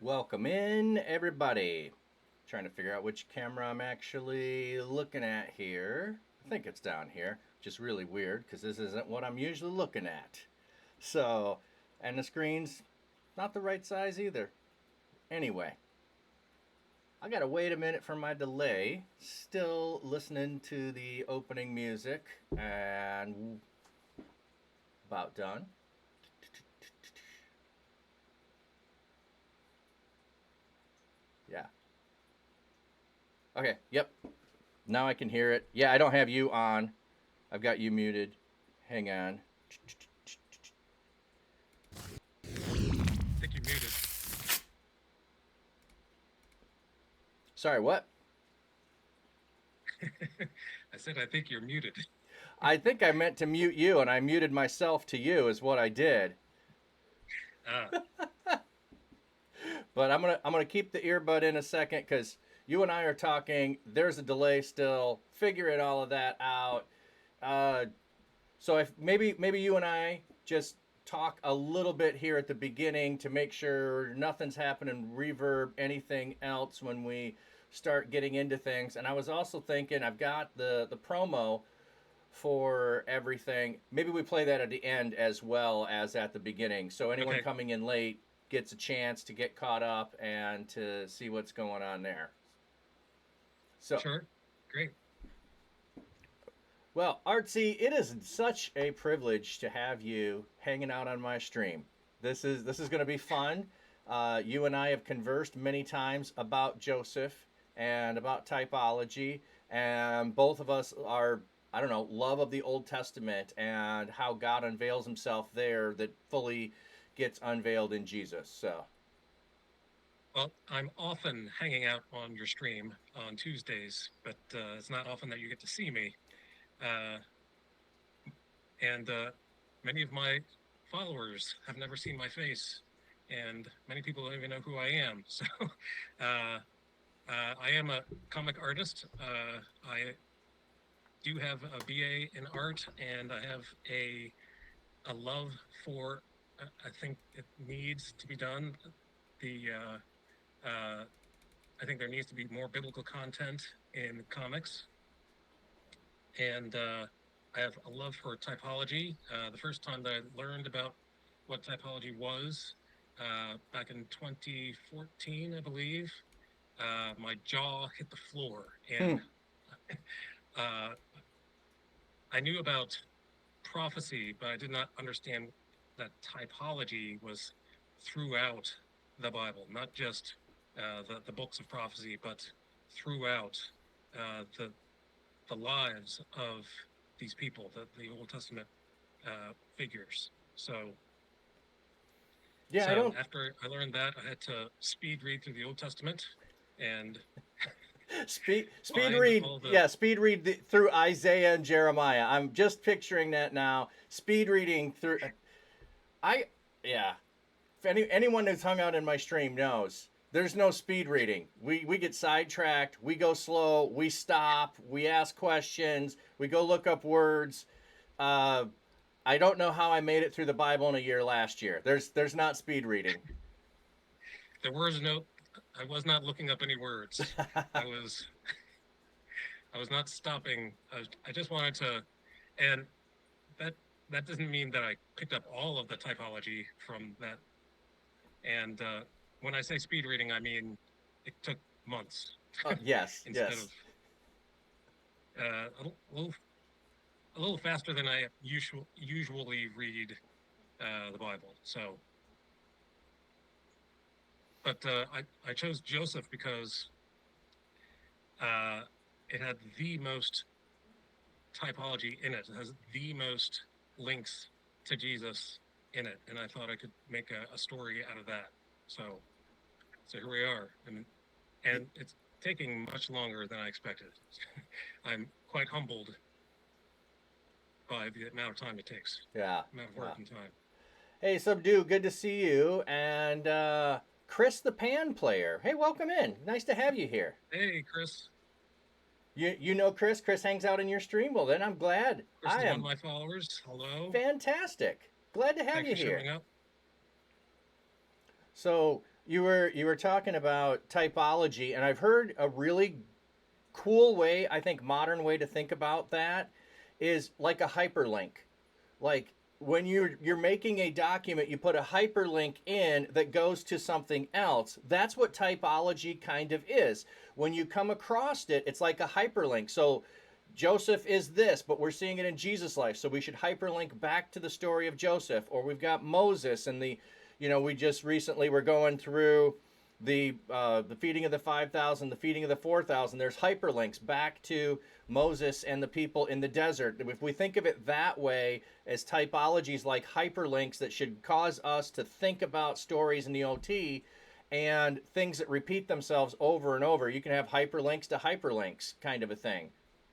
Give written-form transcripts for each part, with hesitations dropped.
welcome in everybody. Trying to figure out which camera I'm actually looking at here. I think it's down here, which is really weird because this isn't what I'm usually looking at. So, and the screen's not the right size either. Anyway, I gotta wait a minute for my delay. Still listening to the opening music and about done. Yeah. Okay, yep. Now I can hear it. Yeah, I don't have you on. I've got you muted. Hang on. I think you're muted. Sorry, what? I said, I think you're muted. I think I meant to mute you, and I muted myself to you, is what I did. Ah, But I'm gonna keep the earbud in a second because you and I are talking. There's a delay still. Figuring all of that out. Uh, so if maybe you and I just talk a little bit here at the beginning to make sure nothing's happening, reverb, anything else when we start getting into things. And I was also thinking I've got the promo for everything. Maybe we play that at the end as well as at the beginning. So anyone okay, coming in late gets a chance to get caught up and to see what's going on there. So, sure. Great. well, Artsy, it is such a privilege to have you hanging out on my stream. This is going to be fun. You and I have conversed many times about Joseph and about typology, and both of us are, I don't know, love of the Old Testament and how God unveils Himself there that fully gets unveiled in Jesus. So, Well, I'm often hanging out on your stream on Tuesdays, but it's not often that you get to see me. Uh, and Many of my followers have never seen my face, and many people don't even know who I am. So uh, I am a comic artist. I do have a BA in art, and I have a love for. I think it needs to be done. The uh, I think there needs to be more biblical content in comics, and I have a love for typology. The first time that I learned about what typology was, back in 2014, I believe, my jaw hit the floor, hmm. and uh, I knew about prophecy, but I did not understand that typology was throughout the Bible, not just the books of prophecy, but throughout the lives of these people, the Old Testament figures. So, Yeah, I so don't after I learned that, I had to speed read through the Old Testament and speed find read. all the. Yeah, through Isaiah and Jeremiah. I'm just picturing that now. Speed reading through. I yeah. If anyone who's hung out in my stream knows there's no speed reading. We get sidetracked. We go slow. We stop. We ask questions. We go look up words. Uh, I don't know how I made it through the Bible in a year last year. There's not speed reading. There was no. I was not looking up any words. I was I was not stopping. I just wanted to, and that that doesn't mean that I picked up all of the typology from that. And when I say speed reading, I mean it took months Yes, instead of yes. a little faster than I usually read the Bible. So, but I chose Joseph because uh, it had the most typology in it. It has the most links to Jesus in it, and I thought I could make a story out of that. So, so here we are, and it's taking much longer than I expected. I'm quite humbled by the amount of time it takes, Yeah, amount of yeah. work and time. Hey, Subdue, good to see you. And Chris, the pan player. Hey, welcome in. Nice to have you here. Hey, Chris. You know Chris. Chris hangs out in your stream. Well, then I'm glad. Chris I is one of am my followers. Hello. fantastic. Glad to have Thanks you for here. showing up. So You were talking about typology, and I've heard a really cool way, I think modern way to think about that is like a hyperlink. Like when you're making a document, you put a hyperlink in that goes to something else. That's what typology kind of is. When you come across it, it's like a hyperlink. So Joseph is this, but we're seeing it in Jesus' life. So we should hyperlink back to the story of Joseph. Or we've got Moses and we just recently were going through the feeding of the 5,000, the feeding of the 4,000. There's hyperlinks back to Moses and the people in the desert. If we think of it that way, as typologies like hyperlinks that should cause us to think about stories in the OT and things that repeat themselves over and over. You can have hyperlinks to hyperlinks kind of a thing.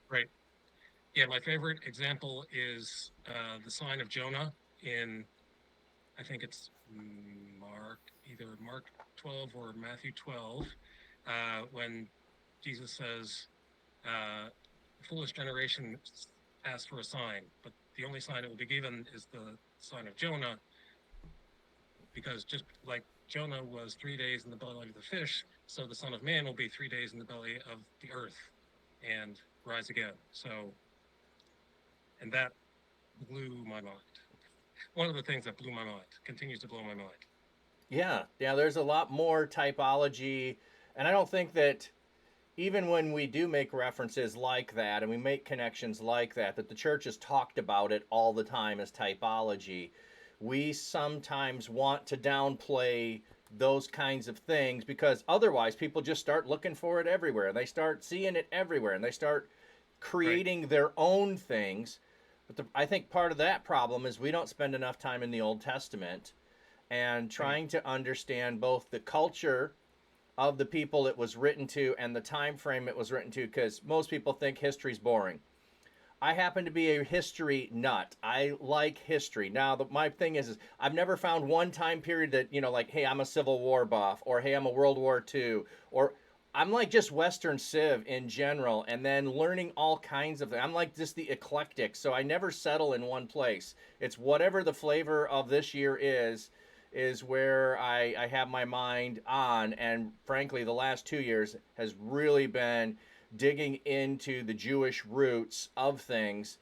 Right. Yeah, my favorite example is the sign of Jonah in, I think it's either Mark 12 or Matthew 12, when Jesus says, foolish generation asks for a sign, but the only sign that will be given is the sign of Jonah, because just like Jonah was 3 days in the belly of the fish, so the Son of Man will be 3 days in the belly of the earth and rise again. So, and that blew my mind. One of the things that blew my mind, continues to blow my mind. Yeah, there's a lot more typology, and I don't think that even when we do make references like that and we make connections like that, that the church has talked about it all the time as typology. We sometimes want to downplay those kinds of things because otherwise people just start looking for it everywhere. They start seeing it everywhere and they start Right. creating their own things. But I think part of that problem is we don't spend enough time in the Old Testament and Right. trying to understand both the culture of the people it was written to and the time frame it was written to, because most people think history's boring. I happen to be a history nut. I like history. Now, my thing is I've never found one time period that, like, hey, I'm a Civil War buff, or hey, I'm a World War II, or I'm like just Western Civ in general, and then learning all kinds of things. I'm like just the eclectic, so I never settle in one place. It's whatever the flavor of this year is where I have my mind on. And frankly, the last 2 years has really been digging into the Jewish roots of things.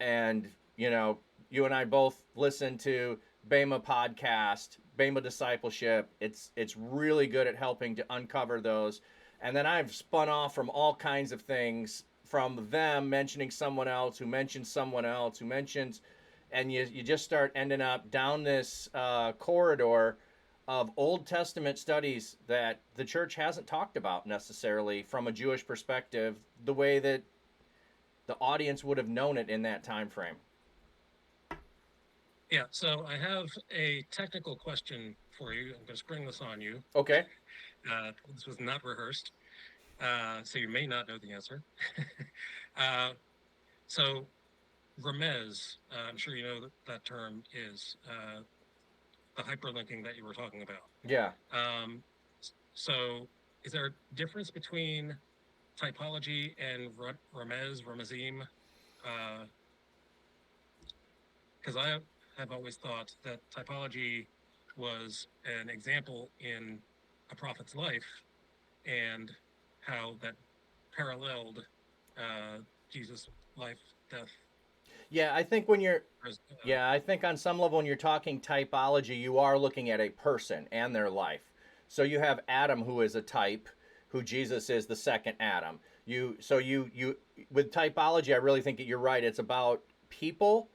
And, you and I both listen to Bema podcast, Bema discipleship. It's really good at helping to uncover those. And then I've spun off from all kinds of things, from them mentioning someone else who mentions someone else who mentions, and you just start ending up down this corridor of Old Testament studies that the church hasn't talked about necessarily from a Jewish perspective, the way that the audience would have known it in that time frame. Yeah, so I have a technical question for you. I'm going to spring this on you. Okay. This was not rehearsed, so you may not know the answer. uh, so, remez, I'm sure you know that term is the hyperlinking that you were talking about. Yeah. Um, so, is there a difference between typology and remezim? Because I have always thought that typology was an example in a prophet's life and how that paralleled Jesus' life, death. Yeah, I think when you're res- yeah, I think on some level when you're talking typology, you are looking at a person and their life. So you have Adam, who is a type, who Jesus is the second Adam. You with typology, I really think that you're right. It's about people,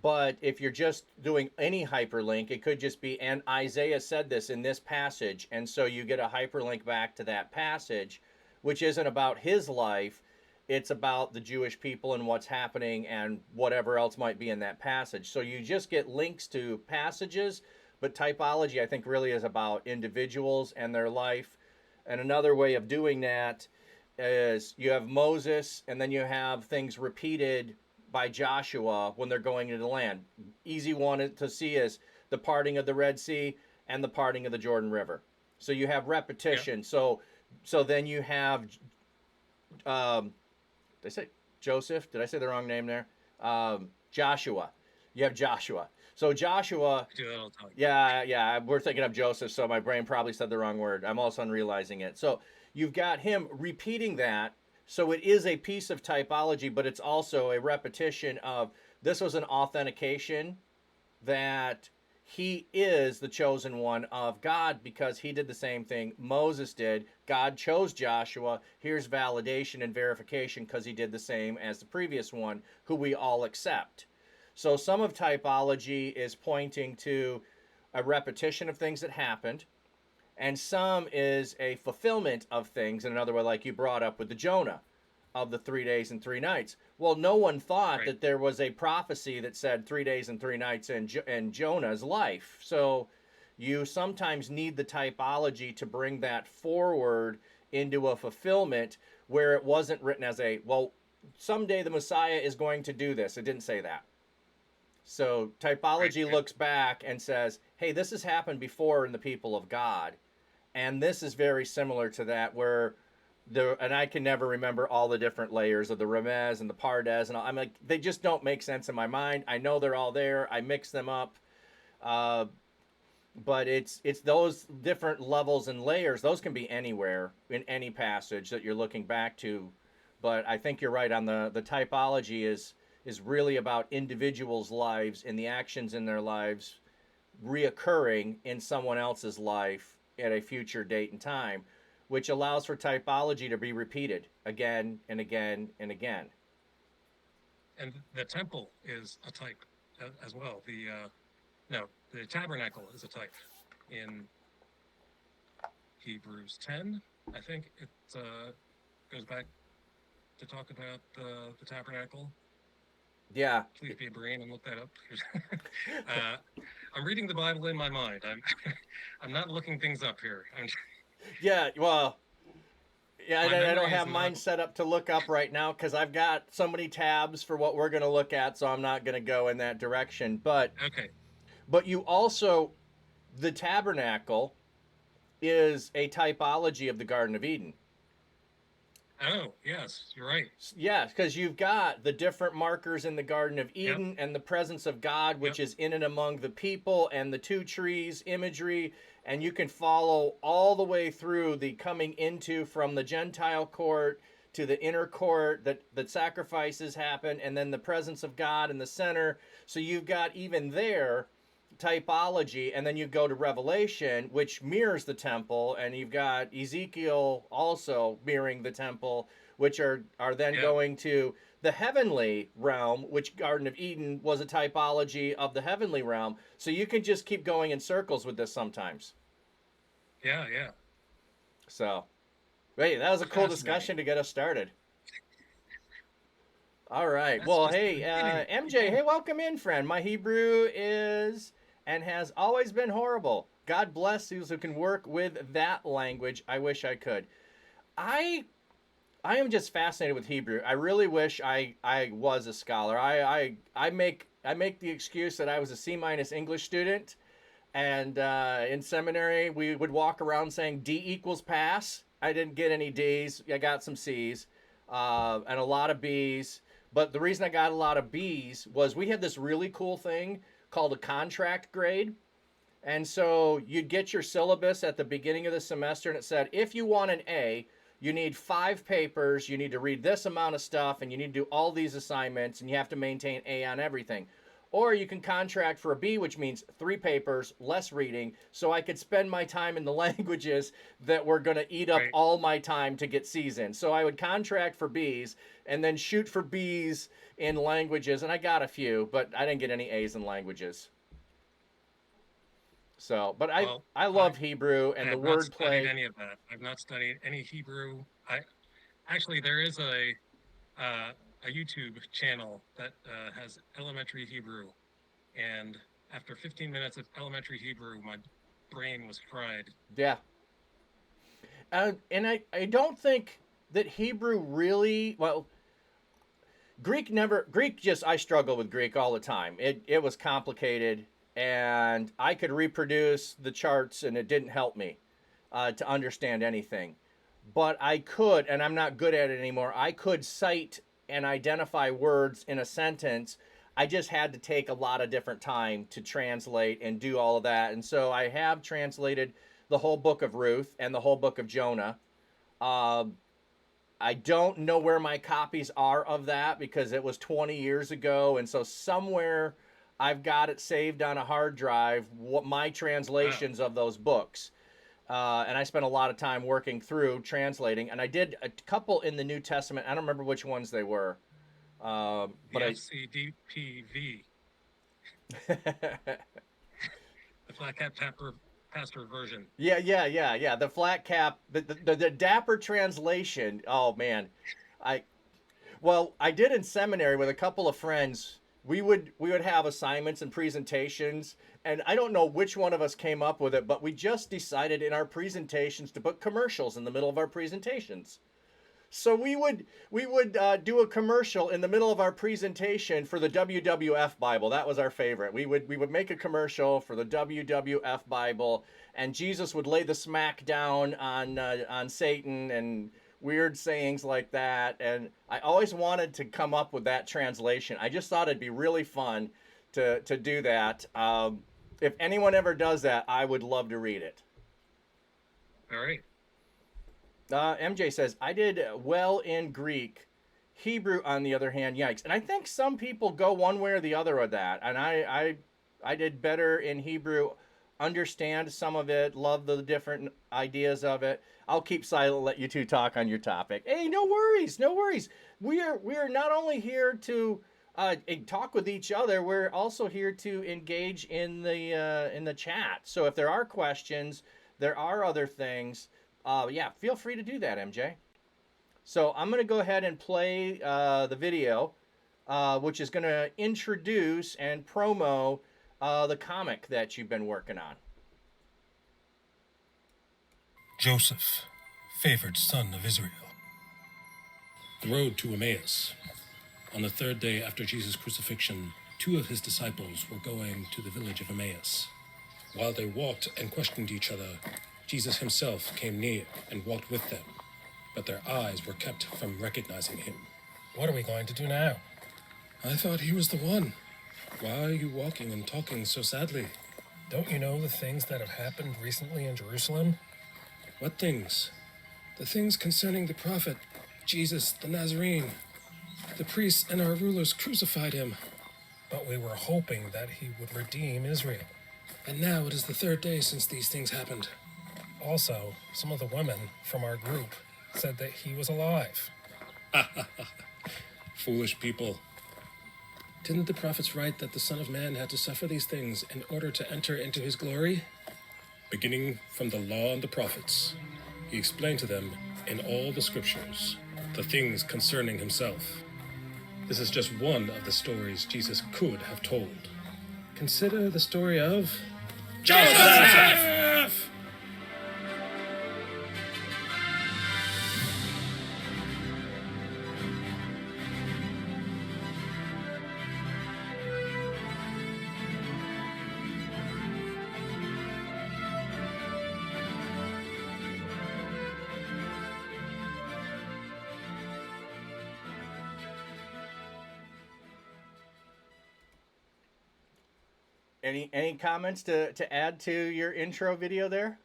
but if you're just doing any hyperlink, it could just be, and Isaiah said this in this passage, and so you get a hyperlink back to that passage, which isn't about his life. It's about the Jewish people and what's happening and whatever else might be in that passage. So you just get links to passages, but typology, I think, really is about individuals and their life. And another way of doing that is you have Moses, and then you have things repeated by Joshua when they're going into the land. Easy one to see is the parting of the Red Sea and the parting of the Jordan River. So you have yeah, repetition. So then you have did I say Joseph? Did I say the wrong name there? Joshua. You have Joshua. So Joshua, I do that all the time. yeah, we're thinking of Joseph, so my brain probably said the wrong word. I'm also unrealizing it. So you've got him repeating that. So it is a piece of typology, but it's also a repetition of this was an authentication that he is the chosen one of God because he did the same thing Moses did. God chose Joshua. Here's validation and verification because he did the same as the previous one, who we all accept. So some of typology is pointing to a repetition of things that happened, and some is a fulfillment of things in another way, like you brought up with the Jonah of the 3 days and 3 nights. Well, no one thought Right. that there was a prophecy that said 3 days and 3 nights in Jonah's life. So you sometimes need the typology to bring that forward into a fulfillment where it wasn't written as a, well, someday the Messiah is going to do this. It didn't say that. So Right. typology Right. looks back and says, hey, this has happened before in the people of God. And this is very similar to that, where and I can never remember all the different layers of the Remez and the Pardes, and I'm like, they just don't make sense in my mind. I know they're all there. I mix them up, uh, but it's those different levels and layers. Those can be anywhere in any passage that you're looking back to. But I think you're right on the typology is really about individuals' lives and the actions in their lives reoccurring in someone else's life at a future date and time, which allows for typology to be repeated again and again and again. And the temple is a type as well. No, the tabernacle is a type in Hebrews 10. I think it goes back to talk about the tabernacle. Yeah. Please be a brain and look that up. uh, I'm reading the Bible in my mind. I'm not looking things up here. Yeah, well, yeah, My I don't memory is have not mine set up to look up right now because I've got so many tabs for what we're going to look at, so I'm not going to go in that direction. okay. But you also, the tabernacle is a typology of the Garden of Eden. Oh, yes, you're right. Yes, because you've got the different markers in the Garden of Yep, Eden and the presence of God, yep, which is in and among the people, and the two trees imagery. And you can follow all the way through the coming into from the Gentile court to the inner court that sacrifices happen, and then the presence of God in the center. So you've got even there typology, and then you go to Revelation, which mirrors the temple, and you've got Ezekiel also mirroring the temple, which are then yeah, going to the heavenly realm, which Garden of Eden was a typology of the heavenly realm. So you can just keep going in circles with this sometimes. yeah, yeah. So, hey, that was a cool Fascinating. discussion to get us started. All right. That's Well, just the hey, MJ, hey, beginning. welcome in, friend. My Hebrew is and has always been horrible. God bless those who can work with that language. I wish I could. I I am just fascinated with Hebrew. I really wish I was a scholar. I make the excuse that I was a C- English student, and in seminary we would walk around saying D equals pass. I didn't get any D's. I got some C's, and a lot of B's. But the reason I got a lot of B's was we had this really cool thing called a contract grade. And so you'd get your syllabus at the beginning of the semester, and it said, if you want an A, you need 5 papers, you need to read this amount of stuff, and you need to do all these assignments, and you have to maintain A on everything. Or you can contract for a B, which means 3 papers, less reading, so I could spend my time in the languages that were going to eat up Right. all my time to get C's in. So I would contract for B's and then shoot for B's in languages, and I got a few, but I didn't get any A's in languages. So, but I Well, I I love Hebrew I and the have not studied wordplay. any of that. I've not studied any Hebrew. I actually there is uh, a YouTube channel that has elementary Hebrew, and after 15 minutes of elementary Hebrew, my brain was fried. Yeah, and I don't think that Hebrew really well. Greek just I struggle with Greek all the time. It was complicated, and I could reproduce the charts, and it didn't help me to understand anything. But I could, and I'm not good at it anymore. I could cite and identify words in a sentence. I just had to take a lot of different time to translate and do all of that. And so I have translated the whole book of Ruth and the whole book of Jonah. Uh, I don't know where my copies are of that because it was 20 years ago. And so somewhere I've got it saved on a hard drive, what my Wow. translations of those books. And I spent a lot of time working through translating. And I did a couple in the New Testament. I don't remember which ones they were. The But I. FCDPV, the Flat Cap Pastor version. Yeah. The flat cap, the dapper translation. Oh man, I I did in seminary with a couple of friends. We would have assignments and presentations, and I don't know which one of us came up with it, but we just decided in our presentations to put commercials in the middle of our presentations. So we would do a commercial in the middle of our presentation for the WWF Bible. That was our favorite. We would make a commercial for the WWF Bible, and Jesus would lay the smack down on Satan and weird sayings like that. And I always wanted to come up with that translation. I just thought it'd be really fun to do that. If anyone ever does that, I would love to read it. All right. MJ says, I did well in Greek. Hebrew, on the other hand, yikes. And I think some people go one way or the other with that. And I did better in Hebrew, understand some of it, love the different ideas of it. I'll keep silent, let you two talk on your topic. Hey, no worries, no worries. We are not only here to talk with each other, we're also here to engage in the chat. So if there are questions, there are other things. Yeah, feel free to do that, MJ. So I'm going to go ahead and play the video, which is going to introduce and promo the comic that you've been working on. Joseph, favored son of Israel. The road to Emmaus. On the third day after Jesus' crucifixion, 2 of his disciples were going to the village of Emmaus. While they walked and questioned each other, Jesus himself came near and walked with them, but their eyes were kept from recognizing him. What are we going to do now? I thought he was the one. Why are you walking and talking so sadly? Don't you know the things that have happened recently in Jerusalem? What things? The things concerning the prophet, Jesus the Nazarene. The priests and our rulers crucified him. But we were hoping that he would redeem Israel. And now it is the 3rd day since these things happened. Also, some of the women from our group said that he was alive. Foolish people. Didn't the prophets write that the Son of Man had to suffer these things in order to enter into his glory? Beginning from the law and the prophets, he explained to them in all the scriptures the things concerning himself. This is just one of the stories Jesus could have told. Consider the story of Joseph! Any comments to add to your intro video there?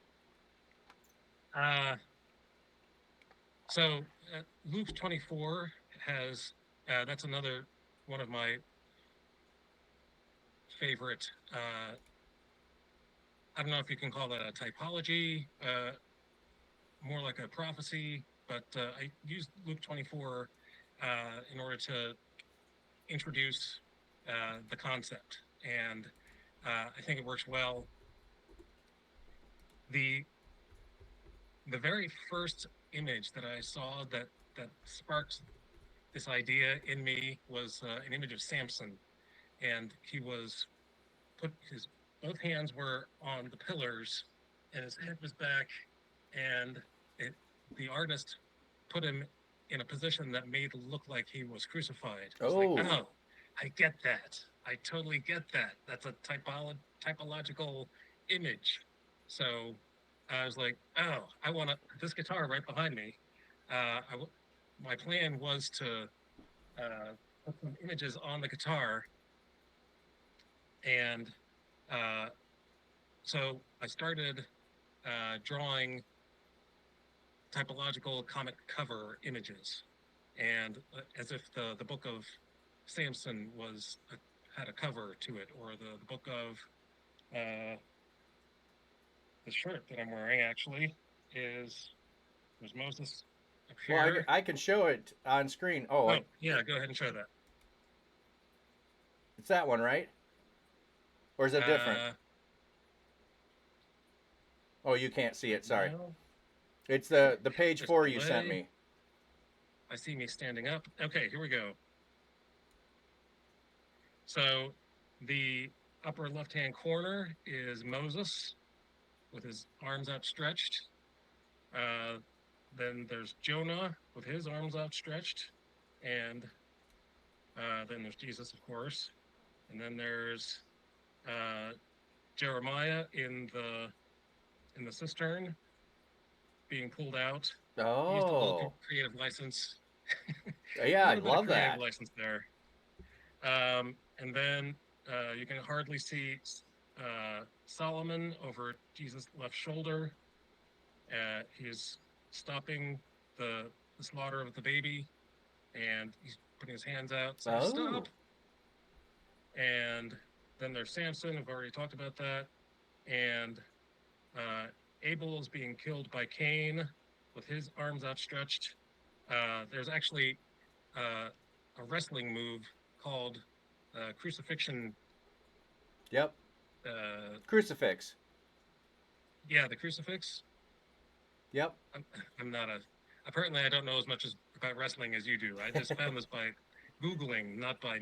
So Luke 24 has, that's another one of my favorite, I don't know if you can call that a typology, more like a prophecy, but I used Luke 24 in order to introduce the concept, and I think it works well. The very first image that I saw that sparked this idea in me was an image of Samson, and he was his both hands were on the pillars, and his head was back, and the artist put him in a position that made it look like he was crucified. I was like, oh, I get that. I totally get that. That's a typological image. So I was like, oh, I want this guitar right behind me. My plan was to put some images on the guitar And so I started drawing typological comic cover images, and as if the book of Samson had a cover to it, or the book of the shirt that I'm wearing actually there's Moses up Well, here. I can show it on screen. Oh, yeah, go ahead and show that. It's that one, right? Or is it different? Oh, you can't see it. Sorry. No, It's the page there's 4 you sent delay. me. I see me standing up. Okay, here we go. So the upper left-hand corner is Moses with his arms outstretched. Then there's Jonah with his arms outstretched, and then there's Jesus, of course, and then there's Jeremiah in the cistern being pulled out. Used a little Oh, creative license. yeah, A I little bit of love creative that. license there. And then you can hardly see Solomon over Jesus' left shoulder. He's stopping the slaughter of the baby, and he's putting his hands out saying, Oh, "Stop!" And then there's Samson. I've already taled about that. And Abel is being killed by Cain with his arms outstretched. There's actually a wrestling move called crucifixion. yep. Crucifix. Yeah, the crucifix. Yep. I'm not a. Apparently, I don't know as much about wrestling as you do. I just found this by Googling, not by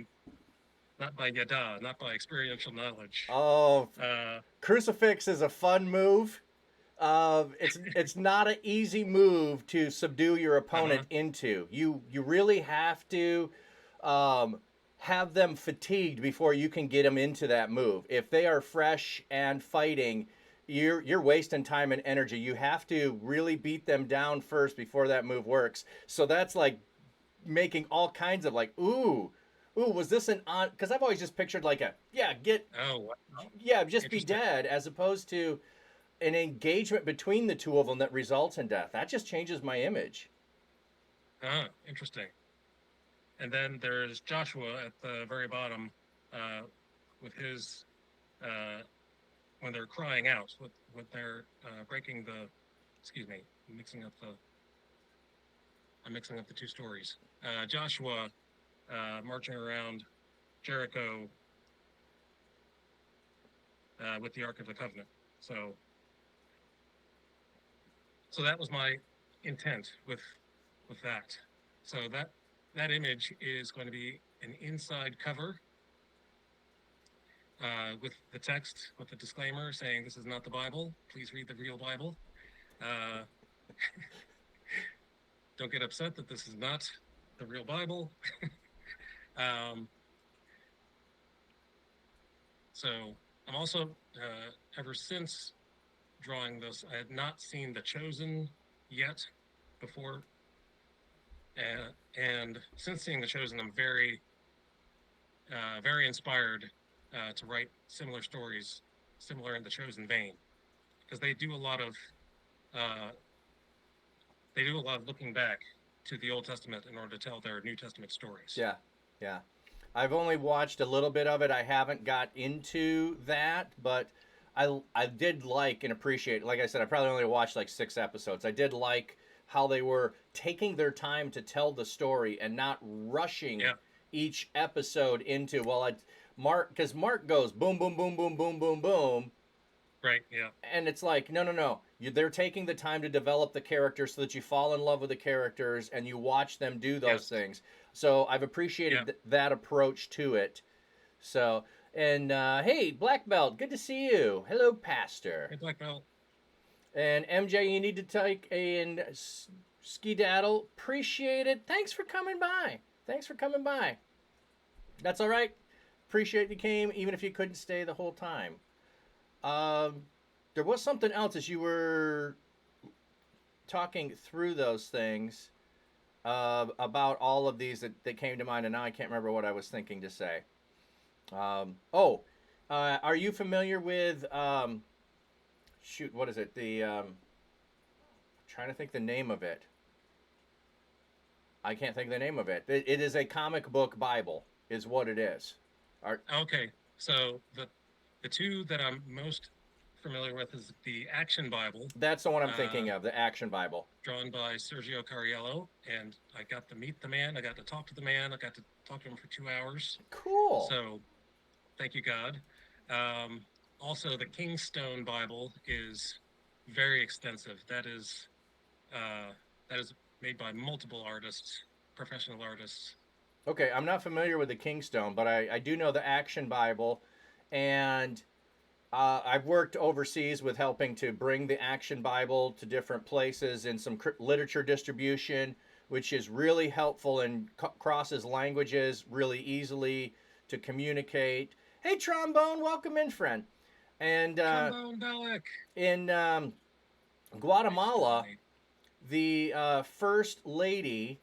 yada, not by experiential knowledge. Oh, crucifix is a fun move. It's not an easy move to subdue your opponent into. You really have to have them fatigued before you can get them into that move. If they are fresh and fighting, you're wasting time and energy. You have to really beat them down first before that move works. So that's like making all kinds of like, ooh, was this an on? Because I've always just pictured like Oh, wow. just be dead, as opposed to an engagement between the two of them that results in death. That just changes my image. Interesting. And then there's Joshua at the very bottom with his when they're crying out, with their breaking the. Excuse me, I'm mixing up the two stories. Joshua marching around Jericho with the Ark of the Covenant. So that was my intent with that. So that image is going to be an inside cover with the text, with the disclaimer saying this is not the Bible. Please read the real Bible. Don't get upset that this is not the real Bible. So I'm also, ever since drawing this, I had not seen The Chosen yet before. And since seeing The Chosen, I'm very, very inspired to write similar stories, similar in The Chosen vein, because they do a lot of looking back to the Old Testament in order to tell their New Testament stories. Yeah, yeah. I've only watched a little bit of it. I haven't got into that, but I did like and appreciate. Like I said, I probably only watched like 6 episodes. I did like how they were taking their time to tell the story and not rushing each episode into because Mark goes boom boom boom boom boom boom boom. Right. Yeah. And it's like, no. They're taking the time to develop the characters so that you fall in love with the characters and you watch them do those things. So I've appreciated that approach to it. So, and hey, Black Belt, good to see you. Hello, Pastor. Hey, Black Belt. And MJ, you need to take a skedaddle. Appreciate it. Thanks for coming by. That's all right. Appreciate you came, even if you couldn't stay the whole time. There was something else as you were talking through those things about all of these that came to mind, and now I can't remember what I was thinking to say. Are you familiar with shoot? What is it? Trying to think the name of it. I can't think of the name of it. It is a comic book Bible, is what it is. Okay, so the two that I'm most familiar with is the Action Bible, That's the one I'm thinking of, the Action Bible. drawn by Sergio Cariello, and I got to meet the man. I got to talk to the man. I got to talk to him for 2 hours. Cool. So, thank you, God. Also, the Kingstone Bible is very extensive. That is made by multiple artists, professional artists. Okay, I'm not familiar with the Kingstone, but I do know the Action Bible, and I've worked overseas with helping to bring the Action Bible to different places in some literature distribution, which is really helpful and crosses languages really easily to communicate. Hey, Trombone, welcome in, friend. And Trombone Bellic. in Guatemala, the first lady,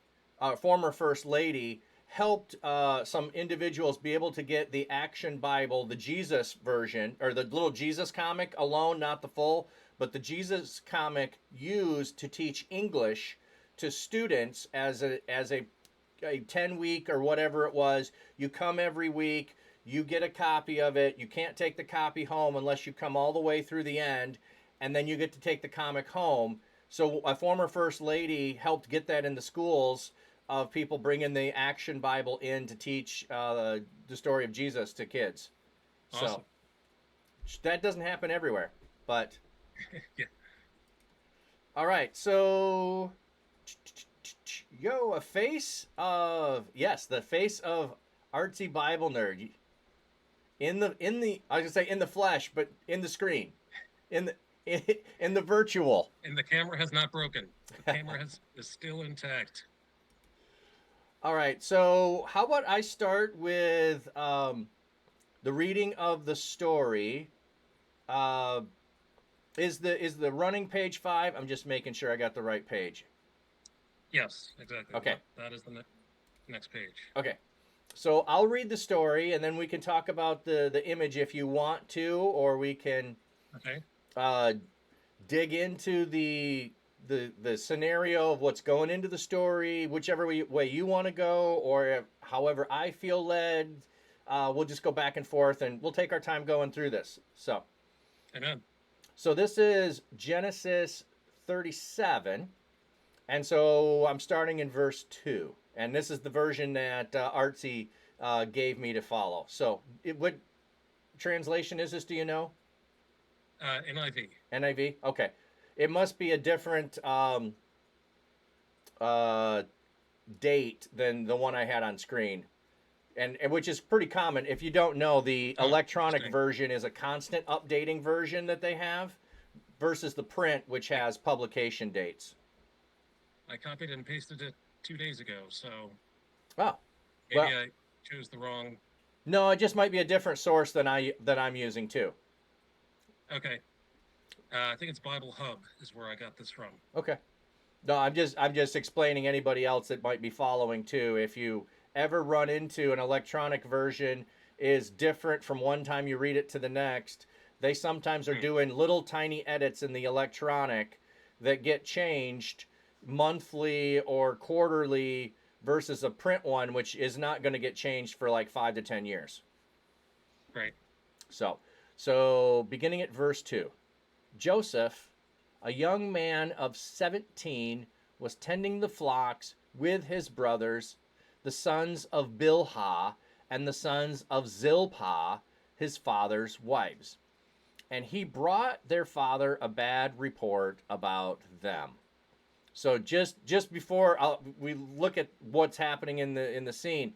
former first lady, helped some individuals be able to get the Action Bible, the Jesus version, or the little Jesus comic alone, not the full, but the Jesus comic used to teach English to students as a 10-week or whatever it was. You come every week, you get a copy of it. You can't take the copy home unless you come all the way through the end, and then you get to take the comic home. So a former first lady helped get that in the schools of people bringing the Action Bible in to teach the story of Jesus to kids. Awesome. So that doesn't happen everywhere, but Yeah. all right. So the face of Artsy Bible nerd in the I was gonna say in the flesh, but in the screen, in the virtual. And the camera has not broken. The camera is still intact. All right, so how about I start with the reading of the story? Is the running page 5? I'm just making sure I got the right page. Yes, exactly. Okay. That is the next page. Okay, so I'll read the story, and then we can talk about the image if you want to, or we can Okay. dig into the scenario of what's going into the story, whichever way you want to go, or however I feel led. We'll just go back and forth, and we'll take our time going through this. So, Amen. so this is Genesis 37, and so I'm starting in verse 2, and this is the version that Artsy gave me to follow. So, what translation is this? Do you know? NIV. NIV? Okay. It must be a different date than the one I had on screen, and which is pretty common. If you don't know, the electronic version is a constant updating version that they have, versus the print, which has publication dates. I copied and pasted it 2 days ago, so Oh, maybe well, I chose the wrong. no, it just might be a different source than I'm using too. Okay. I think it's Bible Hub is where I got this from. Okay. No, I'm just explaining anybody else that might be following too. If you ever run into an electronic version is different from one time you read it to the next, they sometimes are doing little tiny edits in the electronic that get changed monthly or quarterly versus a print one, which is not going to get changed for like 5 to 10 years. Right. So beginning at verse 2. Joseph, a young man of 17, was tending the flocks with his brothers, the sons of Bilhah and the sons of Zilpah, his father's wives. And he brought their father a bad report about them. So just before we look at what's happening in the scene,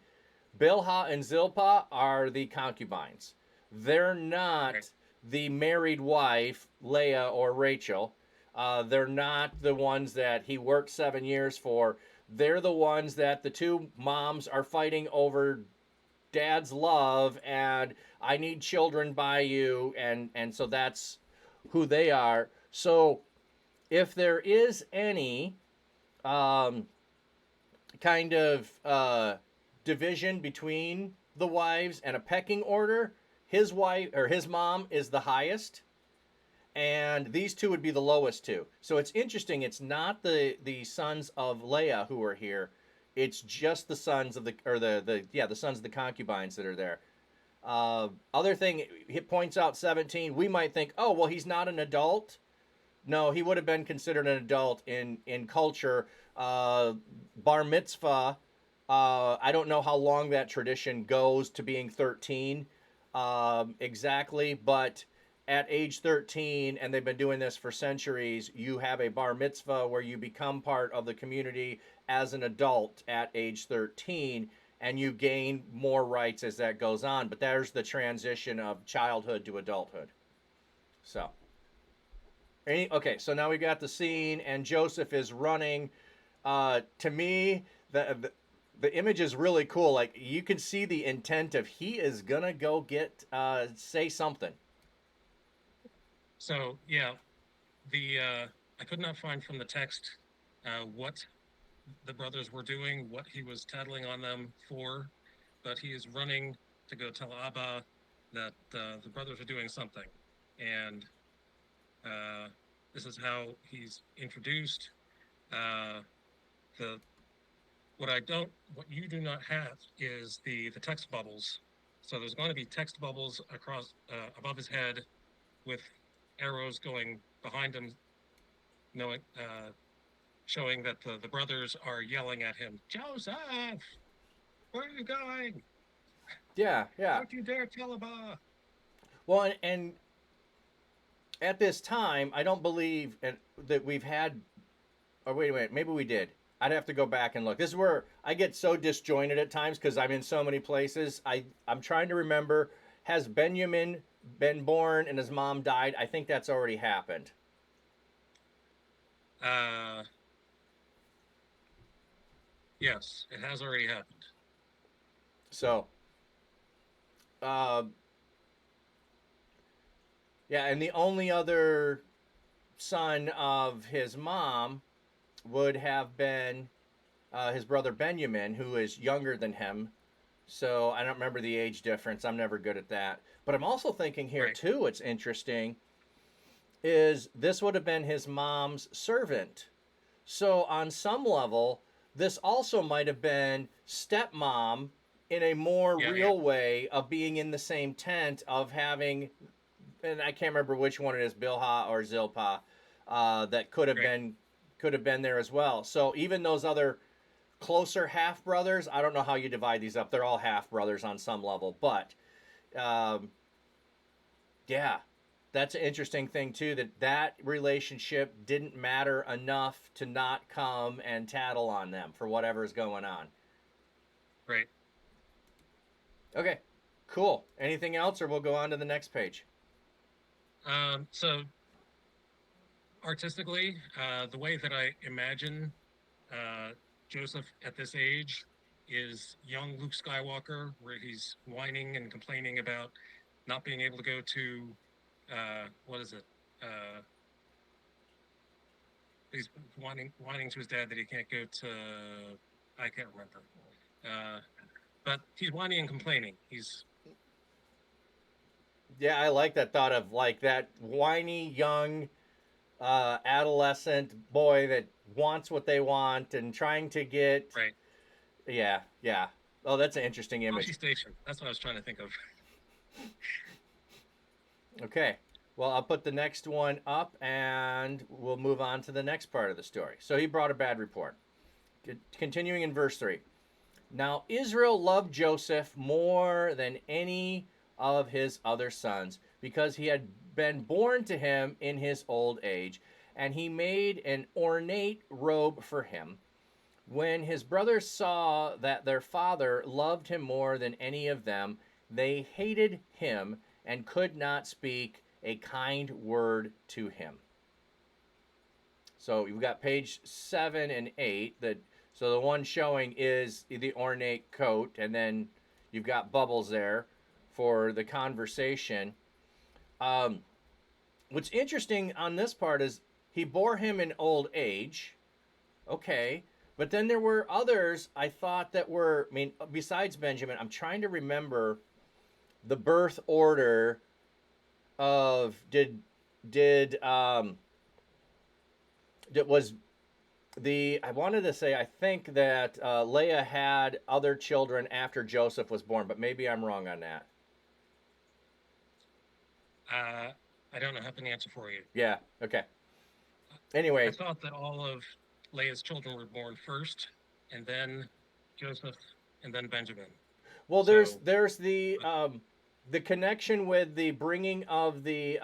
Bilhah and Zilpah are the concubines. They're not the married wife, Leah or Rachel. They're not the ones that he worked 7 years for. They're the ones that the two moms are fighting over dad's love, and I need children by you, and so that's who they are. So if there is any kind of division between the wives and a pecking order, his wife or his mom is the highest, and these two would be the lowest two. So it's interesting. It's not the sons of Leah who are here. It's just the sons of the sons of the concubines that are there. Other thing, it points out 17. We might think, oh well, he's not an adult. No, he would have been considered an adult in culture. Bar mitzvah. I don't know how long that tradition goes to being 13 exactly, but at age 13, and they've been doing this for centuries, you have a bar mitzvah where you become part of the community as an adult at age 13, and you gain more rights as that goes on. But there's the transition of childhood to adulthood. So, okay, so now we got the scene, and Joseph is running. To me, the image is really cool. Like, you can see the intent of he is gonna go get say something. So yeah, I could not find from the text what the brothers were doing, what he was tattling on them for, but he is running to go tell Abba that the brothers are doing something, and this is how he's introduced. The what you do not have is the text bubbles. So there's going to be text bubbles across above his head, with arrows going behind him, showing that the brothers are yelling at him, Joseph, where are you going? Yeah. Don't you dare tell Abba. Well, and at this time, I don't believe that we've had. Oh, wait a minute. Maybe we did. I'd have to go back and look. This is where I get so disjointed at times because I'm in so many places. I'm trying to remember. Has Benjamin been born and his mom died? I think that's already happened. Yes, it has already happened. So, yeah, and the only other son of his mom would have been his brother Benjamin, who is younger than him. So I don't remember the age difference. I'm never good at that. But I'm also thinking here, right, too, what's interesting is this would have been his mom's servant. So on some level, this also might have been stepmom in a more real way of being in the same tent, of having, and I can't remember which one it is, Bilhah or Zilpah, that could have been there as well. So even those other closer half brothers, I don't know how you divide these up. They're all half brothers on some level, but yeah, that's an interesting thing too, that relationship didn't matter enough to not come and tattle on them for whatever's going on. Right. Okay, cool. Anything else, or we'll go on to the next page? So artistically, the way that I imagine Joseph at this age is young Luke Skywalker, where he's whining and complaining about not being able to go to what is it? He's whining to his dad that he can't go to. I can't remember. But he's whining and complaining. Yeah, I like that thought of like that whiny young adolescent boy that wants what they want and trying to get. Right. Yeah. Oh, that's an interesting image. Tosche Station. That's what I was trying to think of. Okay. Well, I'll put the next one up and we'll move on to the next part of the story. So he brought a bad report. Continuing in verse 3. Now Israel loved Joseph more than any of his other sons, because he had been born to him in his old age, and he made an ornate robe for him. When his brothers saw that their father loved him more than any of them, they hated him and could not speak a kind word to him. So you've got page 7 and 8. So the one showing is the ornate coat, and then you've got bubbles there for the conversation. What's interesting on this part is he bore him in old age. Okay. But then there were others I thought that were, besides Benjamin, I'm trying to remember the birth order of did it was the I wanted to say I think that Leah had other children after Joseph was born, but maybe I'm wrong on that. I don't have an answer for you. Yeah. Okay. I Anyway, thought that all of Leah's children were born first, and then Joseph, and then Benjamin. well, So, there's the connection with the bringing of the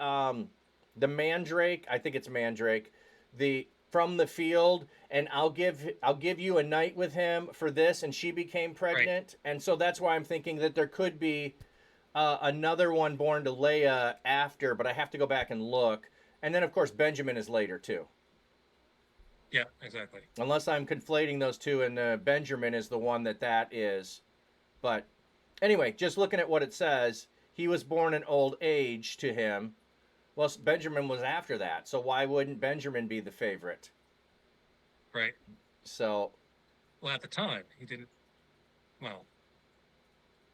mandrake. I think it's mandrake, the from the field, and I'll give you a night with him for this, and she became right, pregnant, and so that's why I'm thinking that there could be another one born to Leah after, but I have to go back and look. And then of course Benjamin is later too, yeah, exactly. unless I'm conflating those two, and Benjamin is the one that is. But anyway, just looking at what it says, he was born in old age to him. Well, Benjamin was after that, so why wouldn't Benjamin be the favorite? Right. So Well, at the time, he didn't. Well,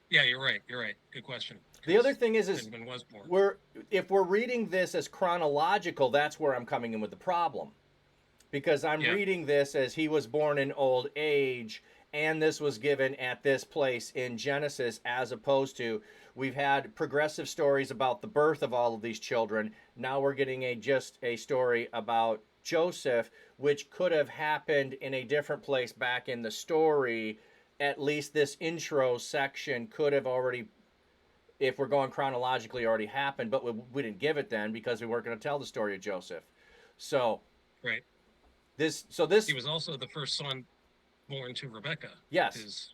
yeah, you're right. You're right. Good question. the other Because thing is Benjamin was born. we're if we're reading this as chronological, that's where I'm coming in with the problem. Because I'm Yeah. reading this as he was born in old age, and this was given at this place in Genesis, as opposed to we've had progressive stories about the birth of all of these children. Now we're getting just a story about Joseph, which could have happened in a different place back in the story. At least this intro section could have already, if we're going chronologically, already happened, but we didn't give it then because we weren't going to tell the story of Joseph. So Right. this He was also the first son born to Rebecca. Yes. His,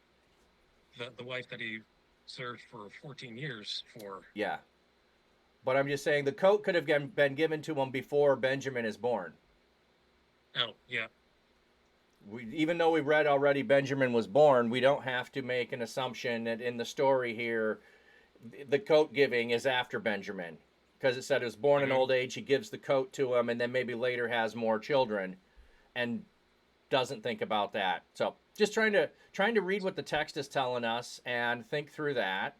the wife that he served for 14 years for. Yeah. But I'm just saying the coat could have been given to him before Benjamin is born. Oh, yeah. Even though we read already Benjamin was born, we don't have to make an assumption that in the story here, the coat giving is after Benjamin. Because it said he was born in old age, he gives the coat to him, and then maybe later has more children and doesn't think about that. So just trying to read what the text is telling us and think through that.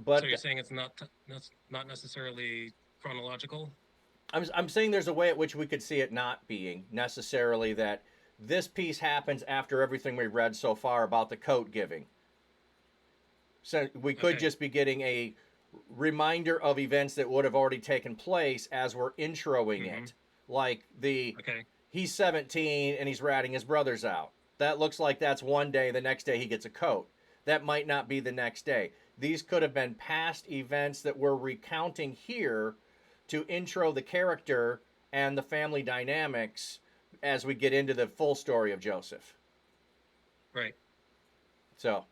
But So you're saying it's not necessarily chronological? I'm saying there's a way at which we could see it not being necessarily that this piece happens after everything we've read so far about the coat giving. So we could Okay. just be getting a reminder of events that would have already taken place as we're introing it. Like Okay. he's 17 and he's ratting his brothers out. That looks like that's one day, the next day he gets a coat. That might not be the next day. These could have been past events that we're recounting here to intro the character and the family dynamics as we get into the full story of Joseph. Right. So,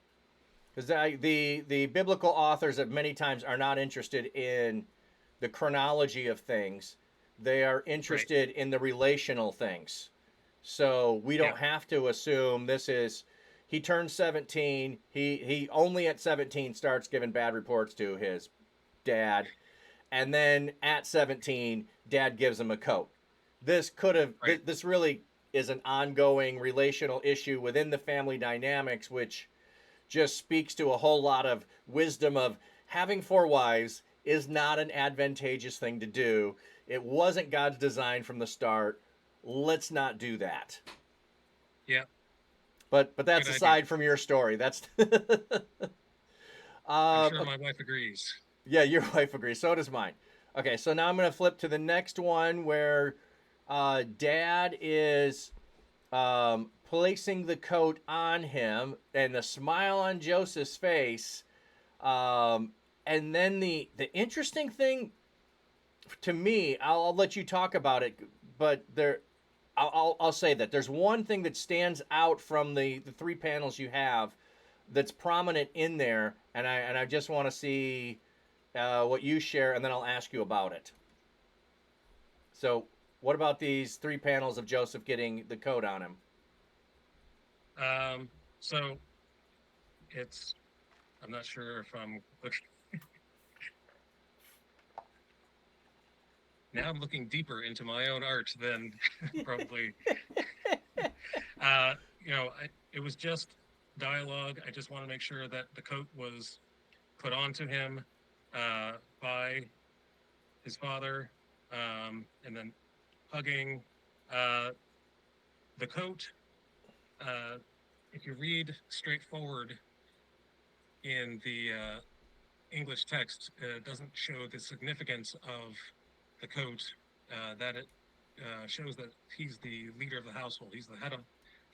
because the biblical authors at many times are not interested in the chronology of things; they are interested in the relational things. So we don't have to assume this is. He turned 17. He only at 17 starts giving bad reports to his dad, and then at 17, dad gives him a coat. This could have. Right. This really is an ongoing relational issue within the family dynamics, which just speaks to a whole lot of wisdom of having four wives is not an advantageous thing to do. It wasn't God's design from the start. Let's not do that. Yeah. But that's Good aside idea. from your story. That's I'm sure my wife agrees. yeah, your wife agrees. So does mine. Okay, so now I'm going to flip to the next one where dad is placing the coat on him and the smile on Joseph's face. And then the interesting thing to me, I'll let you talk about it, but I'll say that there's one thing that stands out from the three panels you have that's prominent in there, and I just want to see what you share, and then I'll ask you about it. So, what about these three panels of Joseph getting the coat on him? So it's. I'm not sure if I'm looking. Now I'm looking deeper into my own art than probably. It was just dialogue. I just want to make sure that the coat was put onto him by his father, and then hugging the coat. If you read straightforward in the English text, it doesn't show the significance of the coat, that it shows that he's the leader of the household. He's the head of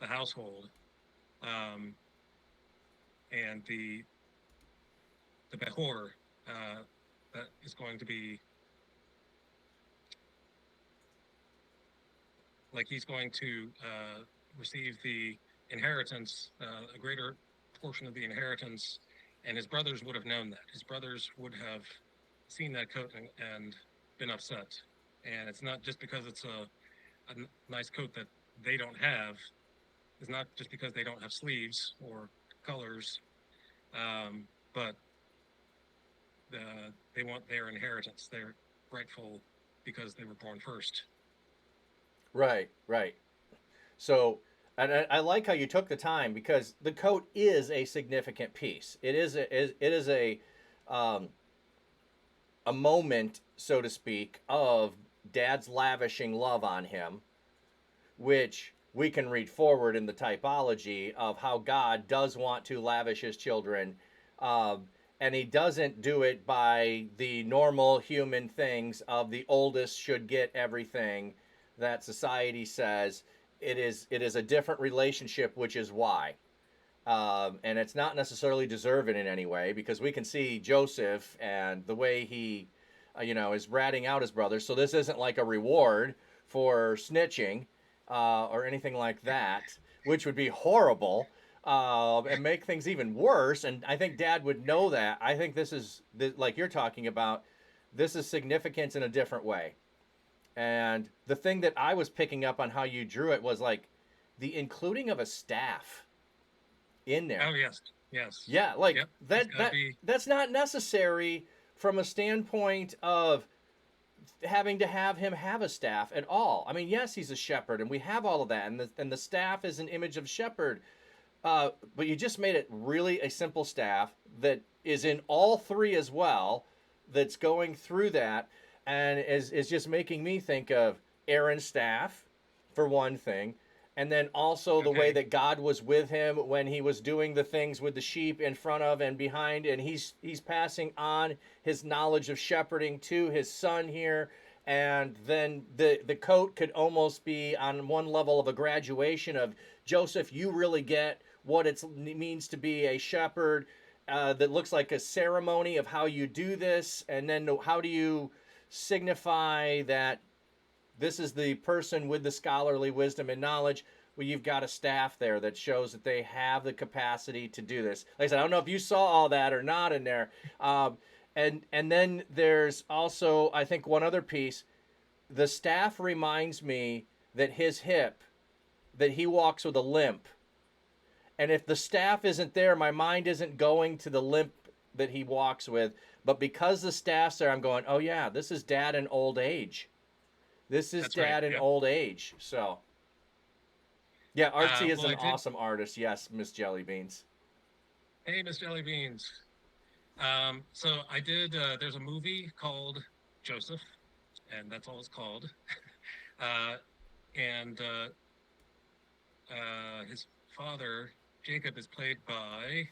the household. And the Behor, that is going to be like he's going to receive the inheritance, a greater portion of the inheritance, and his brothers would have known that. His brothers would have seen that coat and been upset. And it's not just because it's a nice coat that they don't have. It's not just because they don't have sleeves or colors, but they want their inheritance. They're rightful because they were born first. Right, right. So, and I like how you took the time because the coat is a significant piece. It is a moment, so to speak, of Dad's lavishing love on him, which we can read forward in the typology of how God does want to lavish his children. And he doesn't do it by the normal human things of the oldest should get everything that society says. It is a different relationship, which is why. And it's not necessarily deserving in any way because we can see Joseph and the way he, is ratting out his brothers. So this isn't like a reward for snitching or anything like that, which would be horrible and make things even worse. And I think Dad would know that. I think this is, like you're talking about, this is significance in a different way. And the thing that I was picking up on how you drew it was like the including of a staff in there. Oh yes, yes. Yeah, like Yep. that's not necessary from a standpoint of having to have him have a staff at all. I mean, yes, he's a shepherd, and we have all of that, and the staff is an image of shepherd. But you just made it really a simple staff that is in all three as well. That's going through that, and is just making me think of Aaron's staff, for one thing, and then also the way that God was with him when he was doing the things with the sheep in front of and behind, and he's passing on his knowledge of shepherding to his son here. And then the coat could almost be on one level of a graduation of Joseph, you really get what it means to be a shepherd. That looks like a ceremony of how you do this, and then how do you signify that this is the person with the scholarly wisdom and knowledge. Well, you've got a staff there that shows that they have the capacity to do this. Like I said, I don't know if you saw all that or not in there. And then there's also, I think, one other piece. The staff reminds me that his hip, that he walks with a limp. And if the staff isn't there, my mind isn't going to the limp that he walks with. But because the staff's there, I'm going, oh yeah, this is Dad in old age. This is Dad in old age. So, yeah, Artsy is an awesome artist. Yes, Miss Jellybeans. Hey, Miss Jellybeans. So I did, there's a movie called Joseph, and that's all it's called. And his father, Jacob, is played by,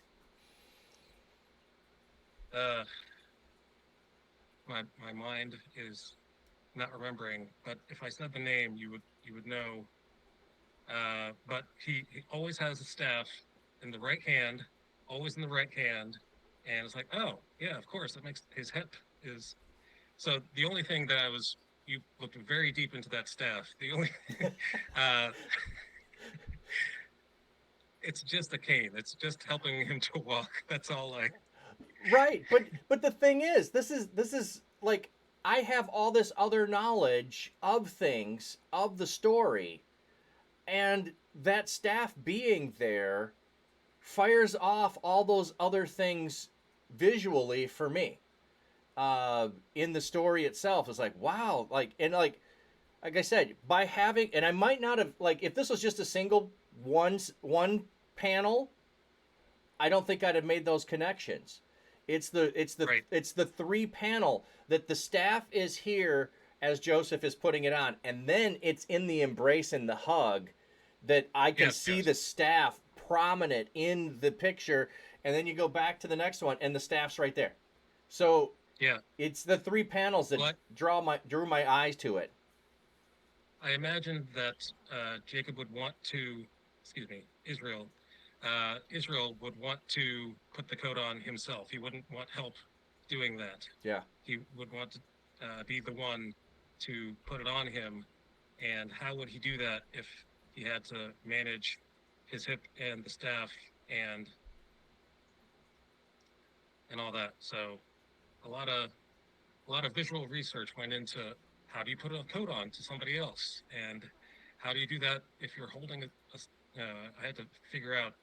my mind is not remembering, but if I said the name, you would know. But he always has a staff in the right hand, always in the right hand, and it's like, oh yeah, of course, that makes his hip is. So the only thing that you looked very deep into that staff. The only, it's just a cane. It's just helping him to walk. That's all. Right, but the thing is, this is like I have all this other knowledge of things of the story, and that staff being there fires off all those other things visually for me. In the story itself, it's like wow, like I said, by having, and I might not have, like, if this was just a single one panel, I don't think I'd have made those connections. Right. it's the three panel that the staff is here as Joseph is putting it on, and then it's in the embrace and the hug that I can Yes, see yes. the staff prominent in the picture, and then you go back to the next one and the staff's right there. So Yeah. it's the three panels that Well, drew my eyes to it. I imagined that Jacob would want to, excuse me, Israel would want to put the coat on himself. He wouldn't want help doing that. Yeah. He would want to be the one to put it on him. And how would he do that if he had to manage his hip and the staff and all that? So a lot of visual research went into how do you put a coat on to somebody else, and how do you do that if you're holding I had to figure out,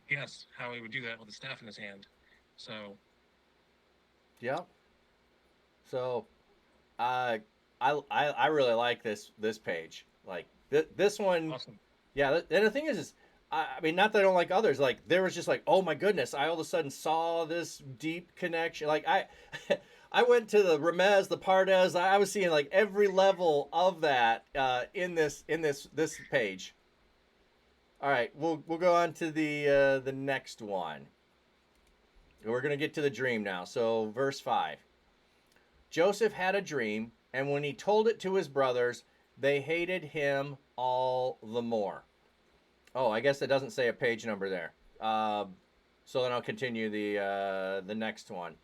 guess how he would do that with a staff in his hand. So Yeah. So, I really like this page. Like this one. awesome. Yeah. And the thing is I mean, not that I don't like others. Like there was just like, oh my goodness, I all of a sudden saw this deep connection. Like I went to the Remez, the Pardes. I was seeing like every level of that in this page. All right, we'll go on to the next one. We're gonna get to the dream now. So verse 5. Joseph had a dream, and when he told it to his brothers, they hated him all the more. Oh, I guess it doesn't say a page number there. So then I'll continue the next one.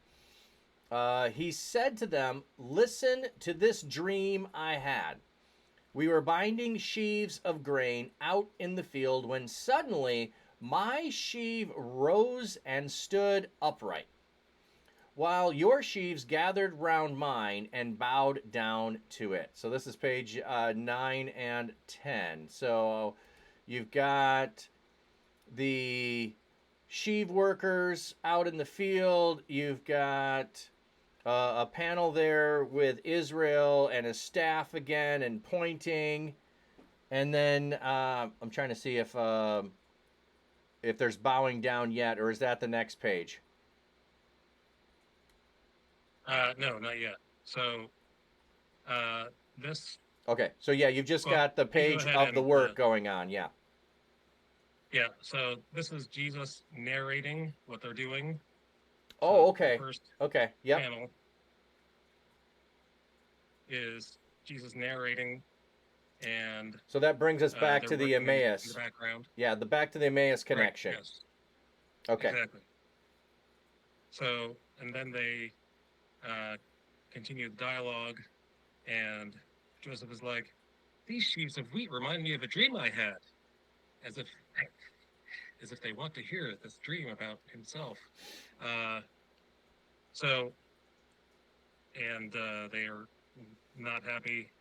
He said to them, "Listen to this dream I had. We were binding sheaves of grain out in the field when suddenly my sheaf rose and stood upright, while your sheaves gathered round mine and bowed down to it." So this is page 9 and 10. So you've got the sheave workers out in the field. You've got a panel there with Israel and his staff again and pointing. And then I'm trying to see if there's bowing down yet, or is that the next page? No, not yet. So this. Okay, so yeah, you've just Well, got the you go page ahead of the and, work going on, yeah. Yeah. So this is Jesus narrating what they're doing. Oh, So okay. The first Okay, yep. panel is Jesus narrating, and So that brings us back they're to the working in Emmaus. the background. Yeah, the back to the Emmaus connection. Right, yes. Okay. Exactly. So, and then they continue the dialogue, and Joseph is like, "These sheaves of wheat remind me of a dream I had," as if they want to hear this dream about himself. So, and they are not happy.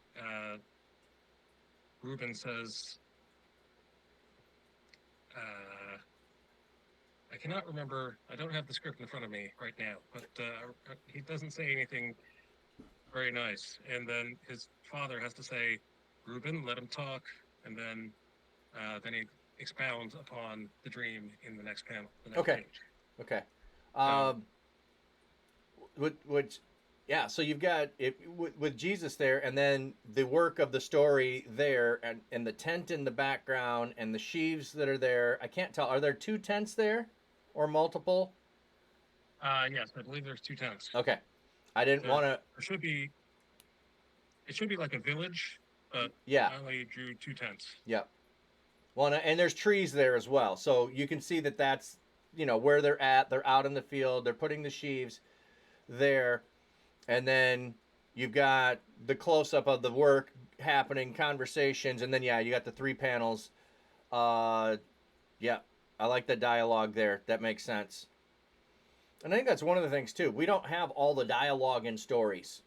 Reuben says, I cannot remember. I don't have the script in front of me right now, but he doesn't say anything very nice. And then his father has to say, "Reuben, let him talk." And then he expounds upon the dream in the next panel, the next Okay. page. Okay. Which, yeah. So you've got it with Jesus there, and then the work of the story there, and the tent in the background, and the sheaves that are there. I can't tell. Are there two tents there, or multiple? Yes, I believe there's 2 tents. Okay. I didn't want to. It should be like a village, but Yeah. I only drew 2 tents. Yep. Well, and there's trees there as well, so you can see that that's where they're at. They're out in the field. They're putting the sheaves there, and then you've got the close up of the work happening, conversations, and then you got the 3 panels. Yeah, I like the dialogue there. That makes sense. And I think that's one of the things too. We don't have all the dialogue in stories.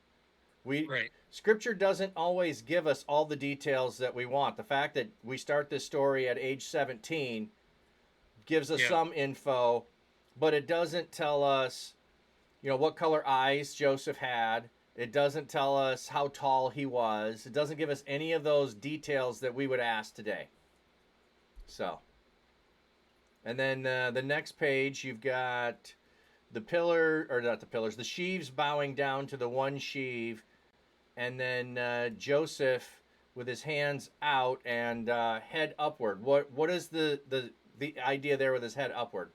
Right. Scripture doesn't always give us all the details that we want. The fact that we start this story at age 17 gives us some info, but it doesn't tell us, what color eyes Joseph had. It doesn't tell us how tall he was. It doesn't give us any of those details that we would ask today. So, and then the next page, you've got the pillar, or not the pillars, the sheaves bowing down to the one sheave, and then Joseph with his hands out and head upward. What is the idea there with his head upward?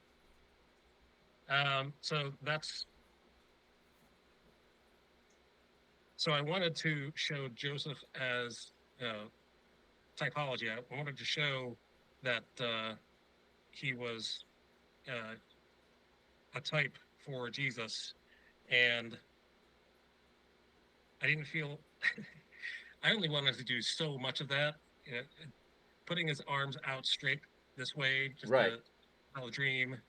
So I wanted to show Joseph as typology. I wanted to show that he was a type for Jesus, and I didn't feel. I only wanted to do so much of that. Putting his arms out straight this way, just Right. to tell a dream.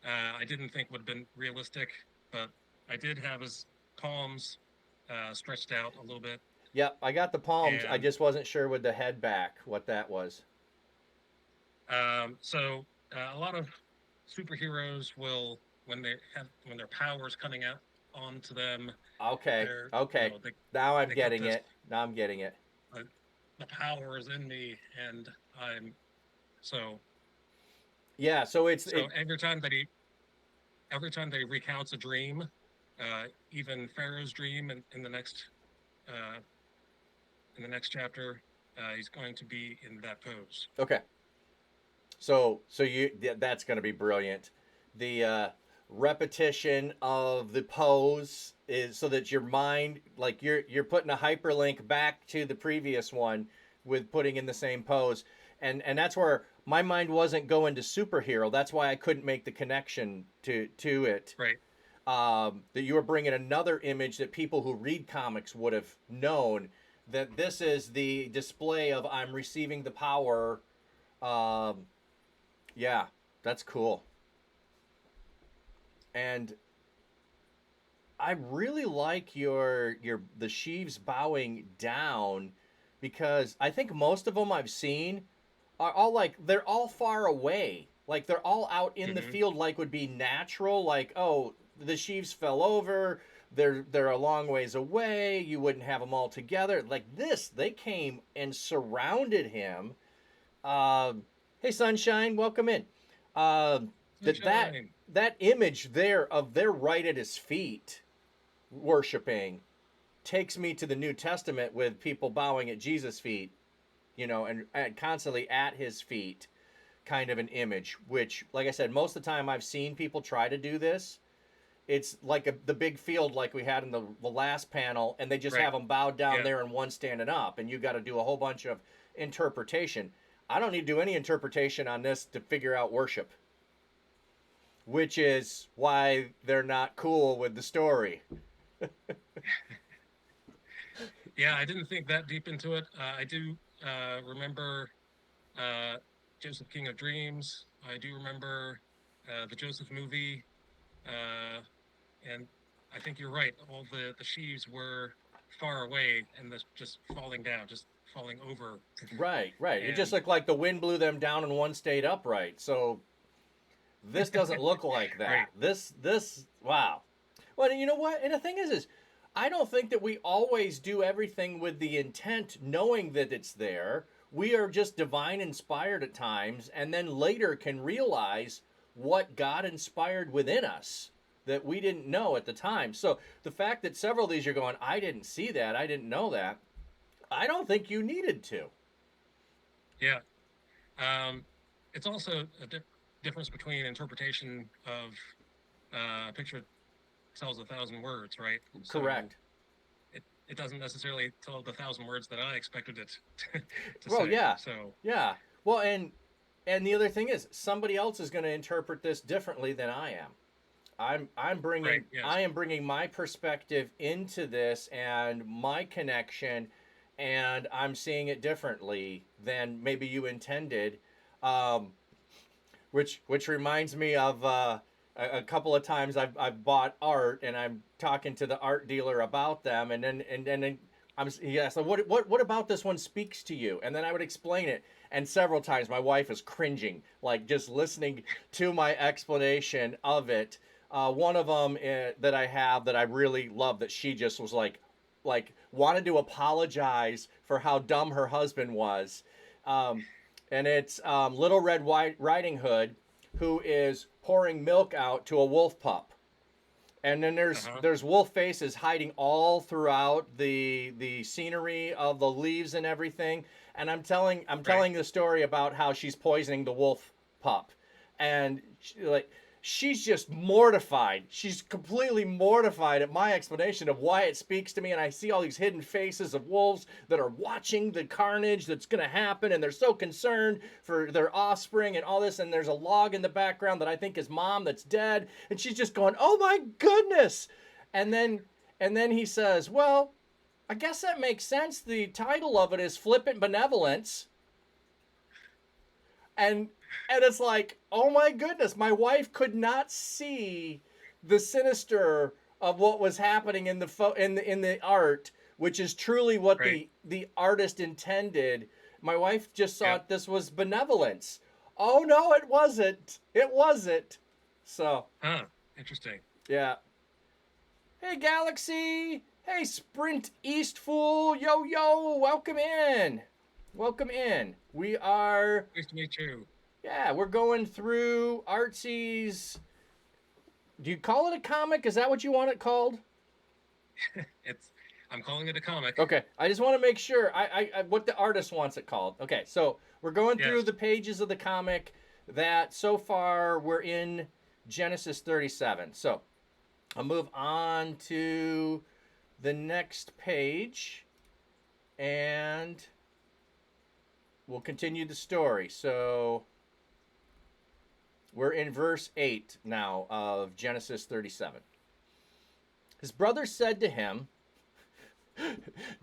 I didn't think would have been realistic, but I did have his palms stretched out a little bit. Yep, I got the palms. I And just wasn't sure with the head back what that was. so a lot of superheroes will, when their powers coming out onto them, Okay. they're Okay. Now I'm they put getting this, it. Now I'm getting it. the power is in me, and I'm so Yeah. So so every time that he recounts a dream, even Pharaoh's dream in the next chapter, he's going to be in that pose. okay. So that's going to be brilliant. The repetition of the pose is so that your mind, like you're putting a hyperlink back to the previous one with putting in the same pose, and that's where my mind wasn't going to superhero. That's why I couldn't make the connection to it. Right. That you were bringing another image that people who read comics would have known, that this is the display of I'm receiving the power. Yeah, that's cool. And I really like your the sheaves bowing down, because I think most of them I've seen are all like they're all far away. Like they're all out in the Mm-hmm. field, like would be natural. Like, oh, the sheaves fell over. They're a long ways away. You wouldn't have them all together. Like this, they came and surrounded him. Hey, Sunshine, welcome in. That Sunshine. that image there of they're right at his feet, worshiping, takes me to the New Testament with people bowing at Jesus' feet, and constantly at his feet, kind of an image. Which, like I said, most of the time I've seen people try to do this. It's like the big field like we had in the last panel, and they just Right. have them bowed down Yeah. there and one standing up, and you got to do a whole bunch of interpretation. I don't need to do any interpretation on this to figure out worship, which is why they're not cool with the story. Yeah, I didn't think that deep into it. I do remember Joseph King of Dreams. I do remember the Joseph movie. And I think you're right. All the sheaves were far away and just falling down, just falling over. Right, right. It just And looked like the wind blew them down and one stayed upright. So this doesn't look like that. Right. This wow. Well, you know what? And the thing is I don't think that we always do everything with the intent knowing that it's there. We are just divine inspired at times, and then later can realize what God inspired within us that we didn't know at the time. So the fact that several of these you're going, I didn't see that, I didn't know that, I don't think you needed to. yeah, it's also a difference between interpretation of a picture tells 1,000 words, right? Correct. So it doesn't necessarily tell the 1,000 words that I expected it to Well, say. yeah. So Yeah. Well, and the other thing is somebody else is going to interpret this differently than I am. I'm bringing Right, yes. I am bringing my perspective into this and my connection, and I'm seeing it differently than maybe you intended. Um, which reminds me of a couple of times I've bought art, and I'm talking to the art dealer about them, and then he asked, what about this one speaks to you? And then I would explain it, and several times my wife is cringing, like just listening to my explanation of it. One of them that I have that I really love, that she just was like wanted to apologize for how dumb her husband was. And it's Little Red Riding Hood, who is pouring milk out to a wolf pup. And then Uh-huh. there's wolf faces hiding all throughout the scenery of the leaves and everything. And I'm Right. telling the story about how she's poisoning the wolf pup, and she's just mortified. She's completely mortified at my explanation of why it speaks to me. And I see all these hidden faces of wolves that are watching the carnage that's going to happen. And they're so concerned for their offspring and all this. And there's a log in the background that I think is mom that's dead. And she's just going, oh my goodness. And then he says, well, I guess that makes sense. The title of it is Flippant Benevolence. And it's like, oh my goodness, my wife could not see the sinister of what was happening in the art, which is truly what Right. the artist intended. My wife just Yeah. thought this was benevolence. Oh no, it wasn't. It wasn't. So, Huh. Interesting. yeah. Hey Galaxy. Hey Sprint East Fool. Yo yo, welcome in. Welcome in. We are Nice to meet you. Yeah, we're going through Artsy's. Do you call it a comic? Is that what you want it called? I'm calling it a comic. Okay, I just want to make sure I what the artist wants it called. Okay, so we're going through Yes. the pages of the comic that so far we're in Genesis 37. So I'll move on to the next page and we'll continue the story. So we're in verse 8 now of Genesis 37. His brother said to him,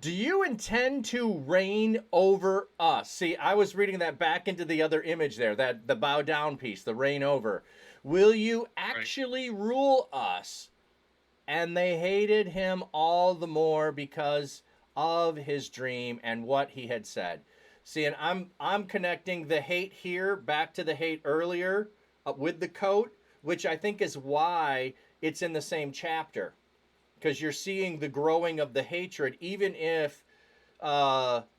do you intend to reign over us? See, I was reading that back into the other image there, that the bow down piece, the reign over. Will you actually rule us? And they hated him all the more because of his dream and what he had said. See, and I'm connecting the hate here back to the hate earlier with the coat, which I think is why it's in the same chapter. Because you're seeing the growing of the hatred, even if, linear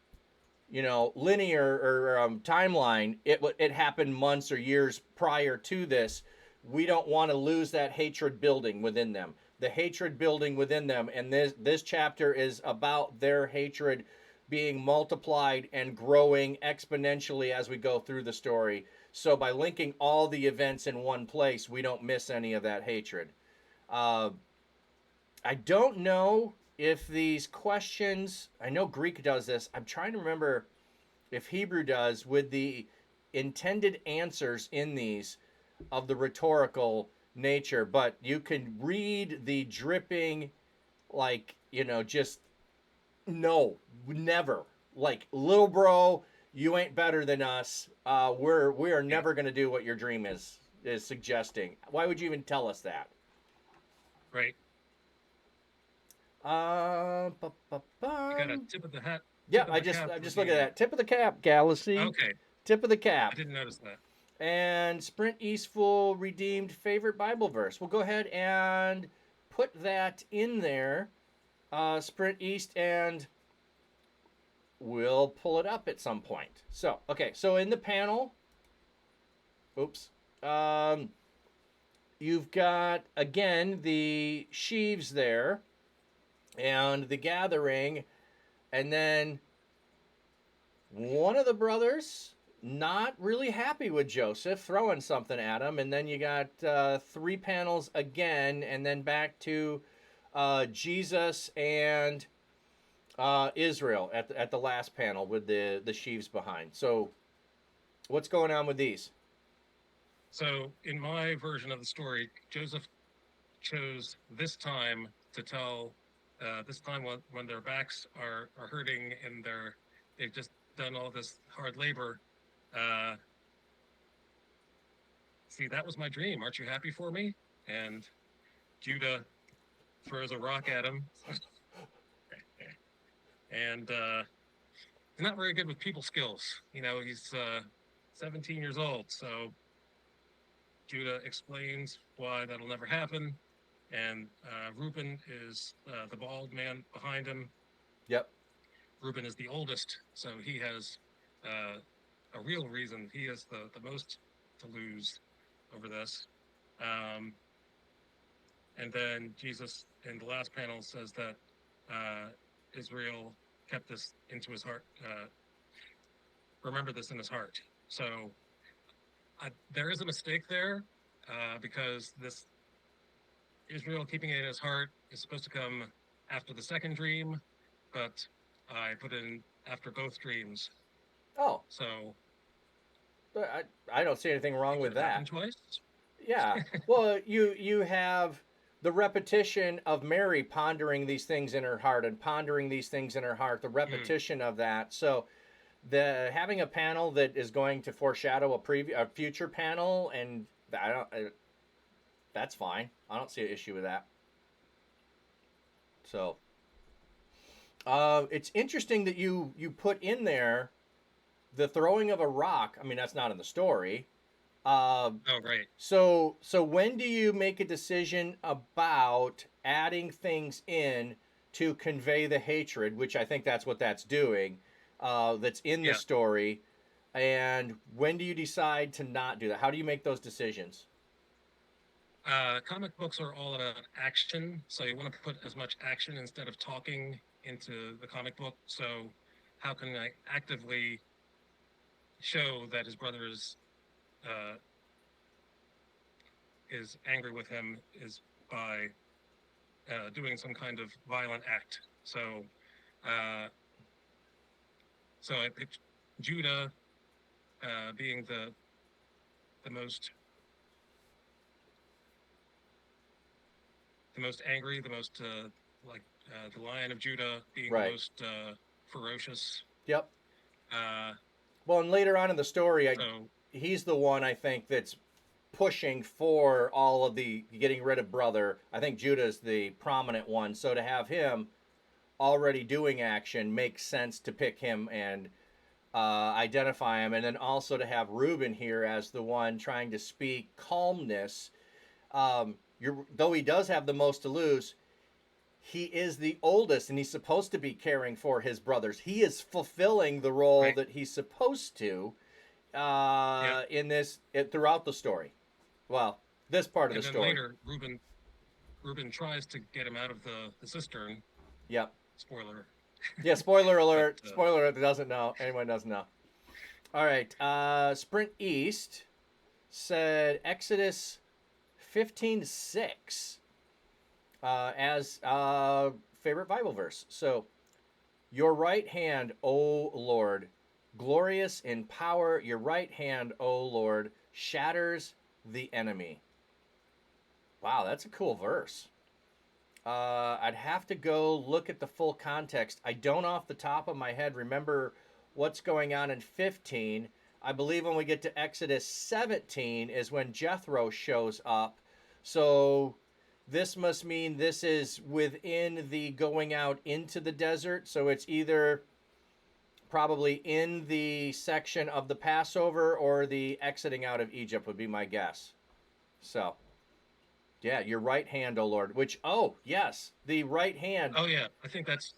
or timeline, it happened months or years prior to this. We don't want to lose that hatred building within them. The hatred building within them, and this chapter is about their hatred being multiplied and growing exponentially as we go through the story. So by linking all the events in one place, we don't miss any of that hatred. I don't know if these questions, I know Greek does this. I'm trying to remember if Hebrew does with the intended answers in these of the rhetorical nature, but you can read the dripping, just no, never. Like, little bro, you ain't better than us. We are never going to do what your dream is suggesting. Why would you even tell us that? Right. You You got a tip of the hat. Yeah, I'm just looking at that. Tip of the cap, Galaxy. Okay. Tip of the I cap. didn't notice that. And Sprint Eastful redeemed favorite Bible verse. We'll go ahead and put that in there, Sprint East, and we'll pull it up at some point. So, okay, so in the panel, you've got, again, the sheaves there, and the gathering, and then one of the brothers not really happy with Joseph, throwing something at him, and then you got 3 panels again, and then back to Jesus and Israel at the last panel with the sheaves behind. So what's going on with these? So in my version of the story, Joseph chose this time to tell, this time when their backs are hurting and they've just done all this hard labor. See, that was my dream. Aren't you happy for me? And Judah throws a rock at him. And he's not very good with people skills. He's 17 years old. So Judah explains why that'll never happen. And Reuben is the bald man behind him. Yep. Reuben is the oldest, so he has a real reason. He has the most to lose over this. And then Jesus in the last panel says that Israel kept this into his heart, remember this in his heart. So there is a mistake there, because this Israel keeping it in his heart is supposed to come after the second dream, but I put in after both dreams. Oh, So but I don't see anything wrong with it happened that. twice. Yeah. Well, you have the repetition of Mary pondering these things in her heart and pondering these things in her heart, the repetition of that. So the having a panel that is going to foreshadow a future panel, and that's fine. I don't see an issue with that. So it's interesting that you put in there the throwing of a rock. I mean, that's not in the story. Uh, Oh, right. so when do you make a decision about adding things in to convey the hatred, which I think that's what that's doing, that's in the Yeah. story, and when do you decide to not do that? How do you make those decisions? Comic books are all about action, so you want to put as much action instead of talking into the comic book. So how can I actively show that his brother uh, is angry with him is by doing some kind of violent act. So uh, I picked Judah being the most angry, the most the Lion of Judah being the Right. most ferocious. Yep. Uh, Well, and later on in the story, so he's the one I think that's pushing for all of the getting rid of brother. I think Judah's the prominent one. So to have him already doing action makes sense to pick him and identify him, and then also to have Reuben here as the one trying to speak calmness. Though he does have the most to lose, he is the oldest, and he's supposed to be caring for his brothers. He is fulfilling the role right. that he's supposed to Yeah. throughout the story. Well, this part of And the then story. later, Reuben tries to get him out of the cistern. Yep. Spoiler. Yeah. Spoiler alert. But, Spoiler alert. Doesn't know. Anyone doesn't know. All right. Sprint East said Exodus 15:6 as favorite Bible verse. So, your right hand, O Lord, glorious in power. Your right hand, O Lord, shatters the enemy. Wow, that's a cool verse. I'd have to go look at the full context. I don't off the top of my head remember what's going on in 15. I believe when we get to Exodus 17 is when Jethro shows up. So this must mean this is within the going out into the desert. So it's either probably in the section of the Passover or the exiting out of Egypt would be my guess. So, yeah, your right hand, O Lord, which, oh, yes, the right hand. oh yeah, I think that's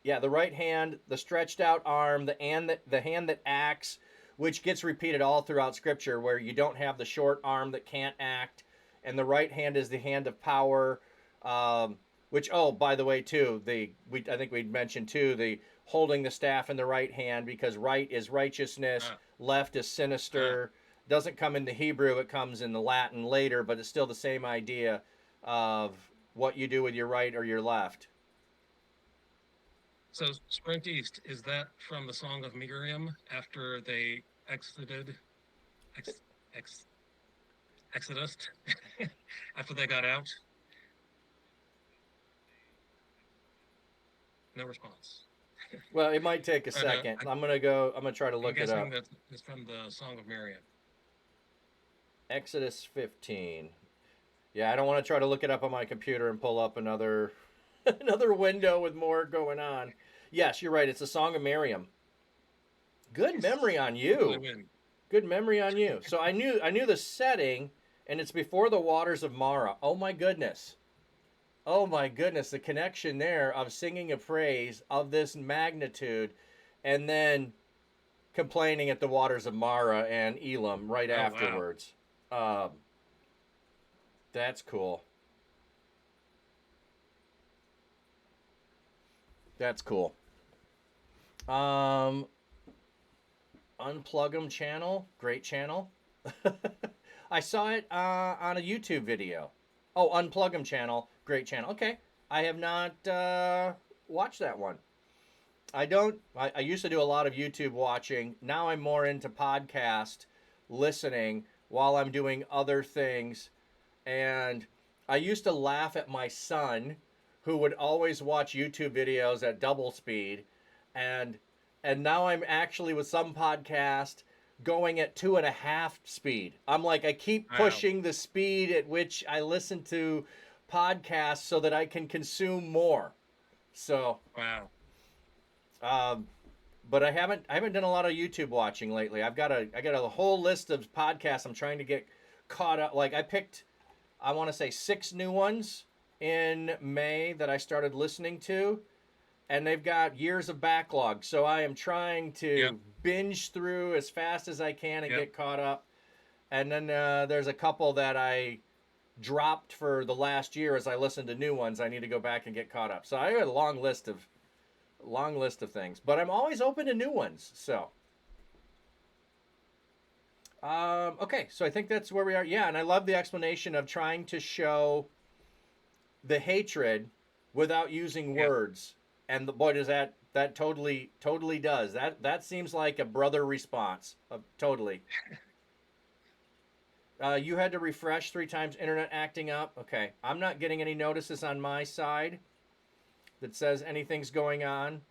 Yeah, the right hand, the stretched out arm, the hand that acts, which gets repeated all throughout Scripture, where you don't have the short arm that can't act, and the right hand is the hand of power. Which, oh, by the way, too, I think we'd mentioned too the holding the staff in the right hand, because right is righteousness, left is sinister. Doesn't come in the Hebrew; it comes in the Latin later, but it's still the same idea of what you do with your right or your left. so. Sprint East, is that from the Song of Miriam after they exited, Exodus, after they got out? No response. Well, it might take a second. I'm gonna try to look it up. I'm guessing that it's from the Song of Miriam. Exodus 15. Yeah, I don't want to try to look it up on my computer and pull up another another window with more going on. Yes, you're right. It's the Song of Miriam. Good memory on you. Good memory on you. So I knew the setting, and it's before the waters of Mara. Oh my goodness. Oh my goodness, the connection there of singing a praise of this magnitude and then complaining at the waters of Mara and Elam right afterwards. Wow. That's cool. That's cool. Um, Unplug 'em channel, great channel. I saw it on a YouTube video. Oh, Unplug 'em channel, great channel. Okay, I have not watched that one. I don't. I used to do a lot of YouTube watching. Now I'm more into podcast listening while I'm doing other things. And I used to laugh at my son, who would always watch YouTube videos at double speed, and now I'm actually with some podcast going at 2.5 speed. I'm like, I keep Wow. pushing the speed at which I listen to podcasts so that I can consume more. So, Wow. but I haven't done a lot of YouTube watching lately. I got a whole list of podcasts I'm trying to get caught up. Like I want to say 6 new ones in May that I started listening to, and they've got years of backlog. So I am trying to Yep. binge through as fast as I can and Yep. get caught up. And then there's a couple that I dropped for the last year as I listened to new ones. I need to go back and get caught up. So I got a long list of things, but I'm always open to new ones. So okay, so I think that's where we are. Yeah, and I love the explanation of trying to show the hatred without using Yep. words. And boy, does that totally does. That seems like a brother response. Totally. You had to refresh 3 times, internet acting up. Okay, I'm not getting any notices on my side that says anything's going on,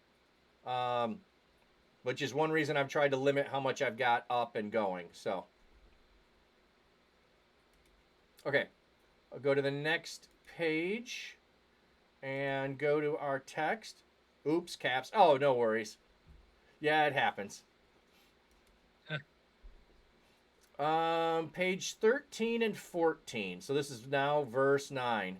which is one reason I've tried to limit how much I've got up and going. So, okay, I'll go to the next page and go to our text. Oops, caps. Oh, no worries. Yeah, it happens. Page 13 and 14. So this is now verse 9.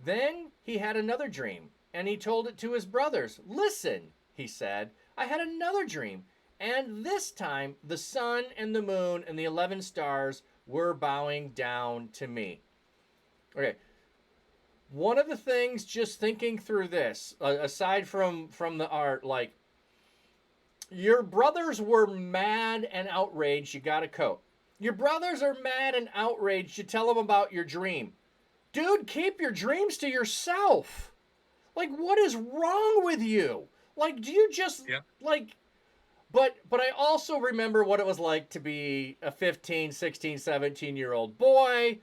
Then he had another dream, and he told it to his brothers. Listen, he said, I had another dream, and this time the sun and the moon and the 11 stars were bowing down to me. Okay. One of the things, just thinking through this, aside from the art, like, your brothers were mad and outraged you got a coat. Your brothers are mad and outraged you tell them about your dream. Dude, keep your dreams to yourself. Like, what is wrong with you? Like, do you just, Yep. like, but I also remember what it was like to be a 15, 16, 17-year-old boy.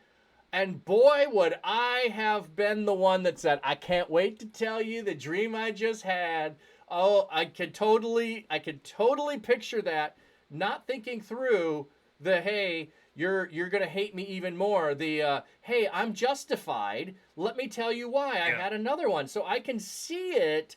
And boy, would I have been the one that said, I can't wait to tell you the dream I just had. Oh, I could totally picture that, not thinking through the, hey, you're going to hate me even more. The, hey, I'm justified. Let me tell you why. I Yeah. had another one. So I can see it.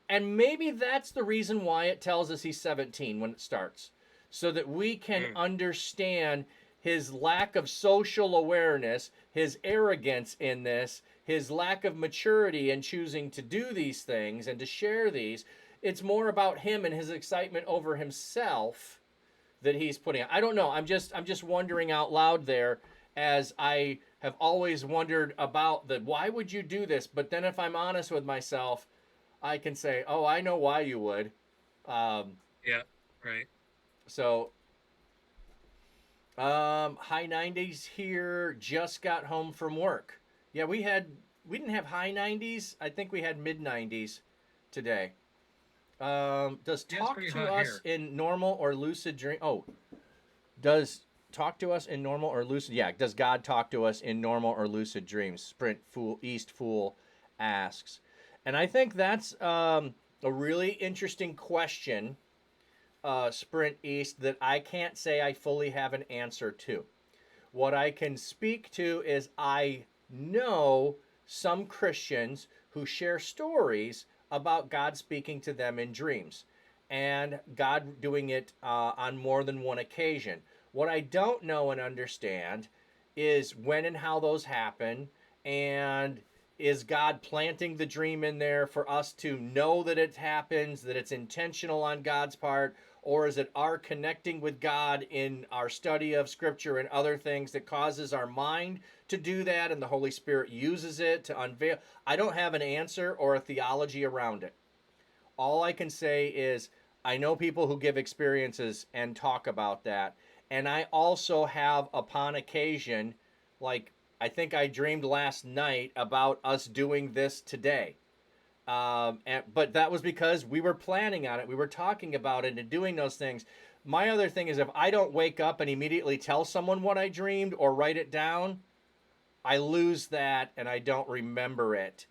And maybe that's the reason why it tells us he's 17 when it starts. So that we can understand his lack of social awareness, his arrogance in this, his lack of maturity in choosing to do these things and to share these. It's more about him and his excitement over himself that he's putting out. I don't know. I'm just wondering out loud there, as I have always wondered about the why would you do this? But then if I'm honest with myself, I can say, oh, I know why you would. Yeah. Right. So high 90s here, just got home from work. Yeah, we didn't have high 90s. I think we had mid 90s today. Does Yeah, it's talk pretty to hot us in normal or lucid dream? Oh, does talk to us in normal or lucid? Yeah, does God talk to us in normal or lucid dreams? Sprint Fool East Fool asks. And I think that's a really interesting question, Sprint East, that I can't say I fully have an answer to. What I can speak to is I know some Christians who share stories about God speaking to them in dreams and God doing it on more than one occasion. What I don't know and understand is when and how those happen, and is God planting the dream in there for us to know that it happens, that it's intentional on God's part, or is it our connecting with God in our study of Scripture and other things that causes our mind to do that, and the Holy Spirit uses it to unveil? I don't have an answer or a theology around it. All I can say is I know people who give experiences and talk about that. And I also have, upon occasion, like I think I dreamed last night about us doing this today. But that was because we were planning on it. We were talking about it and doing those things. My other thing is if I don't wake up and immediately tell someone what I dreamed or write it down, I lose that and I don't remember it.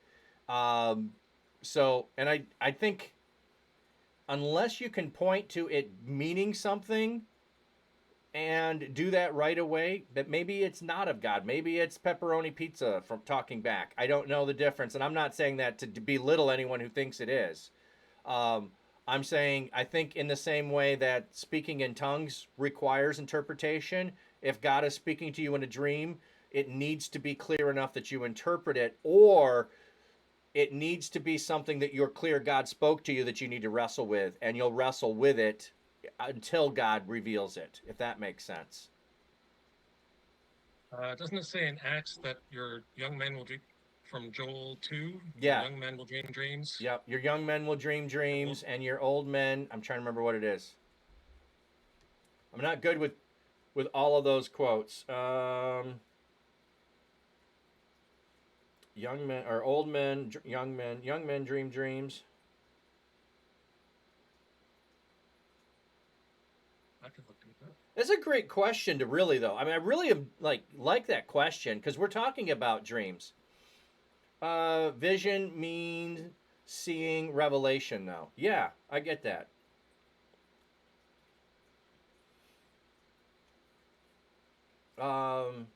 I think unless you can point to it meaning something and do that right away, that maybe it's not of God. Maybe it's pepperoni pizza from Talking Back. I don't know the difference, and I'm not saying that to belittle anyone who thinks it is. I'm saying I think in the same way that speaking in tongues requires interpretation, if God is speaking to you in a dream, it needs to be clear enough that you interpret it, or it needs to be something that you're clear God spoke to you that you need to wrestle with, and you'll wrestle with it until God reveals it, if that makes sense. Doesn't it say in Acts that your young men will dream, from Joel 2, Yeah. your young men will dream dreams? Yep. Your young men will dream dreams, and your old men, I'm trying to remember what it is. I'm not good with all of those quotes. Young men or old men, young men dream dreams. I could look at that. That's a great question to really though. I mean, I really like that question because we're talking about dreams. Vision means seeing, revelation though. Yeah, I get that. Um,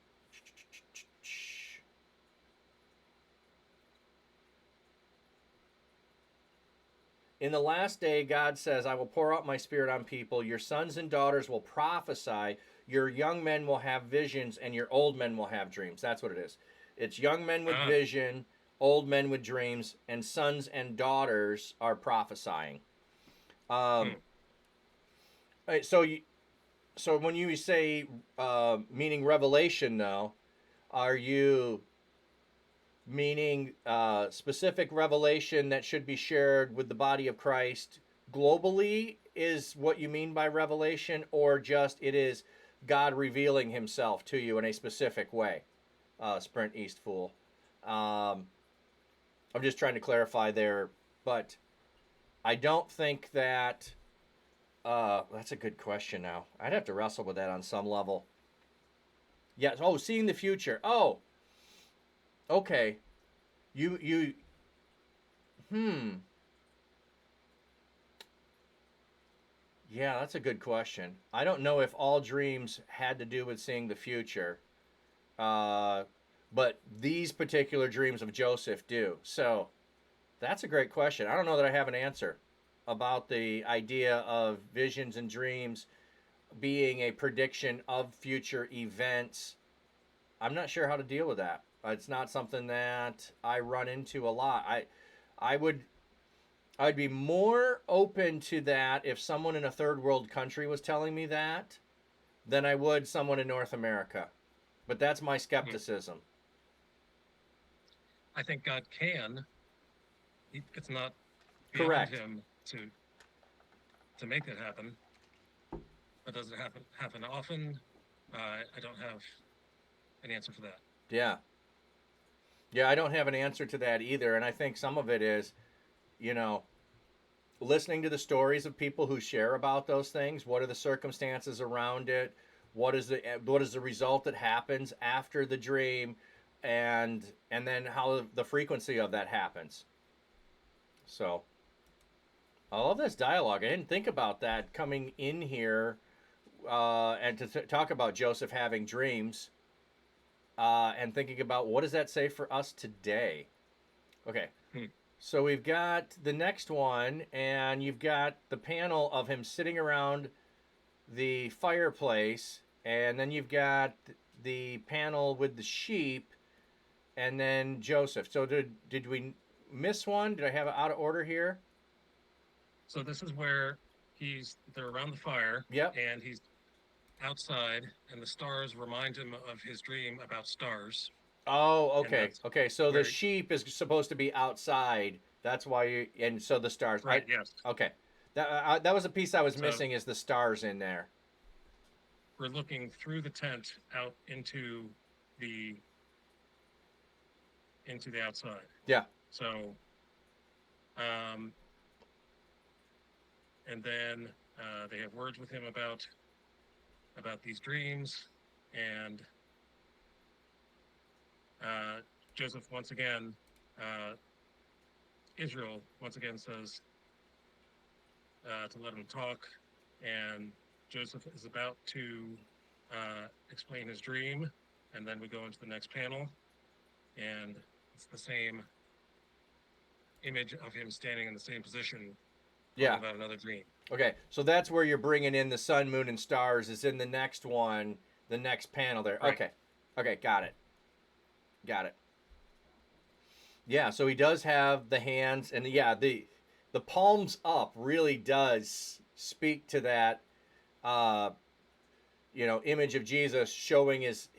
In the last day, God says, I will pour out my spirit on people. Your sons and daughters will prophesy. Your young men will have visions, and your old men will have dreams. That's what it is. It's young men with vision, old men with dreams, and sons and daughters are prophesying. So when you say meaning revelation, though, are you meaning specific revelation that should be shared with the body of Christ globally is what you mean by revelation, or just it is God revealing himself to you in a specific way? Sprint East Fool. I'm just trying to clarify there, but I don't think that that's a good question now. I'd have to wrestle with that on some level. Yes. Oh, seeing the future. Oh, okay. You Yeah, that's a good question. I don't know if all dreams had to do with seeing the future, but these particular dreams of Joseph do. So that's a great question. I don't know that I have an answer about the idea of visions and dreams being a prediction of future events. I'm not sure how to deal with that. It's not something that I run into a lot. I'd be more open to that if someone in a third world country was telling me that than I would someone in North America. But that's my skepticism. I think God can. It's not beyond Correct. him to make that happen. But does it happen often? I don't have an answer for that. Yeah. Yeah, I don't have an answer to that either. And I think some of it is, listening to the stories of people who share about those things. What are the circumstances around it? What is the result that happens after the dream? And then how the frequency of that happens. So I love this dialogue. I didn't think about that coming in here and to talk about Joseph having dreams and thinking about what does that say for us today. Okay. So we've got the next one, and you've got the panel of him sitting around the fireplace, and then you've got the panel with the sheep, and then Joseph. So did we miss one? Did I have it out of order here? So this is where they're around the fire. Yep. And he's outside, and the stars remind him of his dream about stars. Oh, And okay. that's Okay, so the where, sheep is supposed to be outside. That's why you and so the stars. right, yes. Okay. That was a piece I was So missing is the stars in there. we're looking through the tent out the into the outside. Yeah. So, and then they have words with him about these dreams, and Joseph once again, Israel once again says to let him talk, and Joseph is about to explain his dream, and then we go into the next panel, and it's the same image of him standing in the same position, Yeah. about another dream. Okay, so that's where you're bringing in the sun, moon, and stars. Is in the next one, the next panel there. Right. Okay, got it. Yeah, so he does have the hands, and yeah, the palms up really does speak to that, image of Jesus showing his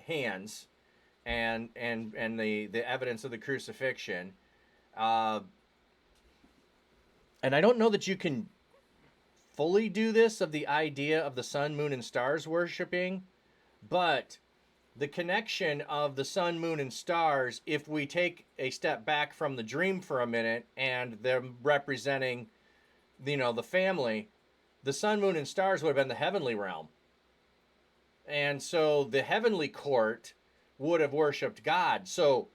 hands, and the evidence of the crucifixion. And I don't know that you can fully do this of the idea of the sun, moon, and stars worshiping, but the connection of the sun, moon, and stars, if we take a step back from the dream for a minute and them representing, the family, the sun, moon, and stars would have been the heavenly realm. And so the heavenly court would have worshiped God. So,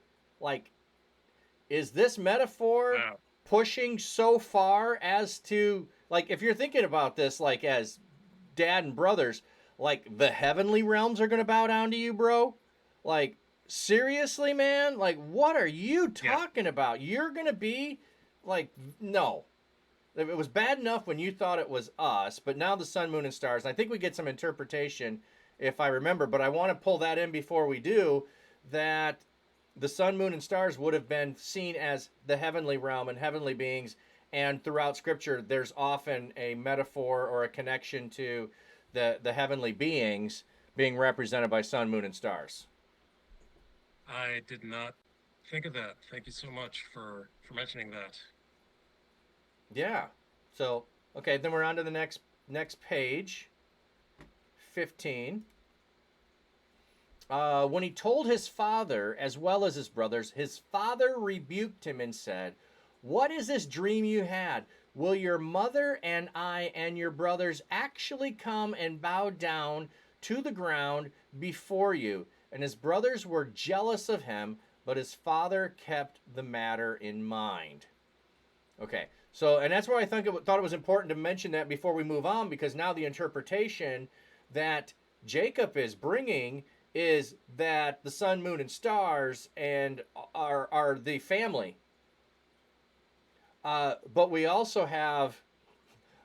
is this metaphor pushing so far as to, if you're thinking about this, as dad and brothers, the heavenly realms are going to bow down to you, bro? Seriously, man? What are you talking about? You're going to be, no. It was bad enough when you thought it was us, but now the sun, moon, and stars. I think we get some interpretation, if I remember, but I want to pull that in before we do, that the sun, moon, and stars would have been seen as the heavenly realm and heavenly beings, and throughout Scripture, there's often a metaphor or a connection to the heavenly beings being represented by sun, moon, and stars. I did not think of that. Thank you so much for mentioning that. Yeah. So, okay, then we're on to the next page, 15. When he told his father as well as his brothers, his father rebuked him and said, "What is this dream you had? Will your mother and I and your brothers actually come and bow down to the ground before you?" And his brothers were jealous of him, but his father kept the matter in mind. Okay, so, and that's why I thought it was important to mention that before we move on, because now the interpretation that Jacob is bringing is that the sun, moon, and stars are the family. But we also have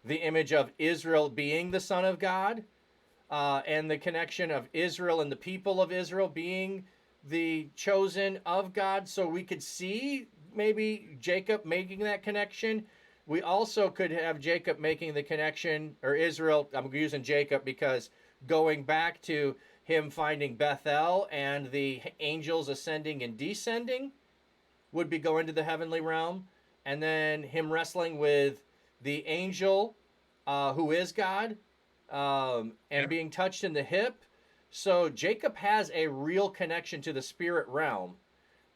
the image of Israel being the son of God, and the connection of Israel and the people of Israel being the chosen of God. So we could see maybe Jacob making that connection. We also could have Jacob making the connection, or Israel, I'm using Jacob because going back to him finding Bethel and the angels ascending and descending would be going to the heavenly realm. And then him wrestling with the angel who is God and being touched in the hip. So Jacob has a real connection to the spirit realm.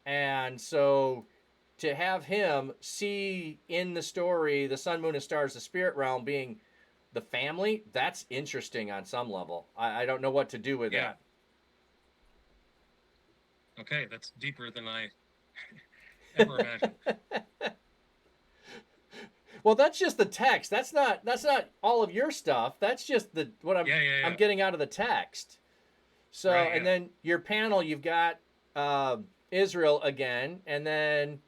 And so to have him see in the story the sun, moon, and stars, the spirit realm being the family, that's interesting on some level. I don't know what to do with that. Okay, that's deeper than I ever imagined. Well, that's just the text. That's not all of your stuff. That's just what I'm getting out of the text. So, right, and then your panel, you've got Israel again, and then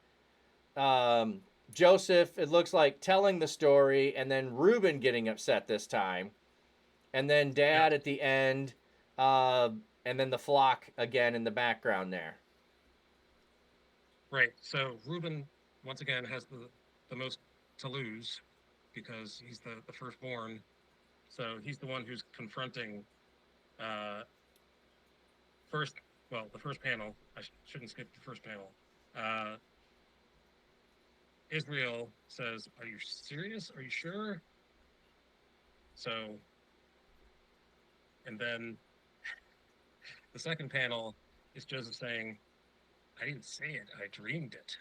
Joseph, it looks like, telling the story, and then Reuben getting upset this time, and then Dad at the end, and then the flock again in the background there. Right. So Reuben once again has the most to lose, because he's the firstborn. So he's the one who's confronting first. Well, the first panel. I shouldn't skip the first panel. Israel says, "Are you serious? Are you sure?" So, and then the second panel is Joseph saying, "I didn't say it. I dreamed it."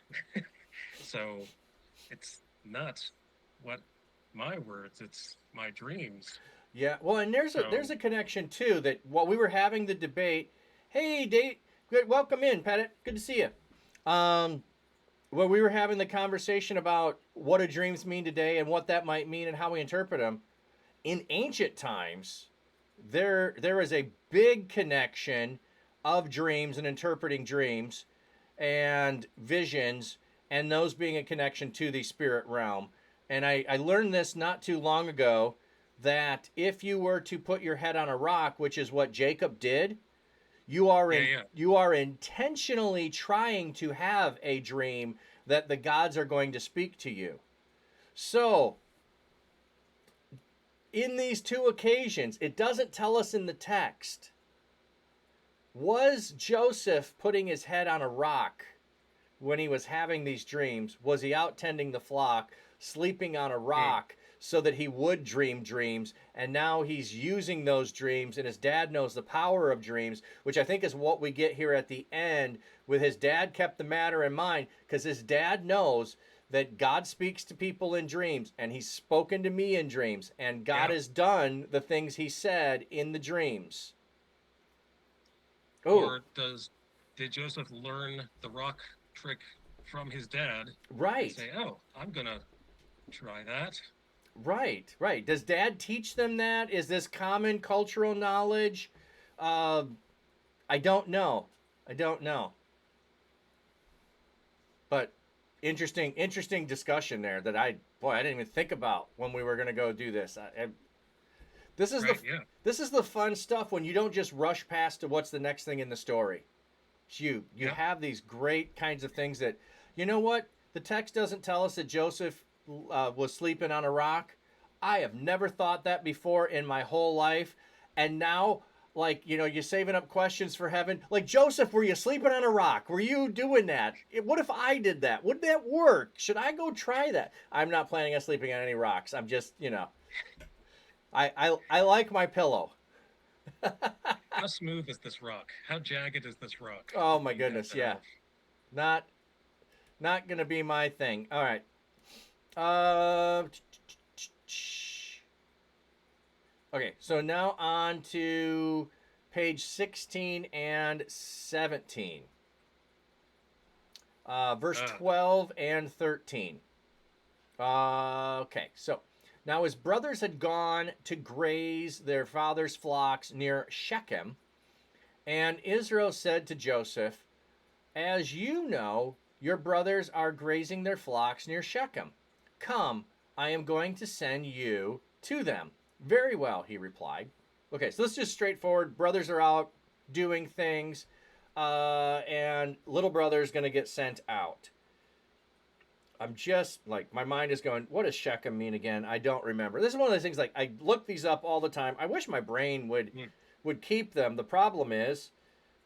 So it's not what my words, it's my dreams. Yeah, well, and there's So a connection too that while we were having the debate, hey, Dave, good, welcome in, Pettit, good to see you. Well, we were having the conversation about what do dreams mean today and what that might mean and how we interpret them. In ancient times, there is a big connection of dreams and interpreting dreams and visions, and those being a connection to the spirit realm. And I learned this not too long ago that if you were to put your head on a rock, which is what Jacob did, you are intentionally trying to have a dream that the gods are going to speak to you. So, in these two occasions, it doesn't tell us in the text. Was Joseph putting his head on a rock when he was having these dreams? Was he out tending the flock, sleeping on a rock so that he would dream dreams? And now he's using those dreams, and his dad knows the power of dreams, which I think is what we get here at the end, with his dad kept the matter in mind, because his dad knows that God speaks to people in dreams, and he's spoken to me in dreams, and God has done the things he said in the dreams. Or did Joseph learn the rock trick from his dad? Right. And say, "Oh, I'm gonna try that." Right. Does dad teach them that? Is this common cultural knowledge? I don't know. But interesting discussion there that I didn't even think about when we were going to go do this. This is the fun stuff when you don't just rush past to what's the next thing in the story. You have these great kinds of things that, you know what? The text doesn't tell us that Joseph was sleeping on a rock. I have never thought that before in my whole life. And now, like, you're saving up questions for heaven. Like, Joseph, were you sleeping on a rock? Were you doing that? What if I did that? Would that work? Should I go try that? I'm not planning on sleeping on any rocks. I'm just, I like my pillow. How smooth is this rock? How jagged is this rock? Oh my goodness, yeah. Not gonna be my thing. All right. Okay, so now on to page 16 and 17. Verse 12 and 13. Okay, so now his brothers had gone to graze their father's flocks near Shechem, and Israel said to Joseph, "As you know, your brothers are grazing their flocks near Shechem. Come, I am going to send you to them." "Very well," he replied. Okay, so this is just straightforward. Brothers are out doing things, and little brother's going to get sent out. I'm just, like, my mind is going, what does Shechem mean again? I don't remember. This is one of those things, like, I look these up all the time. I wish my brain would keep them. The problem is,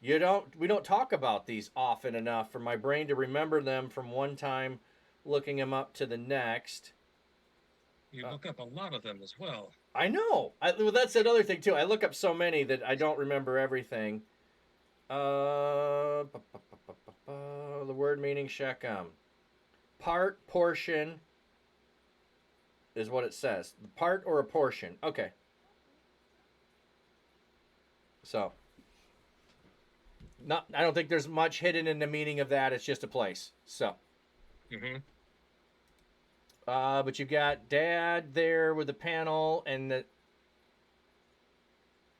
we don't talk about these often enough for my brain to remember them from one time looking them up to the next. You look up a lot of them as well. I know. Well, that's another thing, too. I look up so many that I don't remember everything. The word meaning Shechem. Part, portion is what it says. Part or a portion. Okay. So, I don't think there's much hidden in the meaning of that. It's just a place. So. Mm-hmm. But you've got Dad there with the panel, and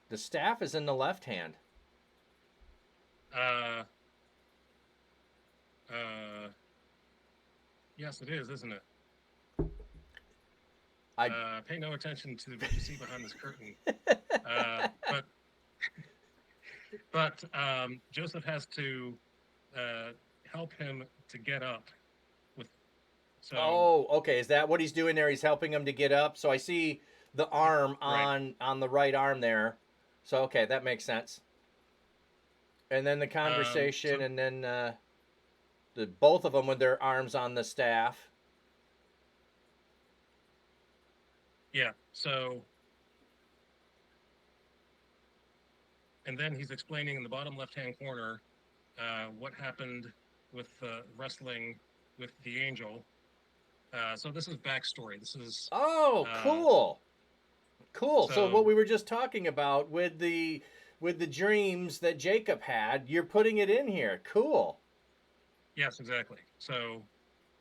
the staff is in the left hand. Yes, it is, isn't it? Pay no attention to what you see behind this curtain. But Joseph has to help him to get up So Oh, okay. Is that what he's doing there? He's helping him to get up. So I see the arm right, on the right arm there. So okay, that makes sense. And then the so conversation, and then the both of them with their arms on the staff. yeah, so and then he's explaining in the bottom left-hand corner what happened with wrestling with the angel. So this is backstory. This is Oh, uh, cool, cool. So what so we were just talking about with the dreams that Jacob had, you're putting it in here. Cool. yes, exactly. So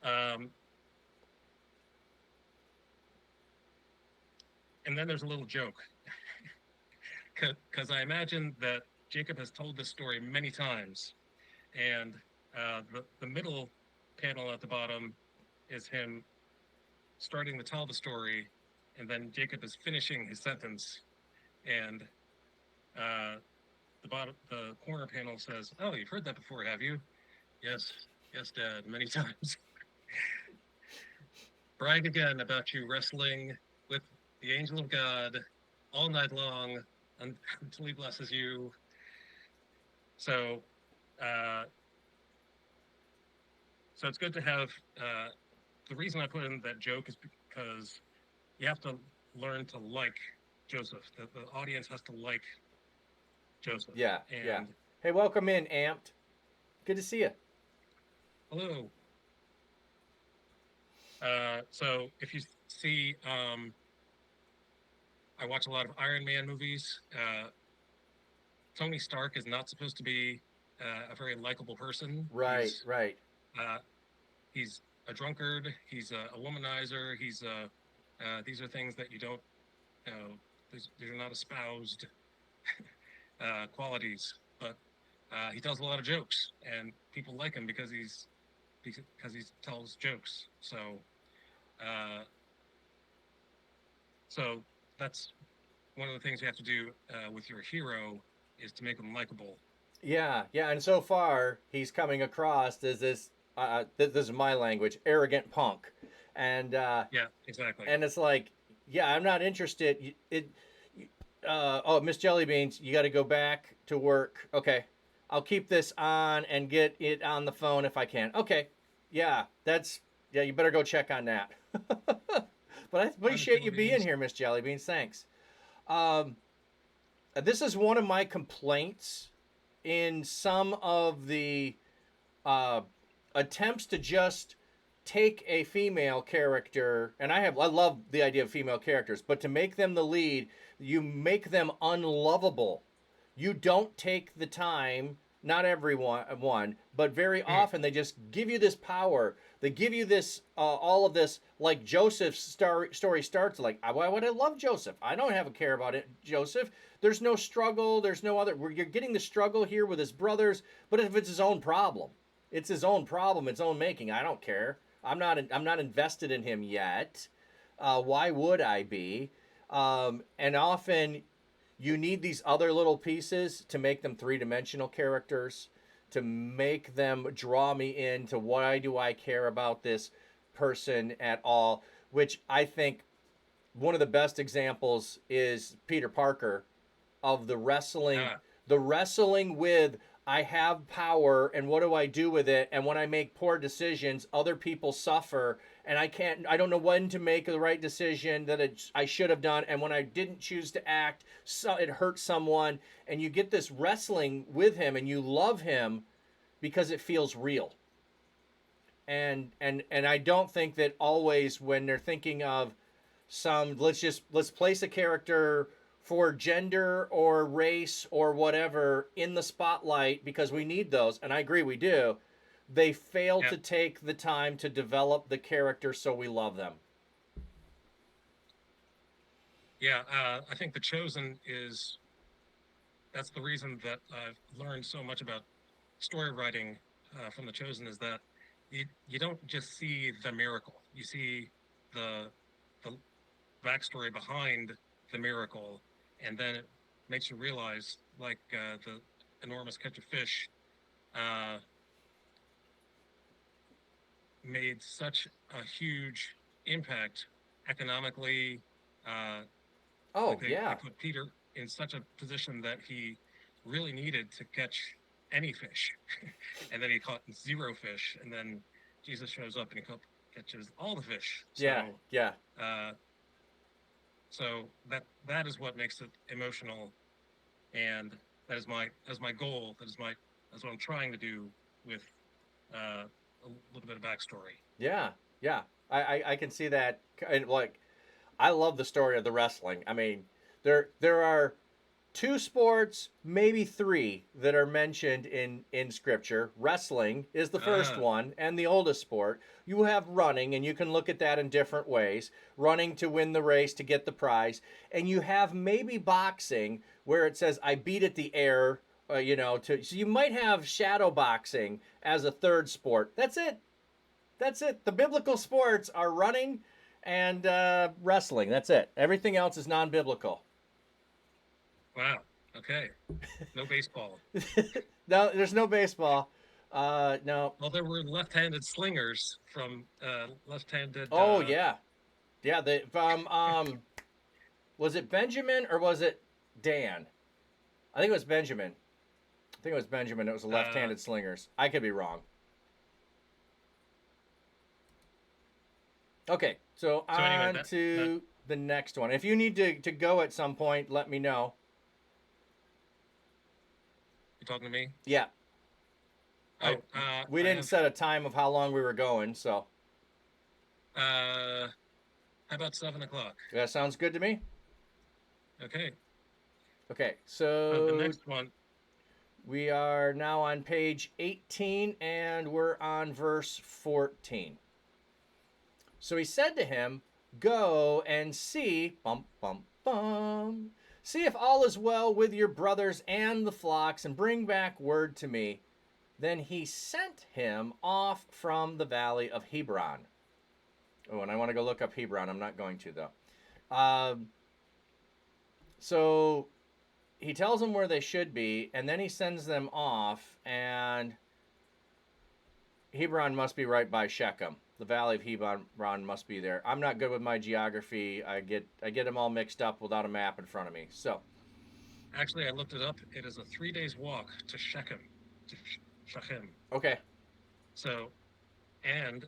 um, and then there's a little joke because I imagine that Jacob has told this story many times, and the middle panel at the bottom is him starting to tell the story, and then Jacob is finishing his sentence, and uh, the corner panel says, "Oh, you've heard that before, have you?" Yes, yes, Dad, many times. Brag again about you wrestling with the angel of God all night long until he blesses you. So, uh, so it's good to have. The reason I put in that joke is because you have to learn to like Joseph. The audience has to like Joseph. Yeah, yeah. And Hey, welcome in, Amped. Good to see you. hello. So if you see, I watch a lot of Iron Man movies. Tony Stark is not supposed to be a very likable person. Right, right. Uh, he's a drunkard. He's a womanizer. These are things that you don't. You know, these are not espoused qualities. But he tells a lot of jokes, and people like him because he tells jokes. Uh, so that's one of the things you have to do with your hero is to make them likable. Yeah, yeah. And so far, he's coming across as this. This is my language, arrogant punk, and Yeah, exactly. and it's like, yeah, I'm not interested. Oh, Miss Jellybeans, you got to go back to work. Okay, I'll keep this on and get it on the phone if I can. Okay, yeah, yeah. You better go check on that. But I Hi, Miss appreciate you being Jellybeans. here, Miss Jellybeans. Thanks. Um, this is one of my complaints in some of the uh, attempts to just take a female character, and I love the idea of female characters, but to make them the lead, you make them unlovable. You don't take the time, not everyone, but very Mm, often they just give you this power. They give you this, all of this, like Joseph's story starts like, why would I love Joseph? I don't have a care about it, Joseph. There's no struggle. There's no other. You're getting the struggle here with his brothers, but if it's his own problem, it's his own problem, its own making. I don't care. I'm not invested in him yet. Why would I be? And often you need these other little pieces to make them three-dimensional characters, to make them draw me into why do I care about this person at all, which I think one of the best examples is Peter Parker of ah, the wrestling with I have power and what do I do with it? And when I make poor decisions, other people suffer and I don't know when to make the right decision I should have done. And when I didn't choose to act, so it hurt someone. And you get this wrestling with him and you love him because it feels real. And I don't think that always when they're thinking of some let's place a character for gender or race or whatever in the spotlight because we need those, and I agree we do. They fail yeah, to take the time to develop the character so we love them. yeah. I think The Chosen is that's the reason that I've learned so much about story writing from The Chosen is that you don't just see the miracle, you see the the backstory behind the miracle, and then it makes you realize, like the enormous catch of fish. Uh, made such a huge impact economically. Oh, They yeah. put Peter in such a position that he really needed to catch any fish, and then he caught 0 fish, and then Jesus shows up and catches all the fish. Yeah. Yeah. Uh, so that is what makes it emotional, and that is my goal. That's what I'm trying to do with a little bit of backstory. Yeah. Yeah. I can see that. And like, I love the story of the wrestling. I mean, there are two sports, maybe three, that are mentioned in scripture. Wrestling is the first Ah, one and the oldest sport. You have running, and you can look at that in different ways. Running to win the race to get the prize, and you have maybe boxing where it says I beat at the air. So you might have shadow boxing as a third sport. That's it. That's it. The biblical sports are running and wrestling. That's it. Everything else is non-biblical. wow. Okay. No baseball. No, there's no baseball. No. Well, there were left-handed slingers from left-handed. Oh yeah, yeah. Was it Benjamin or was it Dan? I think it was Benjamin. I think it was Benjamin. It was the Uh, left-handed slingers. I could be wrong. Okay, so so anyway, on that to the next one. If you need to go at some point, let me know. you talking to me? Yeah, Oh, we I didn't have. set a time of how long we were going, so How about 7 o'clock? that sounds good to me. Okay. Okay, The so next one. we are now on page 18 and we're on verse 14. So he said to him, "Go and see, bum, bum, bum, see if all is well with your brothers and the flocks, and bring back word to me." Then he sent him off from the valley of Hebron. Oh, and I want to go look up Hebron. I'm not going to, though. So he tells them where they should be, and then he sends them off, and Hebron must be right by Shechem. The valley of Hebron must be there. I'm not good with my geography. I get them all mixed up without a map in front of me. So, Actually, I looked it up. It is a 3 days walk to Shechem. To Shechem. okay. So, and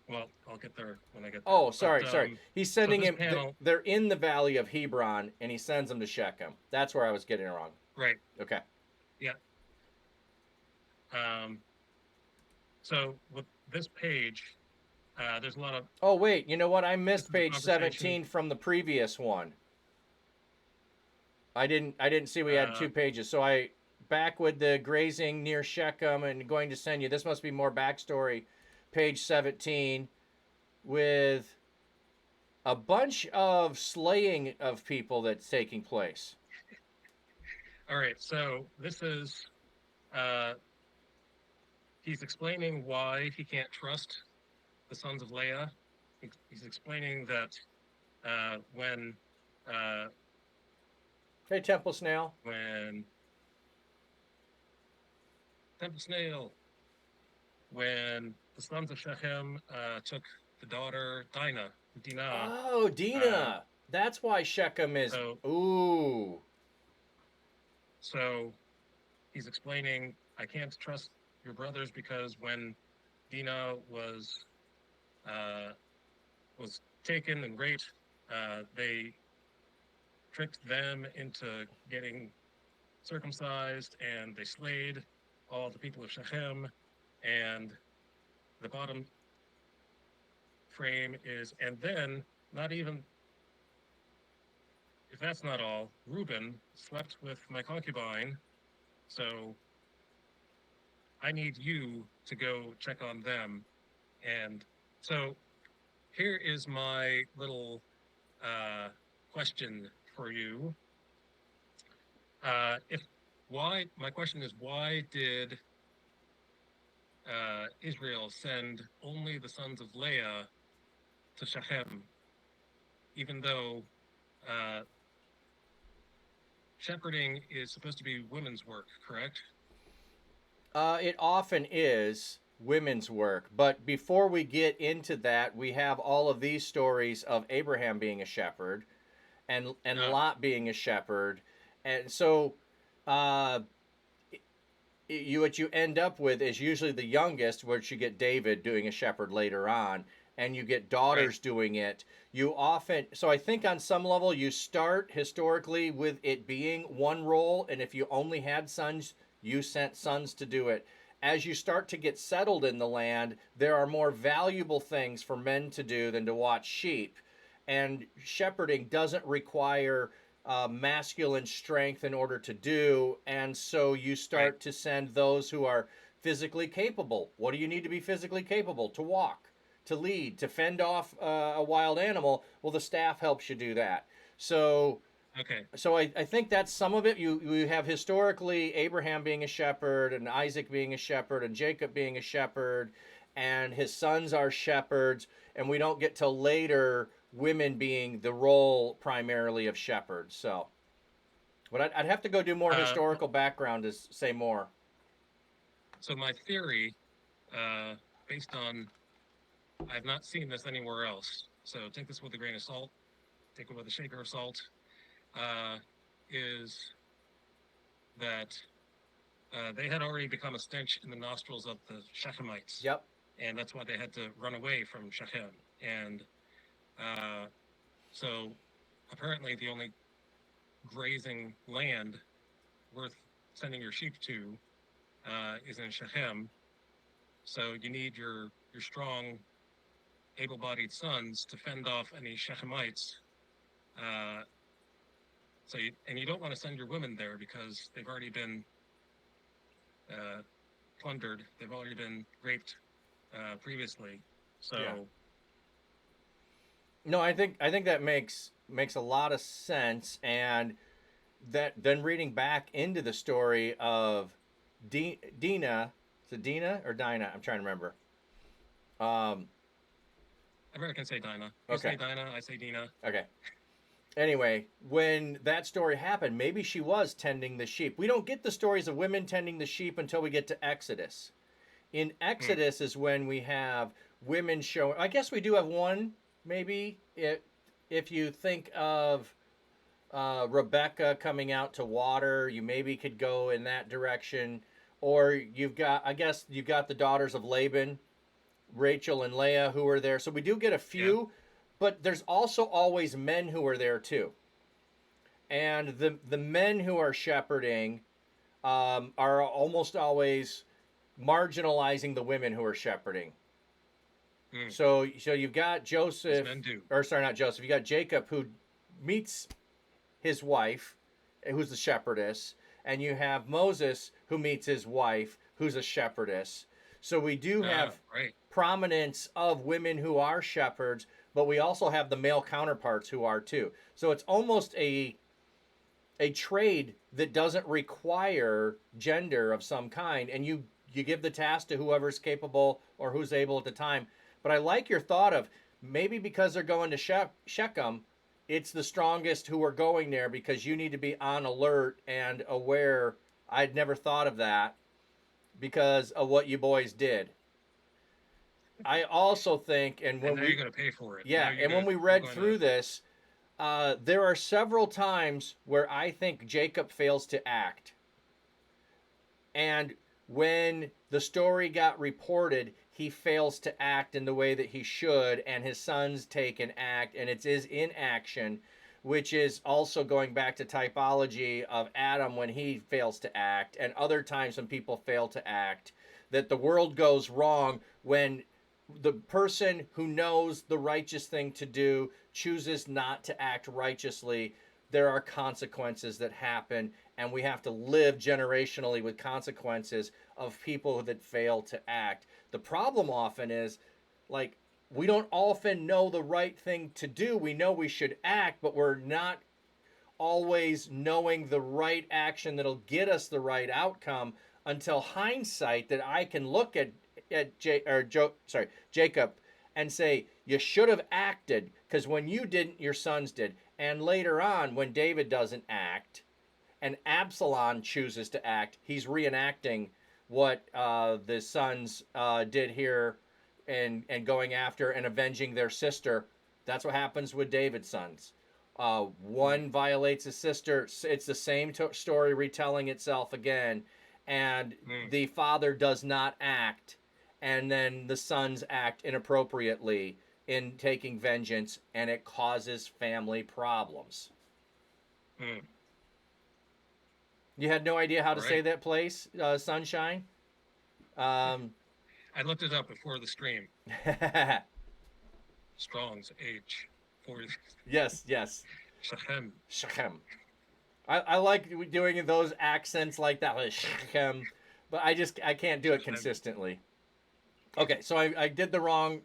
well, I'll get there when I get there. Oh, But sorry. He's so sending this him. panel, They're in the valley of Hebron, and he sends them to Shechem. That's where I was getting it wrong. right? Okay. Yeah. So with this page, there's a lot of. Oh wait, you know what? I This missed is a page conversation. 17 from the previous one. I didn't see we had 2 pages. So I back with the grazing near Shechem and going to send you. This must be more backstory. Page 17 with a bunch of slaying of people that's taking place. All right. So this is. He's explaining why he can't trust the sons of Leah. He's explaining that when Hey, Temple Snail. Temple Snail, when the sons of Shechem took the daughter Dinah, Oh, Dinah. That's why Shechem is. so Ooh. so he's explaining I can't trust your brothers because when Dinah was taken and raped, they tricked them into getting circumcised, and they slayed all the people of Shechem. And the bottom frame is, and then, not even, if that's not all, Reuben slept with my concubine, so I need you to go check on them. And so here is my little question for you. My question is, why did Israel send only the sons of Leah to Shechem, even though shepherding is supposed to be women's work, correct? It often is. women's work. But before we get into that, we have all of these stories of Abraham being a shepherd and Ah, Lot being a shepherd. And so uh, what you end up with is usually the youngest, which you get David doing a shepherd later on, and you get right. daughters doing it. You often, so I think on some level, you start historically with it being one role, and if you only had sons, you sent sons to do it. As you start to get settled in the land, there are more valuable things for men to do than to watch sheep. And shepherding doesn't require masculine strength in order to do. And so you Right. start to send those who are physically capable. What do you need to be physically capable? To walk, to lead, to fend off a wild animal. Well, the staff helps you do that. So Okay. I think that's some of it. You have historically Abraham being a shepherd and Isaac being a shepherd and Jacob being a shepherd and his sons are shepherds, and we don't get till later women being the role primarily of shepherds. So, but I'd have to go do more Well, historical background to say more. so my theory, uh, based on I've not seen this anywhere else, so take this with a grain of salt, take it with a shaker of salt, uh, is that they had already become a stench in the nostrils of the Shechemites, Yep. and that's why they had to run away from Shechem. And uh, so apparently the only grazing land worth sending your sheep to is in Shechem. So you need your strong, able-bodied sons to fend off any Shechemites. Uh, and you don't want to send your women there because they've already been uh, plundered. They've already been raped previously. Yeah. So No, I think that makes a lot of sense, and that then reading back into the story of Dina, is it Dina or Dinah? I'm trying to remember. Um, Americans say Dinah. You say okay, Dinah, I say Dina. okay. Anyway, when that story happened, maybe she was tending the sheep. We don't get the stories of women tending the sheep until we get to Exodus. In Hmm. Exodus is when we have women showing. I guess we do have one, maybe, if you think of Rebecca coming out to water, you maybe could go in that direction. Or I guess you've got the daughters of Laban, Rachel and Leah, who are there. So we do get a Yeah. few, but there's also always men who are there too. And the men who are shepherding are almost always marginalizing the women who are shepherding. Hmm. So you've got As Joseph, men do. or sorry, not Joseph. You got Jacob who meets his wife, who's the shepherdess, and you have Moses who meets his wife, who's a shepherdess. So we do have Right. prominence of women who are shepherds, but we also have the male counterparts who are too. So it's almost a trade that doesn't require gender of some kind, and you give the task to whoever's capable or who's able at the time. But I like your thought of maybe because they're going to Shechem, it's the strongest who are going there because you need to be on alert and aware. I'd never thought of that because of what you boys did. I also think, and And when now you're we, going to pay for it. Now yeah, and when we you're read going to through this, there are several times where I think Jacob fails to act. And when the story got reported, he fails to act in the way that he should, and his sons take an act, and it is inaction, which is also going back to typology of Adam when he fails to act, and other times when people fail to act. That the world goes wrong when the person who knows the righteous thing to do chooses not to act righteously. There are consequences that happen, and we have to live generationally with consequences of people that fail to act. The problem often is, like, we don't often know the right thing to do. We know we should act, but we're not always knowing the right action that'll get us the right outcome until hindsight that I can look at Jacob and say you should have acted because when you didn't, your sons did. And later on, when David doesn't act and Absalom chooses to act, he's reenacting what the sons did here, and going after and avenging their sister. That's what happens with David's sons. Mm, One violates his sister. It's the same story retelling itself again, and mm, the father does not act, and then the sons act inappropriately in taking vengeance, and it causes family problems. mm. You had no idea how to say Right. that place, Sunshine? Um, I looked it up before the stream. Strong's H 40 yes, yes. Shechem. Shechem. I like doing those accents like that, like Shechem, but I can't do it Shechem. consistently. Okay, so I did the wrong.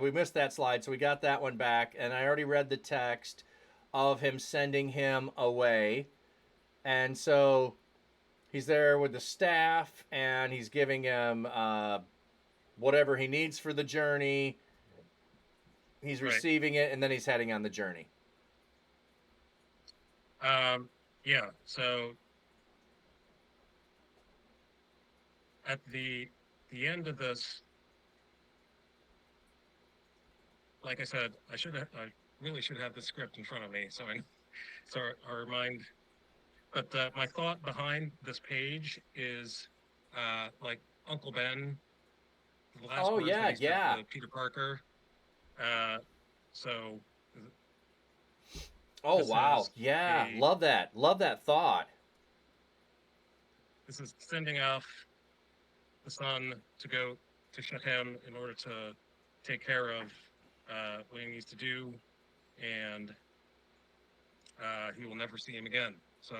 We missed that slide, so we got that one back, and I already read the text of him sending him away, and so he's there with the staff, and he's giving him whatever he needs for the journey. He's Right. receiving it, and then he's heading on the journey. Yeah. So at the end of this, like I said, I really should have the script in front of me, so I remind. But my thought behind this page is like Uncle Ben, the last Oh words that yeah, he said yeah. to Peter Parker. Uh, so Oh this wow, is yeah. a Love that. Love that thought. this is sending off the son to go to Shechem in order to take care of what he needs to do, and he will never see him again. So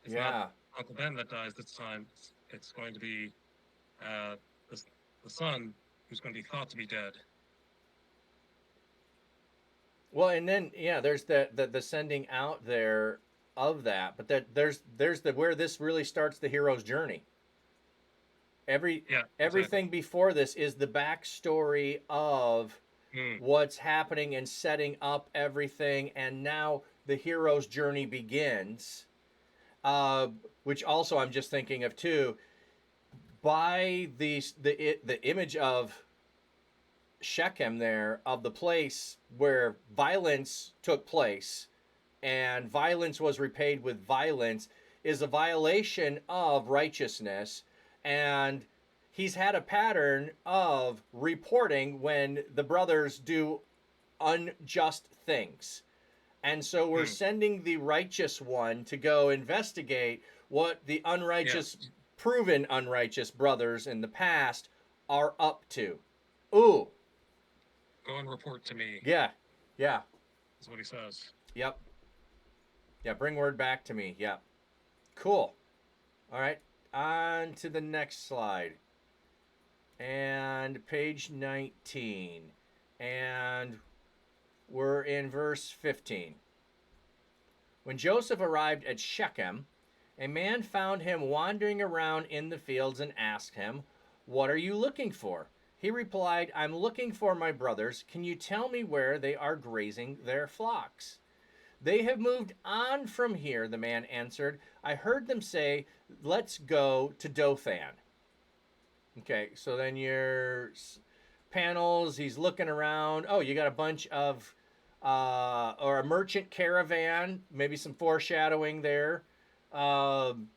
it's not Yeah. Uncle Ben that dies this time. It's going to be uh, the, the son who's going to be thought to be dead. Well, and then yeah, there's the sending out there of that, but there's the where this really starts the hero's journey. Every Yeah, exactly. everything before this is the backstory of Mm, what's happening and setting up everything, and now the hero's journey begins. Uh, which also I'm just thinking of too. By the image of Shechem there, of the place where violence took place and violence was repaid with violence, is a violation of righteousness. And he's had a pattern of reporting when the brothers do unjust things. And so we're mm, sending the righteous one to go investigate what the unrighteous, yes. proven unrighteous brothers in the past are up to. Ooh, Go and report to me, yeah, yeah, is what he says. yep, yeah. Bring word back to me. Yep. Cool. All right. On to the next slide. And page 19. And we're in verse 15. When Joseph arrived at Shechem, a man found him wandering around in the fields and asked him, "What are you looking for?" He replied, "I'm looking for my brothers. Can you tell me where they are grazing their flocks?" "They have moved on from here," the man answered. "I heard them say, 'Let's go to Dothan.'" Okay, so then your panels, he's looking around. Oh, you got a bunch of, or a merchant caravan, maybe some foreshadowing there, um,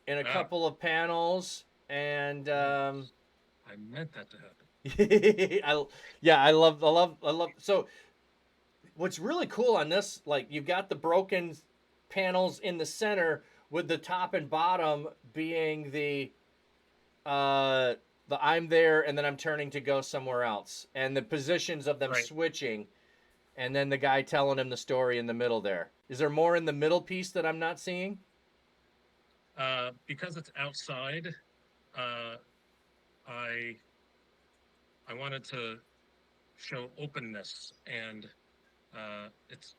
in a Ah, couple of panels. And yes. I meant that to happen. yeah, I love. So what's really cool on this, like you've got the broken panels in the center with the top and bottom being uh the I'm there and then I'm turning to go somewhere else, and the positions of them Right. switching, and then the guy telling him the story in the middle there. Is there more in the middle piece that I'm not seeing? Because it's outside, uh, I I wanted to show openness, and it's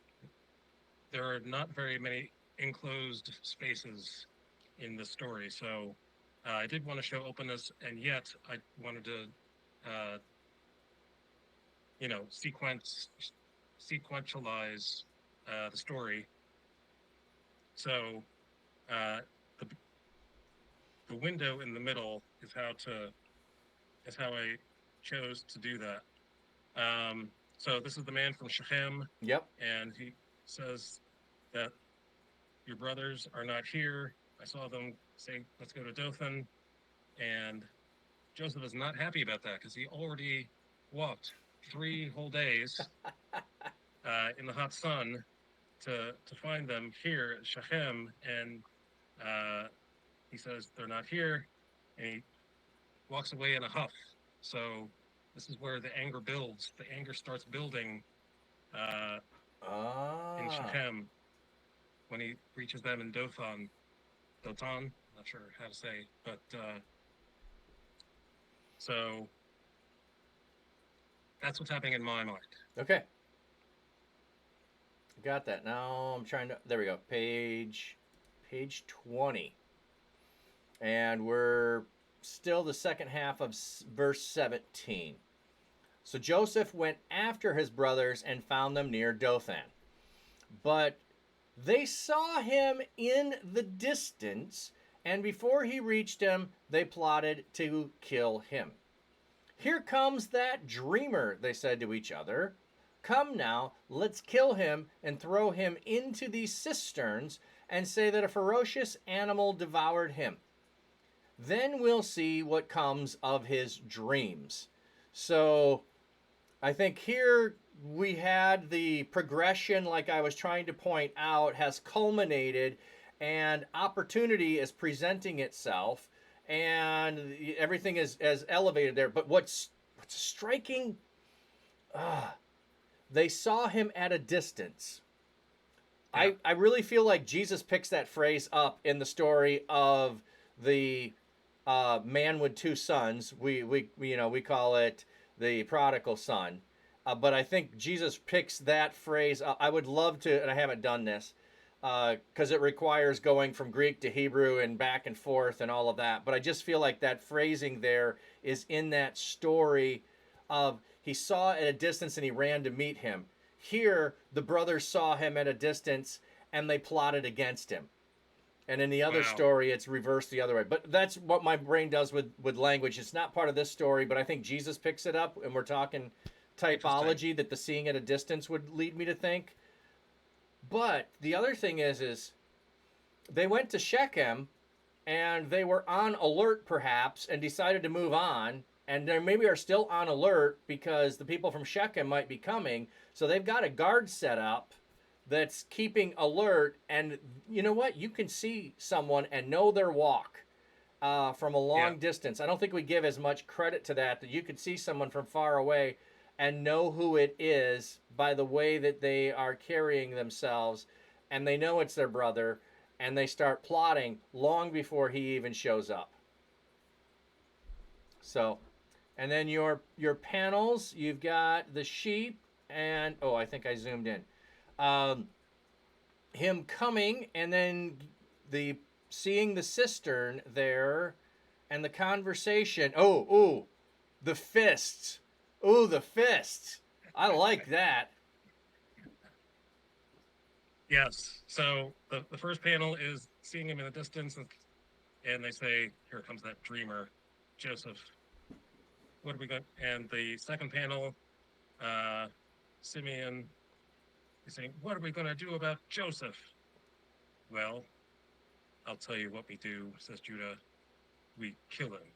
there are not very many enclosed spaces in the story, so I did want to show openness, and yet I wanted to, uh, sequentialize the story. So uh, the the window in the middle is how I chose to do that. So this is the man from Shechem, Yep. and he says that your brothers are not here. I saw them say, "Let's go to Dothan," and Joseph is not happy about that because he already walked 3 whole days in the hot sun to find them here at Shechem, and he says they're not here, and he walks away in a huff. So this is where the anger builds. The anger starts building in Ah. Shechem when he reaches them in Dothan. Dothan, not sure how to say, but so that's what's happening in my mind. Okay. Got that. Now I'm trying to. There we go. Page 20, and we're still the second half of verse 17. So Joseph went after his brothers and found them near Dothan, but they saw him in the distance, and before he reached them, they plotted to kill him. Here comes that dreamer, they said to each other. Come now, let's kill him and throw him into these cisterns and say that a ferocious animal devoured him. Then we'll see what comes of his dreams. So I think here we had the progression, like I was trying to point out, has culminated, and opportunity is presenting itself, and everything is elevated there. But what's striking, they saw him at a distance. Yeah. I really feel like Jesus picks that phrase up in the story of the man with 2 sons. We call it the prodigal son. But I think Jesus picks that phrase up. I would love to, and I haven't done this, because it requires going from Greek to Hebrew and back and forth and all of that. But I just feel like that phrasing there is in that story of he saw at a distance and he ran to meet him. Here, the brothers saw him at a distance and they plotted against him. And in the other story, it's reversed the other way. But that's what my brain does with language. It's not part of this story, but I think Jesus picks it up, and we're talking typology that the seeing at a distance would lead me to think. But the other thing is they went to Shechem, and they were on alert perhaps, and decided to move on. And they maybe are still on alert because the people from Shechem might be coming. So they've got a guard set up that's keeping alert. And you know what? You can see someone and know their walk from a long distance. I don't think we give as much credit to that you could see someone from far away and know who it is by the way that they are carrying themselves. And they know it's their brother. And they start plotting long before he even shows up. So... and then your panels, you've got the sheep and, I think I zoomed in. Him coming, and then seeing the cistern there, and the conversation. The fists. The fists. I like that. Yes. So the first panel is seeing him in the distance, and they say, "Here comes that dreamer, Joseph. What are we going?" And the second panel, Simeon is saying, "What are we going to do about Joseph?" "Well, I'll tell you what we do," says Judah. "We kill him."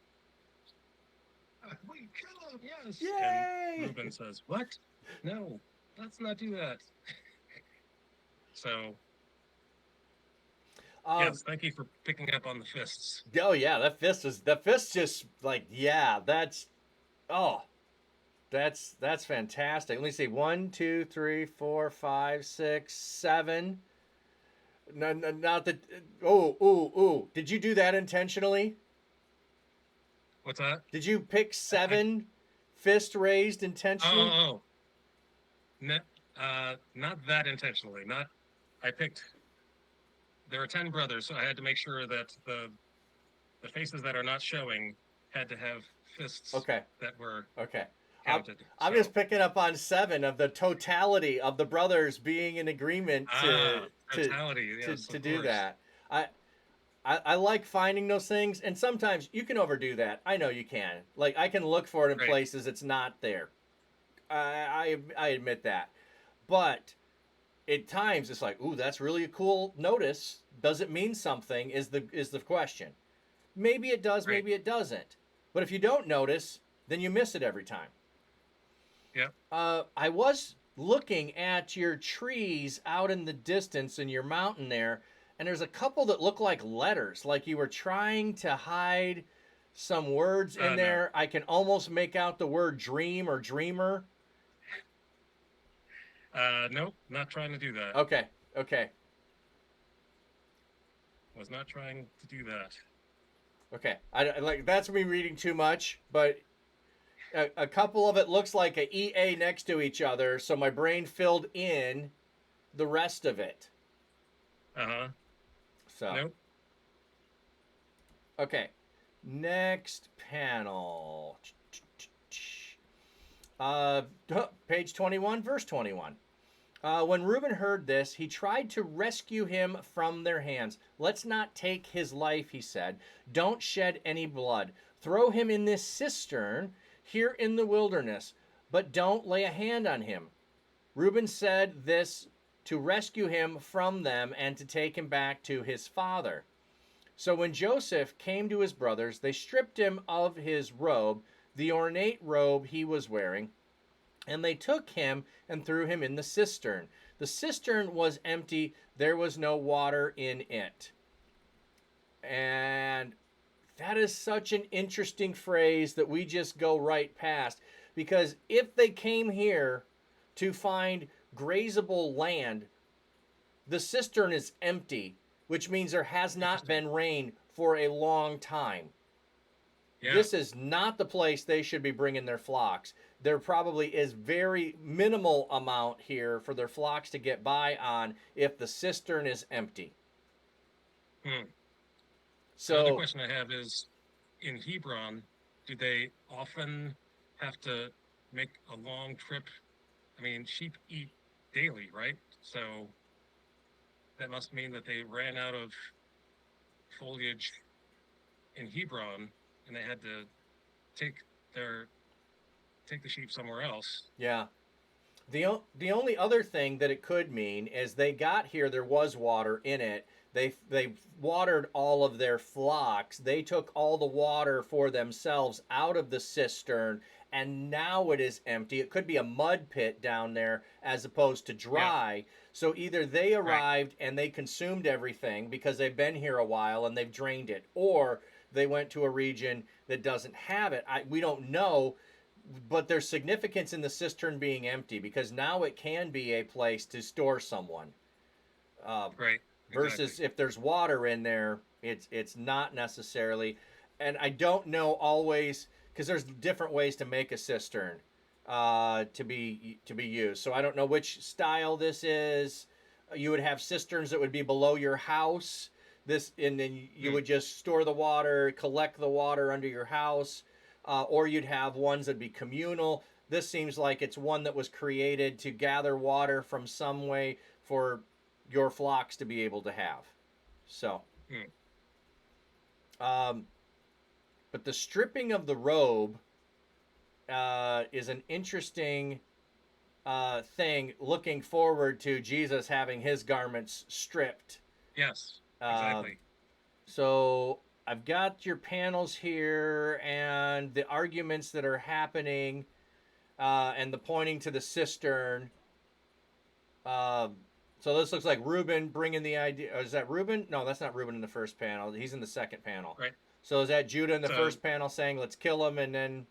"We kill him, yes." Yay! And Reuben says, "What? No, let's not do that." So, yes, thank you for picking up on the fists. Oh yeah, the fist just like, yeah, that's fantastic. Let me see. 1, 2, 3, 4, 5, 6, 7. Not that. Did you do that intentionally? What's that? Did you pick 7 fist raised intentionally? Oh. Not that intentionally. There are 10 brothers, so I had to make sure that the faces that are not showing had to have fists that were counted. I'm just picking up on 7 of the totality of the brothers being in agreement to totality, yes, to do that. I like finding those things, and sometimes you can overdo that. I know you can. Like I can look for it in Right. places it's not there. I admit that, but at times it's like, ooh, that's really a cool notice. Does it mean something? Is the question. Maybe it does, Right. maybe it doesn't. But if you don't notice, then you miss it every time. Yep. I was looking at your trees out in the distance in your mountain there, and there's a couple that look like letters, like you were trying to hide some words in No. there. I can almost make out the word dream or dreamer. Nope. Not trying to do that. Okay, okay, Was not trying to do that. okay. I like that's me reading too much, but a couple of it looks like a EA next to each other, so my brain filled in the rest of it. Uh-huh. So Nope. okay, next panel. Page 21, verse 21. When Reuben heard this, he tried to rescue him from their hands. Let's not take his life, he said. Don't shed any blood. Throw him in this cistern here in the wilderness, but don't lay a hand on him. Reuben said this to rescue him from them and to take him back to his father. So when Joseph came to his brothers, they stripped him of his robe, the ornate robe he was wearing, and they took him and threw him in the cistern. The cistern was empty, there was no water in it. And that is such an interesting phrase that we just go right past. Because if they came here to find grazable land, the cistern is empty, which means there has not been rain for a long time. Yeah. This is not the place they should be bringing their flocks. There probably is very minimal amount here for their flocks to get by on if the cistern is empty. So Another question I have is, in Hebron, do they often have to make a long trip? I mean, sheep eat daily, right? So that must mean that they ran out of foliage in Hebron, and they had to take the sheep somewhere else. yeah. The only other thing that it could mean is they got here, there was water in it. They watered all of their flocks. They took all the water for themselves out of the cistern, and now it is empty. It could be a mud pit down there as opposed to dry. Yeah. So either they arrived and they consumed everything because they've been here a while and they've drained it, or they went to a region that doesn't have it. We don't know. But there's significance in the cistern being empty because now it can be a place to store someone. Right. Versus Exactly. if there's water in there, it's not necessarily. And I don't know always because there's different ways to make a cistern to be used. So I don't know which style this is. You would have cisterns that would be below your house. And then you would just store the water, collect the water under your house. Or you'd have ones that'd be communal. This seems like it's one that was created to gather water from some way for your flocks to be able to have. So, but the stripping of the robe is an interesting thing. Looking forward to Jesus having his garments stripped. Yes, exactly. So I've got your panels here and the arguments that are happening and the pointing to the cistern. So this looks like Reuben bringing the idea. Is that Reuben? No, that's not Reuben in the first panel. He's in the second panel. Right. So is that Judah in the first panel saying, let's kill him, and then...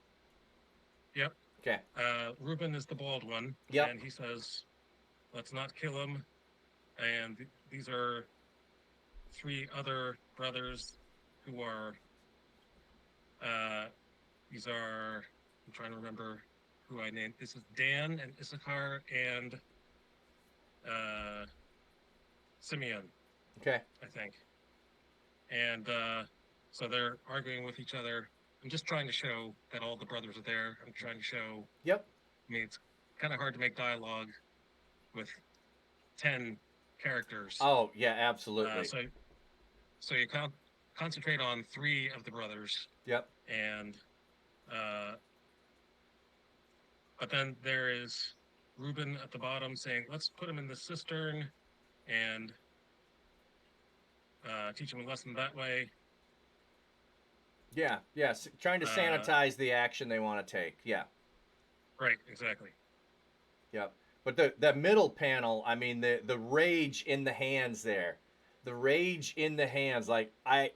Yep. Okay. Reuben is the bald one. Yep. And he says, let's not kill him. And these are 3 other brothers who are, these are, I'm trying to remember who I named. This is Dan and Issachar and Simeon. Okay. I think. And so they're arguing with each other. I'm just trying to show that all the brothers are there. I'm trying to show. Yep. I mean, it's kind of hard to make dialogue with 10 characters. Oh, yeah, absolutely. So you count concentrate on 3 of the brothers, Yep. and but then there is Reuben at the bottom saying, "Let's put him in the cistern and teach him a lesson that way." Yeah. Yes. Trying to Uh, sanitize the action they want to take. Yeah. right, exactly. Yep. But the middle panel, I mean, the rage in the hands there, the rage in the hands. Like I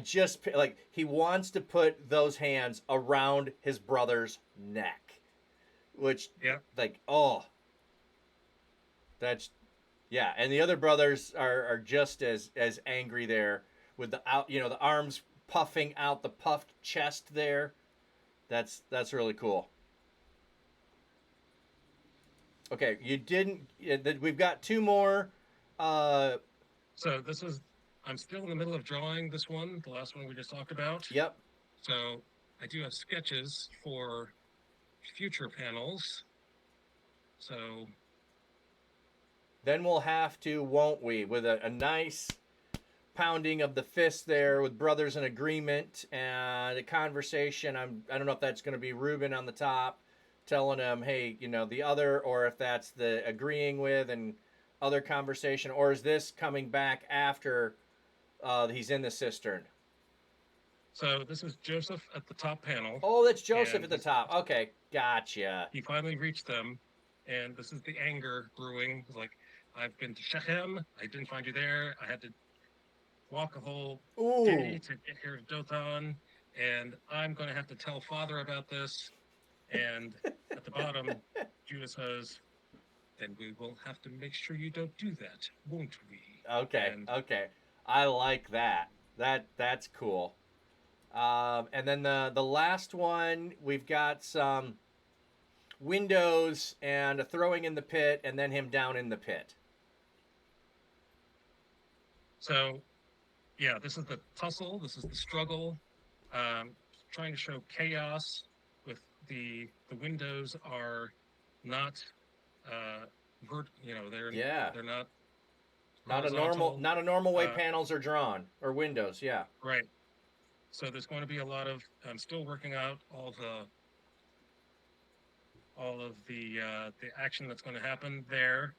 just like he wants to put those hands around his brother's neck, which Yeah, like oh, that's yeah. And the other brothers are just as angry there with the out, the arms puffing out, the puffed chest there. That's really cool. Okay, you didn't. We've got 2 more. Uh, so this is, I'm still in the middle of drawing this one, the last one we just talked about. yep. So I do have sketches for future panels. So Then we'll have to, won't we, with a nice pounding of the fist there with brothers in agreement and a conversation. I don't know if that's going to be Reuben on the top telling him, hey, the other, or if that's the agreeing with and other conversation, or is this coming back after he's in the cistern? so this is Joseph at the top panel. Oh, that's Joseph and at the top. Okay, gotcha. He finally reached them, and this is the anger brewing. It's like, I've been to Shechem, I didn't find you there. I had to walk a whole Ooh. day to get here to Dothan, and I'm going to have to tell Father about this. And at the bottom, Judah says, then we will have to make sure you don't do that, won't we? Okay, And okay. I like that. That's cool. And then the last one, we've got some windows and a throwing in the pit, and then him down in the pit. so, yeah, this is the tussle. This is the struggle. Trying to show chaos with the windows are not they're not horizontal. Not a normal way panels are drawn or windows. Yeah. Right. So there's going to be a lot of, I'm still working out all of the action that's going to happen there,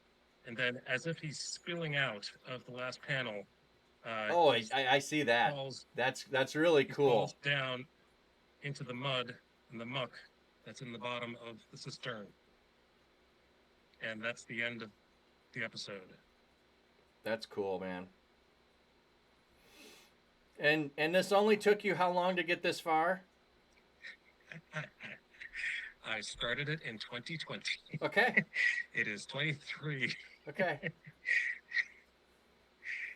and then as if he's spilling out of the last panel. Oh, I see that. Falls, That's really cool. Falls down into the mud and the muck that's in the bottom of the cistern, and that's the end of the episode. That's cool, man. And this only took you how long to get this far? I started it in 2020. Okay. It is 23. Okay.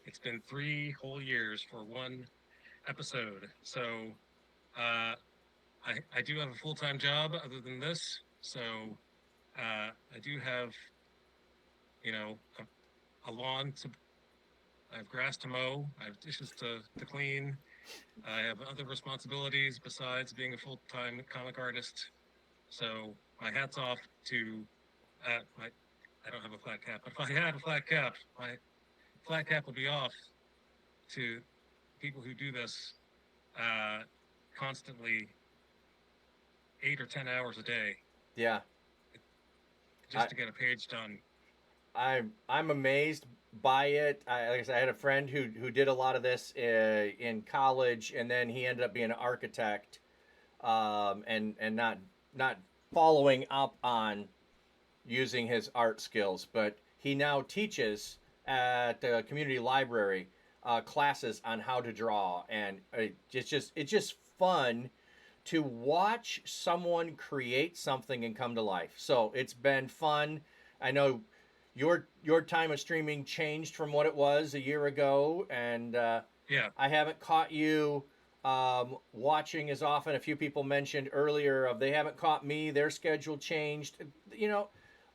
It's been 3 whole years for one episode. So I do have a full-time job other than this. So I do have, a lawn to, I have grass to mow, I have dishes to clean. I have other responsibilities besides being a full-time comic artist. So my hat's off to, I don't have a flat cap, but if I had a flat cap, my flat cap would be off to people who do this constantly 8 or 10 hours a day. Yeah. Just to get a page done. I'm amazed by it. Like I said, I had a friend who did a lot of this in college, and then he ended up being an architect, and not following up on using his art skills. But he now teaches at the community library classes on how to draw, and it's just fun to watch someone create something and come to life. So it's been fun. I know your time of streaming changed from what it was a year ago, and yeah, I haven't caught you watching as often. A few people mentioned earlier of they haven't caught me. Their schedule changed.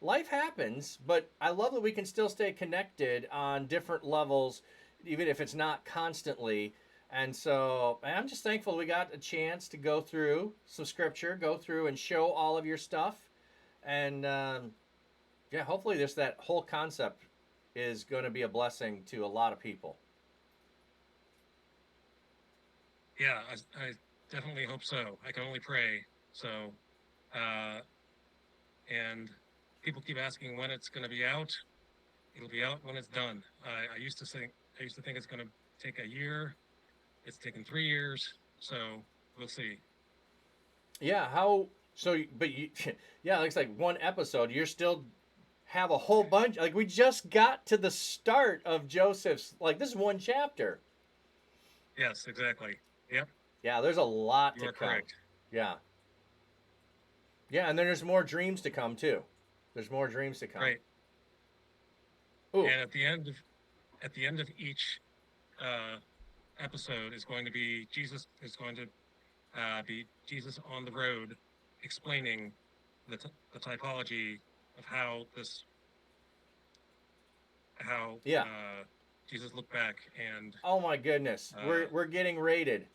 Life happens, but I love that we can still stay connected on different levels, even if it's not constantly. And so I'm just thankful we got a chance to go through some scripture, go through and show all of your stuff. And yeah, hopefully that whole concept is going to be a blessing to a lot of people. Yeah, I definitely hope so. I can only pray. So, and people keep asking when it's going to be out. It'll be out when it's done. I used to think it's going to take a year. It's taken 3 years. So we'll see. Yeah, how so but you yeah, looks like one episode. You're still have a whole bunch. Like we just got to the start of Joseph's like this is one chapter. Yes, exactly. Yep, Yeah, there's a lot you to are come. correct. Yeah. Yeah, and then there's more dreams to come too. There's more dreams to come. Right. Ooh. And at the end of each uh, episode is going to be Jesus on the road explaining the typology of how Yeah. Jesus looked back and Oh my goodness. We're getting rated.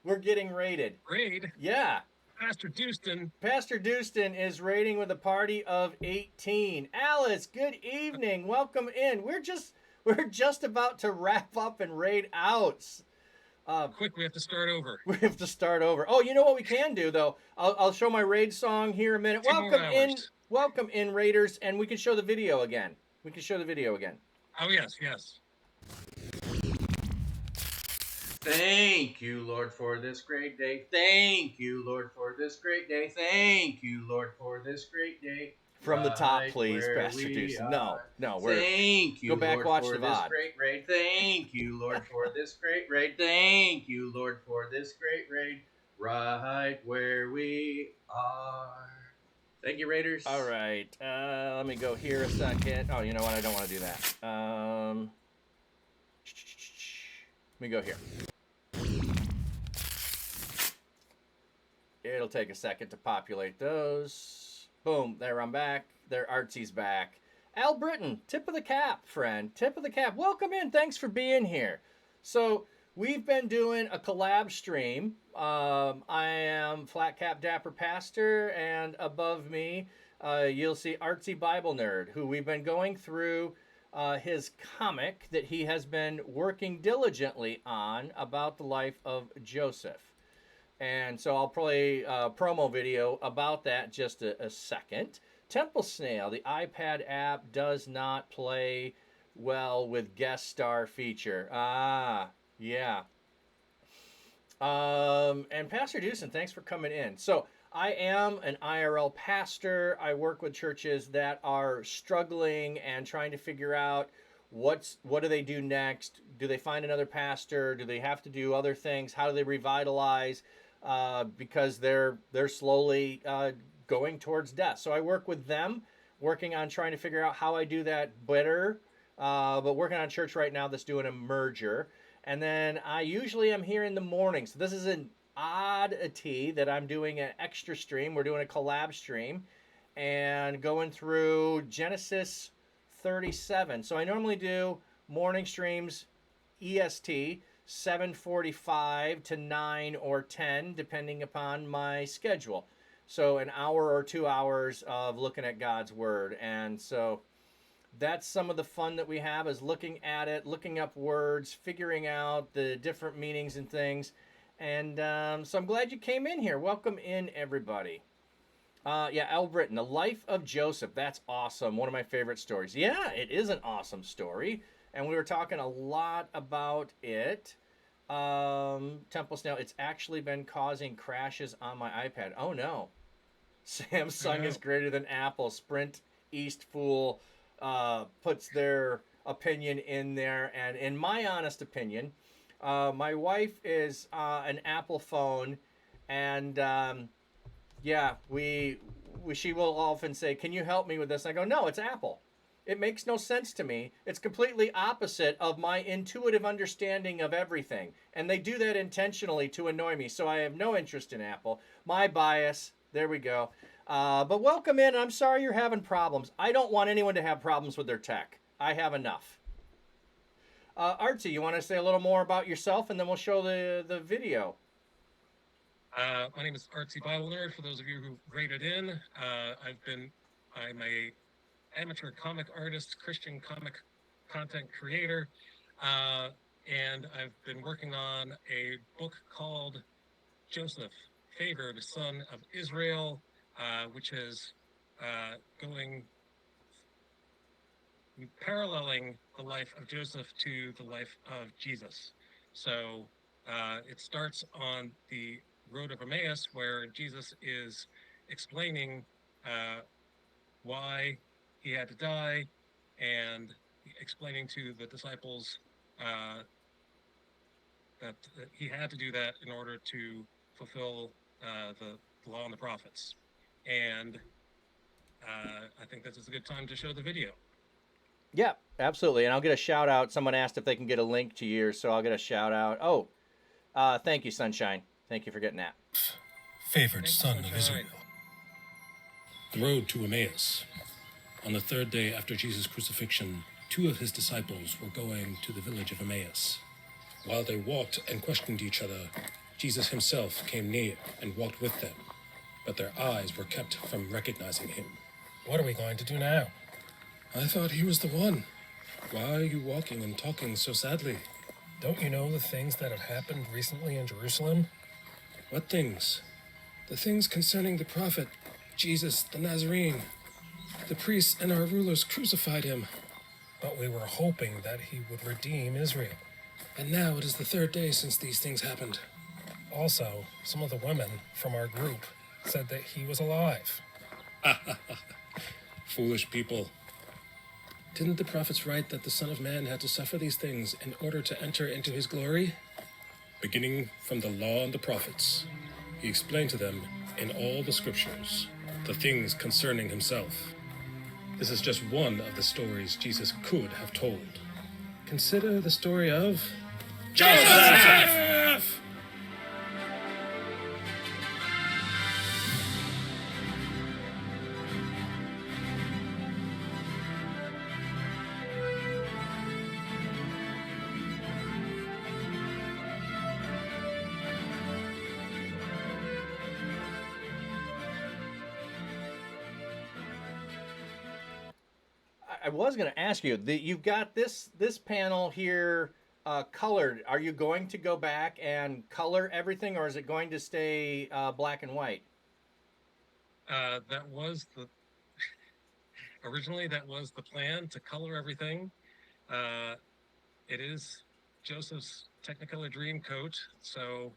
We're getting rated. raid Yeah. Pastor Dustin. Pastor Dustin is raiding with a party of 18. Alice, good evening. Welcome in. We're just about to wrap up and raid out. Quick, we have to start over. We have to start over. Oh, you know what we can do though? I'll show my raid song here in a minute. 2 more hours. Welcome in, raiders, and we can show the video again. Oh yes. Thank you, Lord, for this great day. Thank you, Lord, for this great day. Thank you, Lord, for this great day. From the top, please, Pastor Dustin. No, Thank you, go back, Lord, watch for the this VOD. great raid. Thank you, Lord, for this great raid. Thank you, Lord, for this great raid. Right where we are. Thank you, Raiders. All right, let me go here a second. Oh, you know what? I don't want to do that. Let me go here. It'll take a second to populate those. Boom, there I'm back. There, Artsy's back. Al Britton, tip of the cap, friend. Tip of the cap. Welcome in. Thanks for being here. So, we've been doing a collab stream. I am Flat Cap Dapper Pastor, and above me, you'll see Artsy Bible Nerd, who we've been going through his comic that he has been working diligently on about the life of Joseph. And so I'll play a promo video about that just a second. Temple Snail, the iPad app does not play well with guest star feature. Yeah. And Pastor Dustin, thanks for coming in. So I am an IRL pastor. I work with churches that are struggling and trying to figure out what do they do next? Do they find another pastor? Do they have to do other things? How do they revitalize? Because they're slowly going towards death. So I work with them, working on trying to figure out how I do that better. But working on a church right now that's doing a merger. And then I usually am here in the morning. So this is an oddity that I'm doing an extra stream. We're doing a collab stream and going through Genesis 37. So I normally do morning streams EST 7:45 to 9 or 10 depending upon my schedule. So an hour or 2 hours of looking at God's word. And so that's some of the fun that we have is looking at it, looking up words, figuring out the different meanings and things. And so I'm glad you came in here. Welcome in, everybody. Yeah, Al Britton, The Life of Joseph. That's awesome. One of my favorite stories. Yeah, it is an awesome story. And we were talking a lot about it. Temple Snail, it's actually been causing crashes on my iPad. Oh, no. Samsung is greater than Apple. Sprint East Fool puts their opinion in there. And in my honest opinion, my wife is an Apple phone. And, yeah, she will often say, can you help me with this? And I go, no, it's Apple. It makes no sense to me. It's completely opposite of my intuitive understanding of everything. And they do that intentionally to annoy me. So I have no interest in Apple. My bias. There we go. But welcome in. I'm sorry you're having problems. I don't want anyone to have problems with their tech. I have enough. Artsy, you want to say a little more about yourself and then we'll show the video. My name is Artsy Bible Nerd. For those of you who rated in, I'm a amateur comic artist, Christian comic content creator. and I've been working on a book called Joseph, Favored Son of Israel, which is going paralleling the life of Joseph to the life of Jesus. So it starts on the road of Emmaus, where Jesus is explaining why he had to die and explaining to the disciples that he had to do that in order to fulfill the law and the prophets. And I think this is a good time to show the video. Yeah, absolutely. And I'll get a shout out. Someone asked if they can get a link to yours, so I'll get a shout out. Oh, thank you, Sunshine. Thank you for getting that. Favored Thanks, son of Sunshine. Israel. The road to Emmaus. On the third day after Jesus' crucifixion, 2 of his disciples were going to the village of Emmaus. While they walked and questioned each other, Jesus himself came near and walked with them, but their eyes were kept from recognizing him. What are we going to do now? I thought he was the one. Why are you walking and talking so sadly? Don't you know the things that have happened recently in Jerusalem? What things? The things concerning the prophet, Jesus the Nazarene. The priests and our rulers crucified him, But we were hoping that he would redeem Israel. and now it is the 3rd day since these things happened. Also, some of the women from our group said that he was alive. Foolish people. Didn't the prophets write that the Son of Man had to suffer these things in order to enter into his glory? Beginning from the law and the prophets, he explained to them in all the scriptures the things concerning himself. This is just one of the stories Jesus could have told. Consider the story of Joseph! I was going to ask you, you've got this panel here colored. Are you going to go back and color everything, or is it going to stay black and white? That was the originally that was the plan, to color everything. It is Joseph's Technicolor Dream coat, so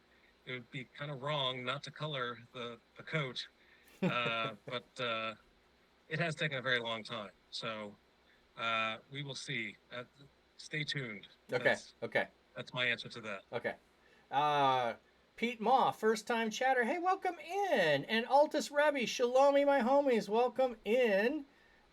it would be kind of wrong not to color the coat. But it has taken a very long time, so we will see. Stay tuned. Okay, okay, That's my answer to that. okay. Pete Maw, first time chatter. Hey, welcome in. And Altus Rebbe, Shalomi, my homies, welcome in.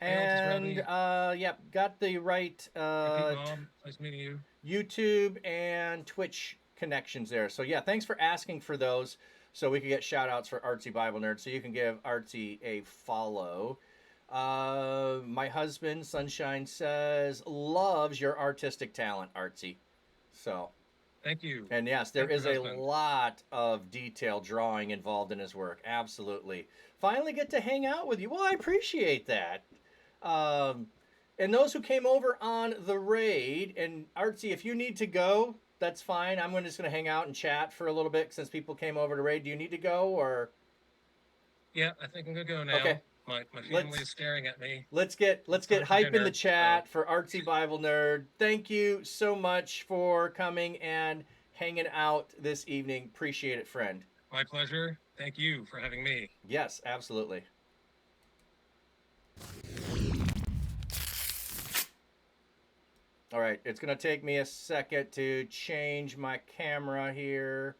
Hey, Altus And Rebbe. yep, got the right Hey, Pete Mom, nice meeting you. YouTube and Twitch connections there. So yeah, thanks for asking for those, so we could get shout outs for Artsy Bible Nerd. So you can give Artsy a follow. My husband Sunshine says loves your artistic talent, Artsy. So Thank you. and yes, there Thank is you, a husband. lot of detail drawing involved in his work. Absolutely. Finally get to hang out with you. Well, I appreciate that. And those who came over on the raid, and Artsy, if you need to go, that's fine. I'm just going to hang out and chat for a little bit since people came over to raid. Do you need to go, or? Yeah, I think I'm gonna go now. Okay. My family is staring at me. Let's get Time for hype in dinner, the chat for Artsy Bible Nerd. Thank you so much for coming and hanging out this evening. Appreciate it, friend. My pleasure. Thank you for having me. Yes, absolutely. All right, it's going to take me a second to change my camera here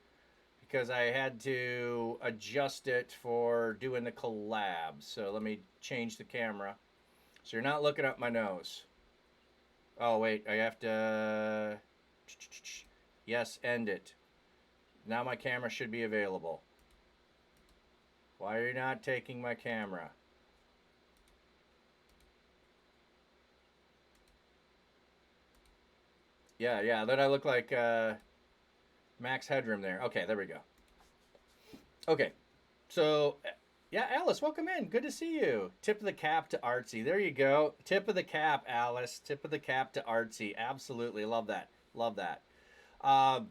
because I had to adjust it for doing the collab. So let me change the camera. So you're not looking up my nose. Oh, wait, I have to... Yes, end it. Now my camera should be available. Why are you not taking my camera? Yeah, then I look like Max Headroom there. Okay, there we go. Okay, so yeah, Alice, welcome in. Good to see you. Tip of the cap to Artsy. There you go. Tip of the cap, Alice. Tip of the cap to Artsy. Absolutely. Love that. Love that. What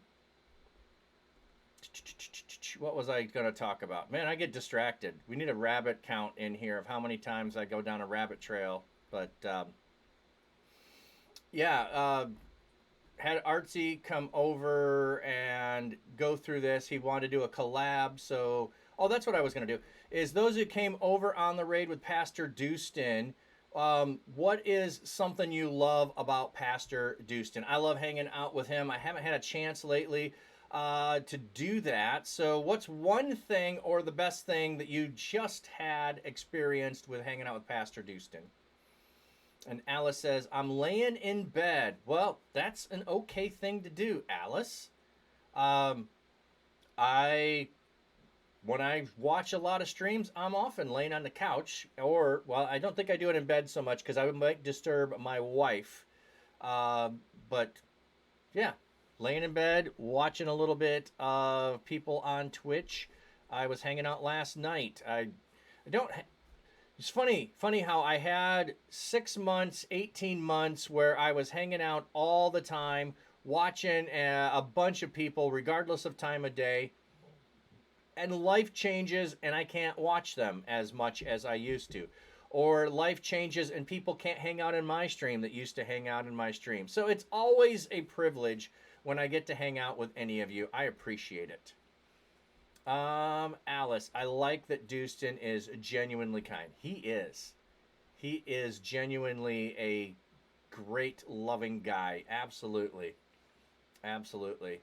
was I going to talk about? Man, I get distracted. We need a rabbit count in here of how many times I go down a rabbit trail. But yeah, had Artsy come over and go through this. He wanted to do a collab. So, oh, that's what I was going to do. Is those who came over on the raid with Pastor Dustin, what is something you love about Pastor Dustin? I love hanging out with him. I haven't had a chance lately to do that. So what's one thing or the best thing that you just had experienced with hanging out with Pastor Dustin? And Alice says, I'm laying in bed. Well, that's an okay thing to do, Alice. When I watch a lot of streams, I'm often laying on the couch, or, well, I don't think I do it in bed so much because I might disturb my wife. But yeah, laying in bed, watching a little bit of people on Twitch. I was hanging out last night. It's funny how I had 6 months, 18 months where I was hanging out all the time, watching a bunch of people, regardless of time of day. And life changes and I can't watch them as much as I used to. Or life changes and people can't hang out in my stream that used to hang out in my stream. So it's always a privilege when I get to hang out with any of you. I appreciate it. Alice, I like that Dustin is genuinely kind. He is. He is genuinely a great, loving guy. Absolutely. Absolutely.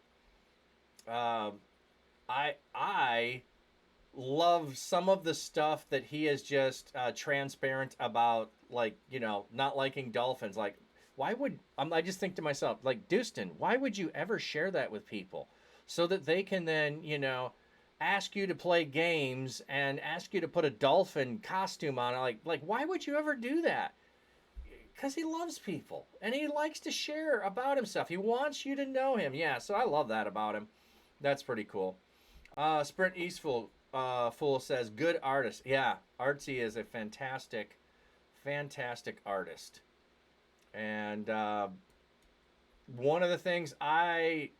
I love some of the stuff that he is just transparent about, like, you know, not liking dolphins. Like, why would I just think to myself, like, Dustin, why would you ever share that with people so that they can then, you know, ask you to play games and ask you to put a dolphin costume on? Like why would you ever do that? Because he loves people and he likes to share about himself. He wants you to know him. Yeah, so I love that about him. That's pretty cool. Sprint Eastful Fool says, good artist. Yeah, Artsy is a fantastic artist. And one of the things I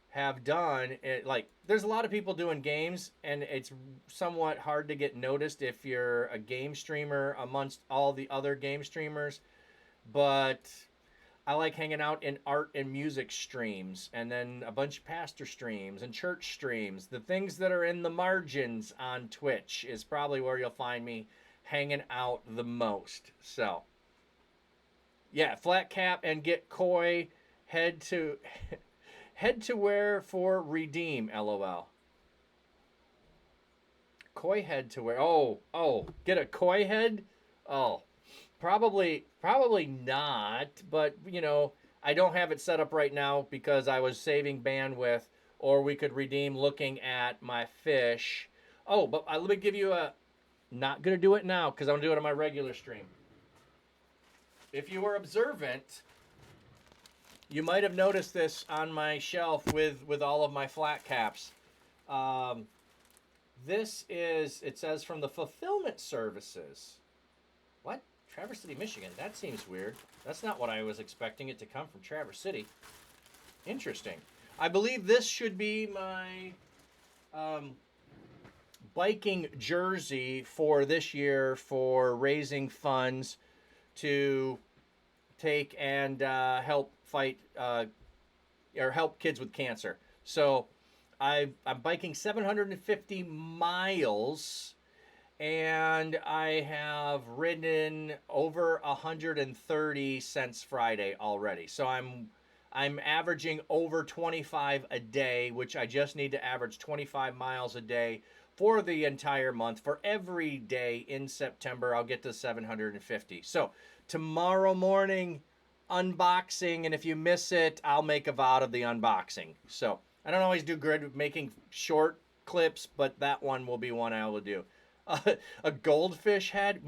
have done, like, there's a lot of people doing games, and it's somewhat hard to get noticed if you're a game streamer amongst all the other game streamers. But I like hanging out in art and music streams, and then a bunch of pastor streams and church streams. The things that are in the margins on Twitch is probably where you'll find me hanging out the most. So, yeah, flat cap and get koi. Head to wear for redeem. LOL. Koi head to wear. Oh, get a koi head. Oh. Probably not, but, you know, I don't have it set up right now because I was saving bandwidth, or we could redeem looking at my fish. Oh, but let me give you not going to do it now because I'm going to do it on my regular stream. If you were observant, you might have noticed this on my shelf with all of my flat caps. This is, it says, from the fulfillment services. What? Traverse City, Michigan. That seems weird. That's not what I was expecting it to come from, Traverse City. Interesting. I believe this should be my biking jersey for this year for raising funds to take and help fight or help kids with cancer. So I'm biking 750 miles. And I have ridden over 130 since Friday already. So I'm averaging over 25 a day, which I just need to average 25 miles a day for the entire month. For every day in September, I'll get to 750. So tomorrow morning, unboxing, and if you miss it, I'll make a VOD of the unboxing. So I don't always do good making short clips, but that one will be one I will do. A goldfish head?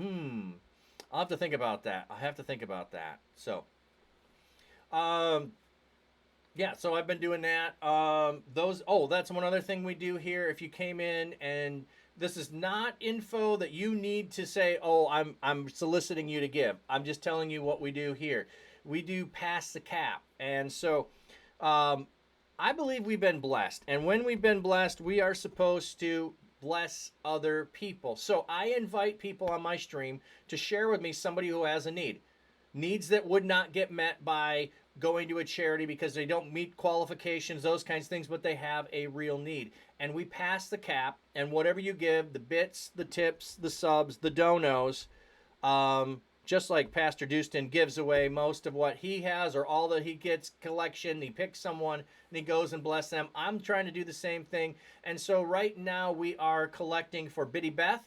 I'll have to think about that. So, yeah, so I've been doing that. That's one other thing we do here. If you came in, and this is not info that you need to say, oh, I'm soliciting you to give. I'm just telling you what we do here. We do pass the cap. And so I believe we've been blessed. And when we've been blessed, we are supposed to bless other people. So I invite people on my stream to share with me somebody who has a need. Needs that would not get met by going to a charity because they don't meet qualifications, those kinds of things, but they have a real need. And we pass the cap, and whatever you give, the bits, the tips, the subs, the donos, just like Pastor Dustin gives away most of what he has or all that he gets collection, he picks someone and he goes and bless them. I'm trying to do the same thing. And so right now we are collecting for Biddy Beth,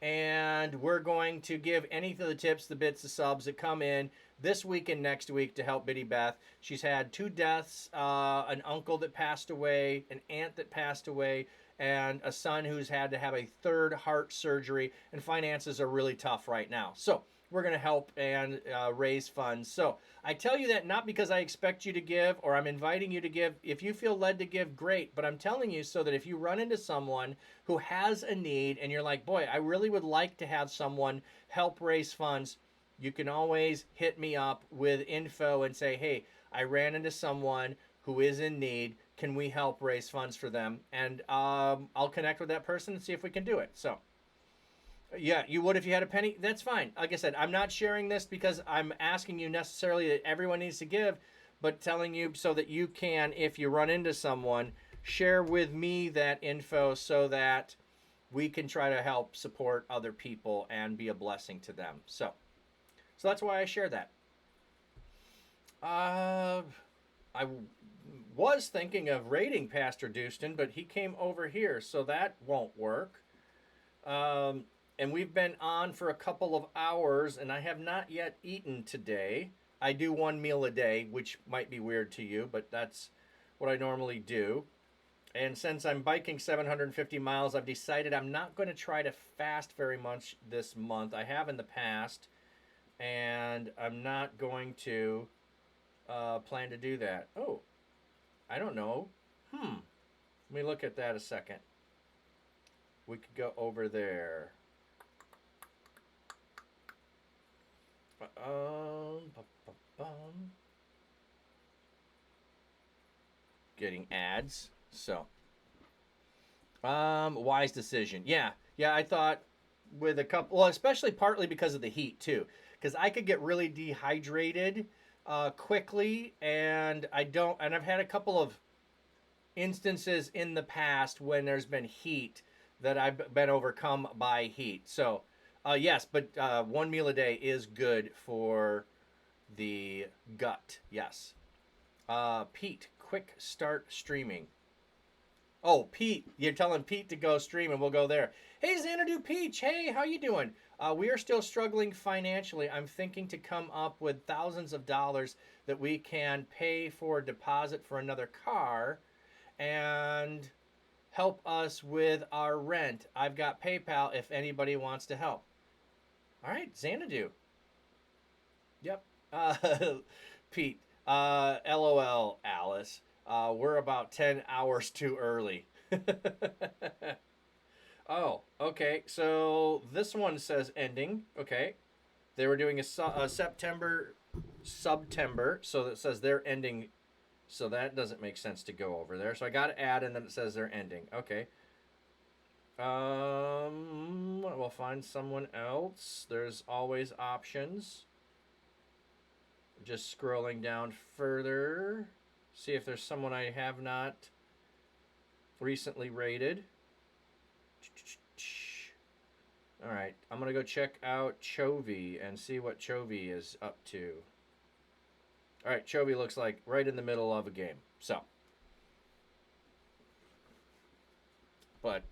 and we're going to give any of the tips, the bits, the subs that come in this week and next week to help Biddy Beth. She's had 2 deaths, an uncle that passed away, an aunt that passed away, and a son who's had to have a 3rd heart surgery, and finances are really tough right now. So we're going to help and raise funds. So I tell you that not because I expect you to give or I'm inviting you to give. If you feel led to give, great. But I'm telling you so that if you run into someone who has a need and you're like, boy, I really would like to have someone help raise funds, you can always hit me up with info and say, hey, I ran into someone who is in need. Can we help raise funds for them? And I'll connect with that person and see if we can do it. So yeah, you would if you had a penny. That's fine. Like I said, I'm not sharing this because I'm asking you necessarily that everyone needs to give, but telling you so that you can, if you run into someone, share with me that info so that we can try to help support other people and be a blessing to them. So that's why I share that. I was thinking of raiding Pastor Dustin, but he came over here, so that won't work. And we've been on for a couple of hours, and I have not yet eaten today. I do 1 meal a day, which might be weird to you, but that's what I normally do. And since I'm biking 750 miles, I've decided I'm not going to try to fast very much this month. I have in the past, and I'm not going to plan to do that. Oh, I don't know. Let me look at that a second. We could go over there. Getting ads. So, wise decision. Yeah, I thought with a couple, well, especially partly because of the heat too, because I could get really dehydrated quickly, and I've had a couple of instances in the past when there's been heat that I've been overcome by heat. So, yes, but 1 meal a day is good for the gut. Yes. Pete, quick start streaming. Oh, Pete, you're telling Pete to go stream and we'll go there. Hey, Xanadu Peach, hey, how you doing? We are still struggling financially. I'm thinking to come up with thousands of dollars that we can pay for a deposit for another car and help us with our rent. I've got PayPal if anybody wants to help. All right, Xanadu. Yep. Pete, LOL, Alice. We're about 10 hours too early. Oh, okay. So this one says ending. Okay. They were doing a September, so that says they're ending. So that doesn't make sense to go over there. So I got to add, and then it says they're ending. Okay. We'll find someone else. There's always options. Just scrolling down further. See if there's someone I have not recently rated. All right, I'm going to go check out Chovy and see what Chovy is up to. All right, Chovy looks like right in the middle of a game. So, but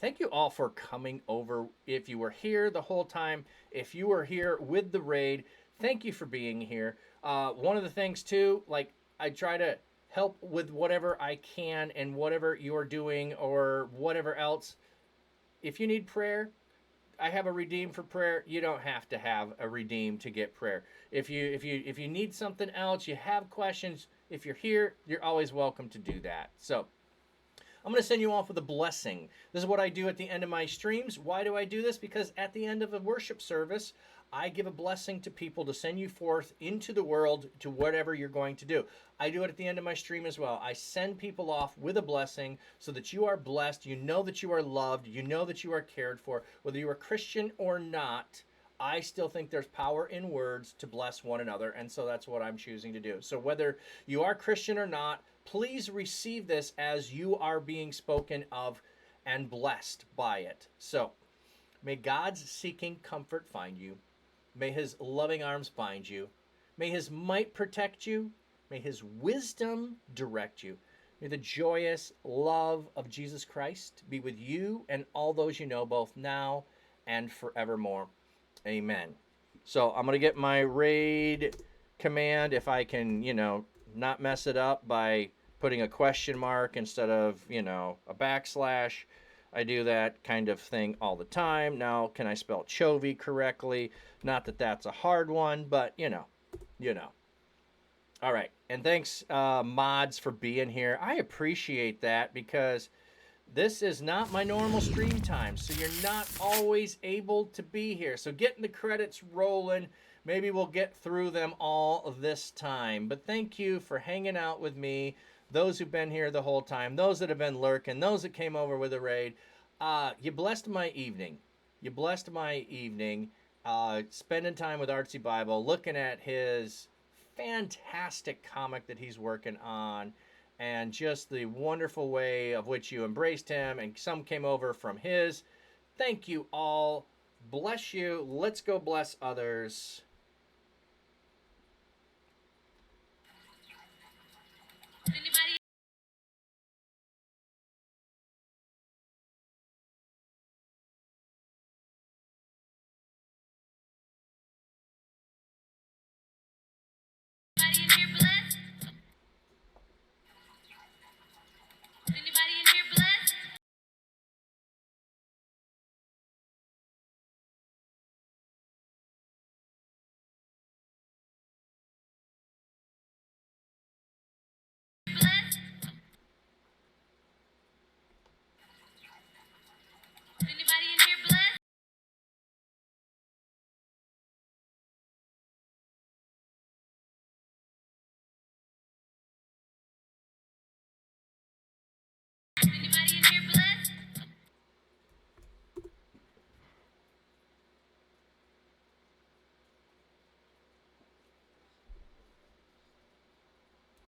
thank you all for coming over. If you were here the whole time, if you were here with the raid, thank you for being here. One of the things too, like I try to help with whatever I can and whatever you're doing or whatever else. If you need prayer, I have a redeem for prayer. You don't have to have a redeem to get prayer. If you need something else, you have questions, if you're here, you're always welcome to do that. So I'm going to send you off with a blessing. This is what I do at the end of my streams. Why do I do this? Because at the end of a worship service, I give a blessing to people to send you forth into the world to whatever you're going to do. I do it at the end of my stream as well. I send people off with a blessing so that you are blessed. You know that you are loved. You know that you are cared for. Whether you are Christian or not, I still think there's power in words to bless one another, and so that's what I'm choosing to do. So whether you are Christian or not, please receive this as you are being spoken of and blessed by it. So may God's seeking comfort find you. May his loving arms bind you. May his might protect you. May his wisdom direct you. May the joyous love of Jesus Christ be with you and all those you know, both now and forevermore. Amen. So I'm going to get my raid command, if I can, not mess it up by putting a question mark instead of, a backslash. I do that kind of thing all the time. Now, can I spell Chovy correctly? Not that that's a hard one, but you know. All right. And thanks, mods, for being here. I appreciate that because this is not my normal stream time, so you're not always able to be here. So getting the credits rolling, maybe we'll get through them all this time. But thank you for hanging out with me, those who've been here the whole time, those that have been lurking, those that came over with a raid. You blessed my evening. You blessed my evening spending time with Artsy Bible, looking at his fantastic comic that he's working on, and just the wonderful way of which you embraced him, and some came over from his. Thank you all. Bless you. Let's go bless others.